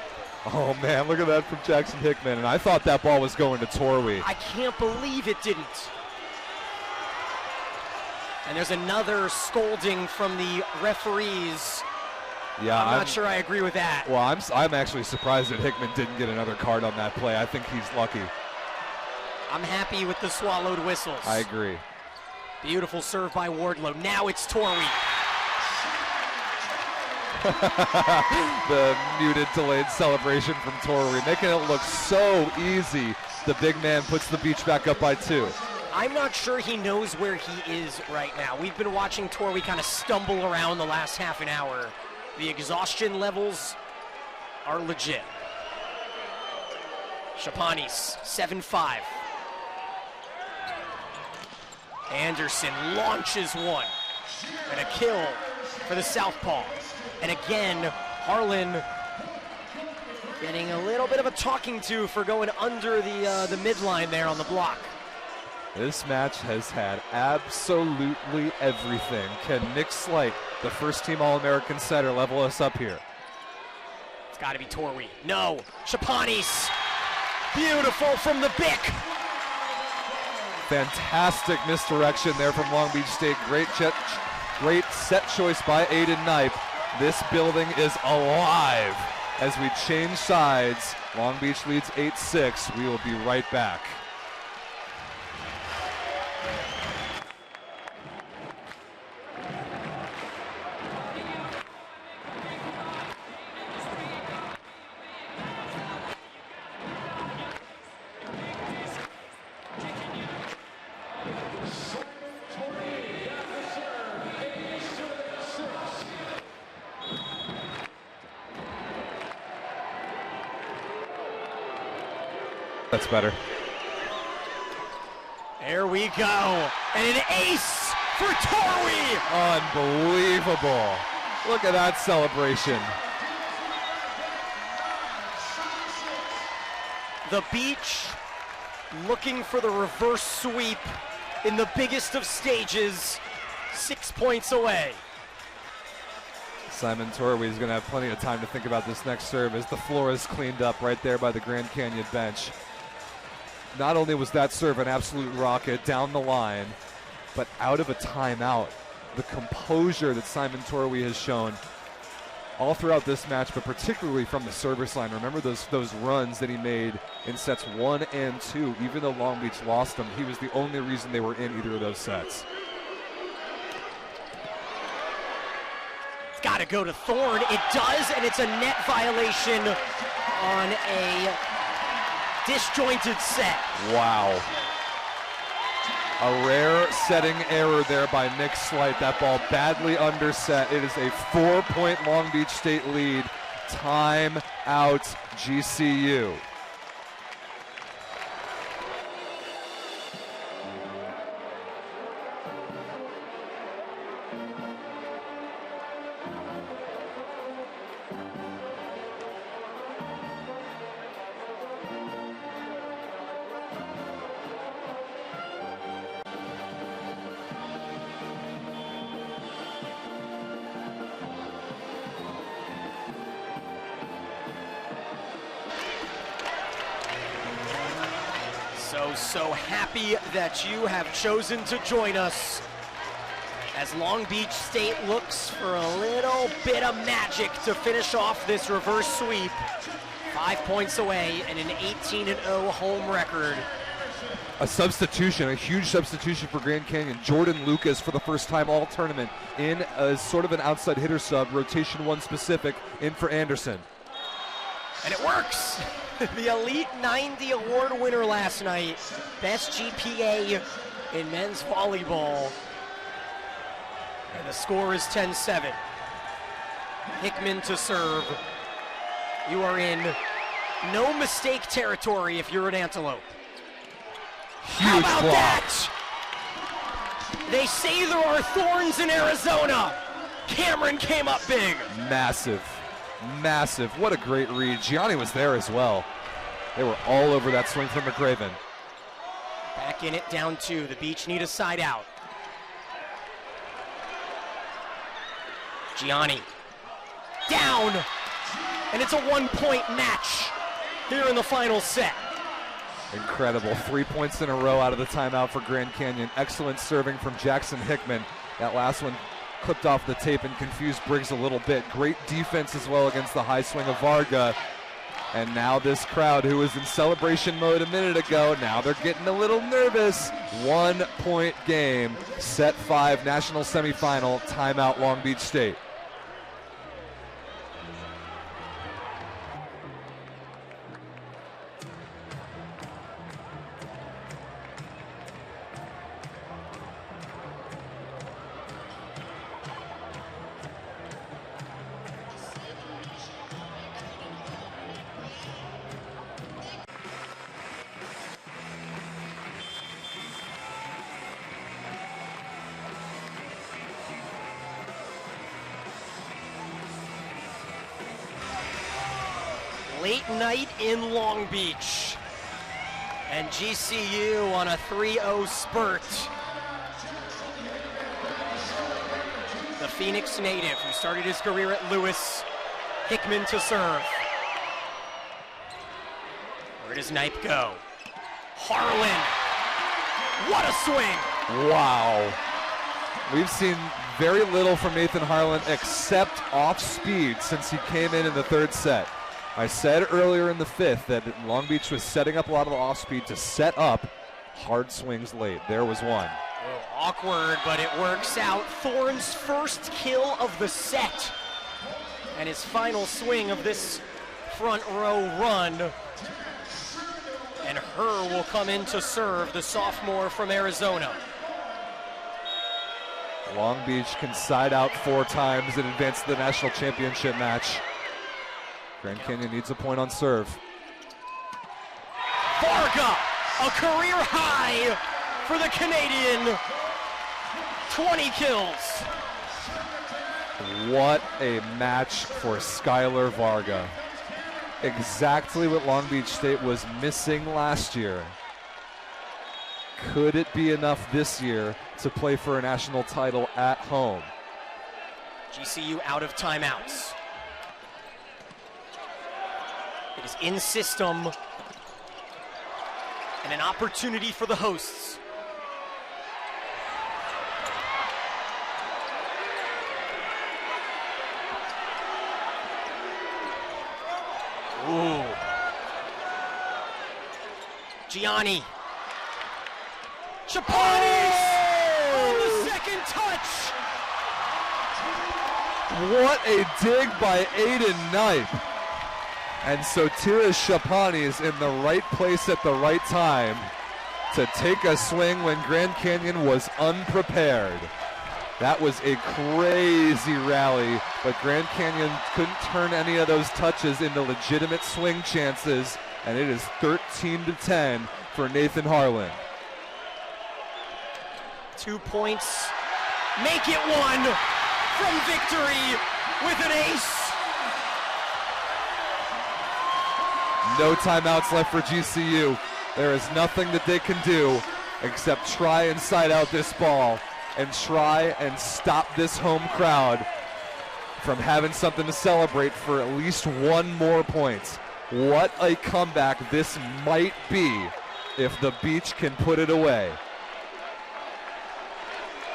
Oh man, look at that from Jackson Hickman. And I thought that ball was going to Torwey. I can't believe it didn't. And there's another scolding from the referees. Yeah, I'm not sure I agree with that. Well, I'm actually surprised that Hickman didn't get another card on that play. I think he's lucky. I'm happy with the swallowed whistles. I agree. Beautiful serve by Wardlow. Now it's Torwey. The muted, delayed celebration from Torwey, making it look so easy. The big man puts the Beach back up by 2. I'm not sure he knows where he is right now. We've been watching Torwey kind of stumble around the last half an hour. The exhaustion levels are legit. Chapanis, 7-5. Anderson launches one. And a kill for the southpaw. And again, Harlan getting a little bit of a talking to for going under the midline there on the block. This match has had absolutely everything. Can Nick Slight, the first-team All-American setter, level us up here? It's got to be Torwey. No, Chapanis. Beautiful from the Bic. Fantastic misdirection there from Long Beach State. Great set choice by Aiden Knipe. This building is alive as we change sides. Long Beach leads 8-6. We will be right back. That's better. There we go. And an ace for Torwey. Unbelievable. Look at that celebration. The Beach looking for the reverse sweep in the biggest of stages, 6 points away. Simon Torwey is going to have plenty of time to think about this next serve as the floor is cleaned up right there by the Grand Canyon bench. Not only was that serve an absolute rocket down the line, but out of a timeout. The composure that Simon Torwey has shown all throughout this match, but particularly from the service line. Remember those runs that he made in sets 1 and 2. Even though Long Beach lost them, he was the only reason they were in either of those sets. It's got to go to Thorne. It does, and it's a net violation on a disjointed set. Wow. A rare setting error there by Nick Slight. That ball badly underset. It is a 4-point Long Beach State lead. Time out, GCU. So happy that you have chosen to join us as Long Beach State looks for a little bit of magic to finish off this reverse sweep. 5 points away and an 18-0 home record. A substitution, a huge substitution for Grand Canyon. Jordan Lucas for the first time all tournament in as sort of an outside hitter sub, rotation 1 specific, in for Anderson. And it works. The Elite 90 award winner last night. Best GPA in men's volleyball. And the score is 10-7. Hickman to serve. You are in no mistake territory if you're an Antelope. Huge How about block. that? They say there are thorns in Arizona. Cameron came up big. Massive, massive. What a great read. Gianni was there as well. They were all over that swing from McRaven. Back in it, down 2. The Beach need a side out. Gianni down, and it's a 1-point match here in the final set. Incredible. 3 points in a row out of the timeout for Grand Canyon. Excellent serving from Jackson Hickman. That last one clipped off the tape and confused Briggs a little bit. Great defense as well against the high swing of Varga. And now this crowd who was in celebration mode a minute ago, now they're getting a little nervous. 1-point game, set 5, national semifinal, timeout Long Beach State. Late night in Long Beach, and GCU on a 3-0 spurt. The Phoenix native who started his career at Lewis, Hickman to serve. Where does Knipe go? Harlan, what a swing! Wow. We've seen very little from Nathan Harlan except off speed since he came in the 3rd set. I said earlier in the 5th that Long Beach was setting up a lot of the off-speed to set up hard swings late. There was one. Oh, awkward, but it works out. Thorne's first kill of the set. And his final swing of this front row run. And Herr will come in to serve, the sophomore from Arizona. Long Beach can side out 4 times and advance to the national championship match. Grand Canyon needs a point on serve. Varga, a career high for the Canadian. 20 kills. What a match for Skylar Varga. Exactly what Long Beach State was missing last year. Could it be enough this year to play for a national title at home? GCU out of timeouts. It is in system and an opportunity for the hosts. Ooh. Gianni. Chapanis on the second touch. What a dig by Aiden Knipe. And so Tira Shapani is in the right place at the right time to take a swing when Grand Canyon was unprepared. That was a crazy rally, but Grand Canyon couldn't turn any of those touches into legitimate swing chances, and it is 13-10 for Nathan Harlan. 2 points, make it 1 from victory with an ace. No timeouts left for GCU. There is nothing that they can do except try and side out this ball and try and stop this home crowd from having something to celebrate for at least 1 more point. What a comeback this might be if the Beach can put it away.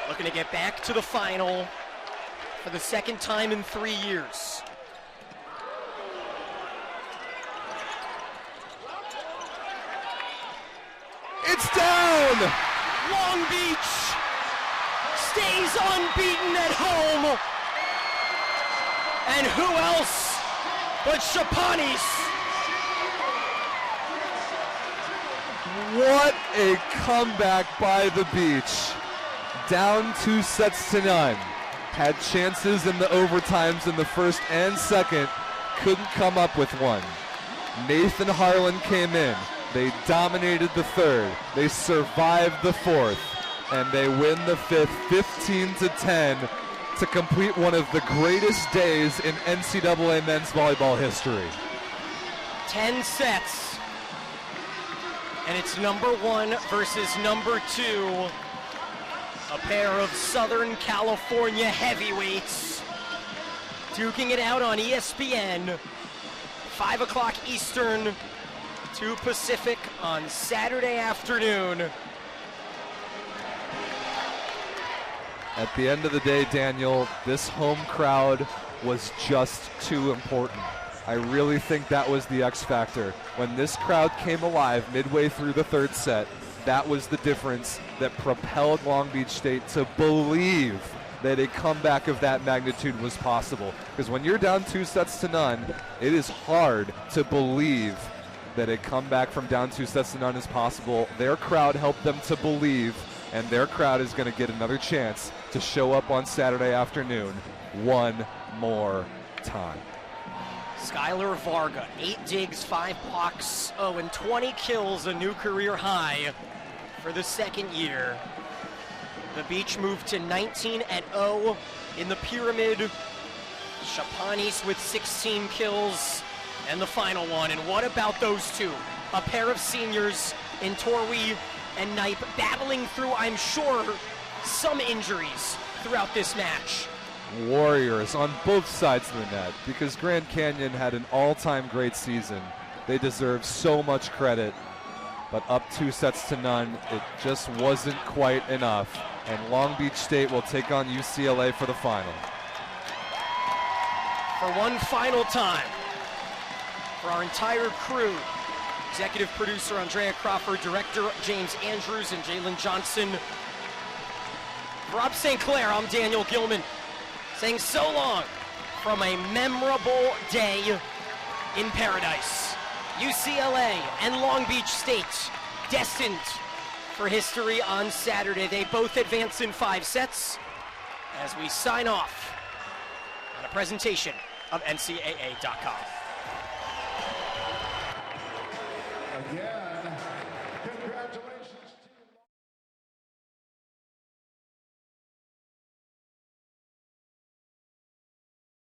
Looking to get back to the final for the second time in 3 years. It's down! Long Beach stays unbeaten at home. And who else but Chapanis? What a comeback by the Beach. Down 2-0. Had chances in the overtimes in the first and second. Couldn't come up with one. Nathan Harlan came in. They dominated the third. They survived the fourth. And they win the fifth 15-10 to complete one of the greatest days in NCAA men's volleyball history. 10 sets. And it's number 1 versus number 2. A pair of Southern California heavyweights duking it out on ESPN. 5 o'clock Eastern, 2 Pacific on Saturday afternoon. At the end of the day, Daniel, this home crowd was just too important. I really think that was the X factor. When this crowd came alive midway through the third set, that was the difference that propelled Long Beach State to believe that a comeback of that magnitude was possible. Because when you're down 2-0, it is hard to believe that a comeback from down 2-0 is possible. Their crowd helped them to believe, and their crowd is going to get another chance to show up on Saturday afternoon one more time. Skylar Varga, 8 digs, 5 blocks, and 20 kills, a new career high for the second year. The Beach moved to 19-0 in the pyramid. Chapanis with 16 kills and the final one. And what about those two? A pair of seniors in Torwi and Knipe battling through, I'm sure, some injuries throughout this match. Warriors on both sides of the net, because Grand Canyon had an all-time great season. They deserve so much credit, but up 2-0, it just wasn't quite enough. And Long Beach State will take on UCLA for the final. For one final time, for our entire crew, executive producer Andrea Crawford, director James Andrews and Jalen Johnson, for Rob St. Clair, I'm Daniel Gilman, saying so long from a memorable day in paradise. UCLA and Long Beach State destined for history on Saturday. They both advance in 5 sets as we sign off on a presentation of NCAA.com. Yeah.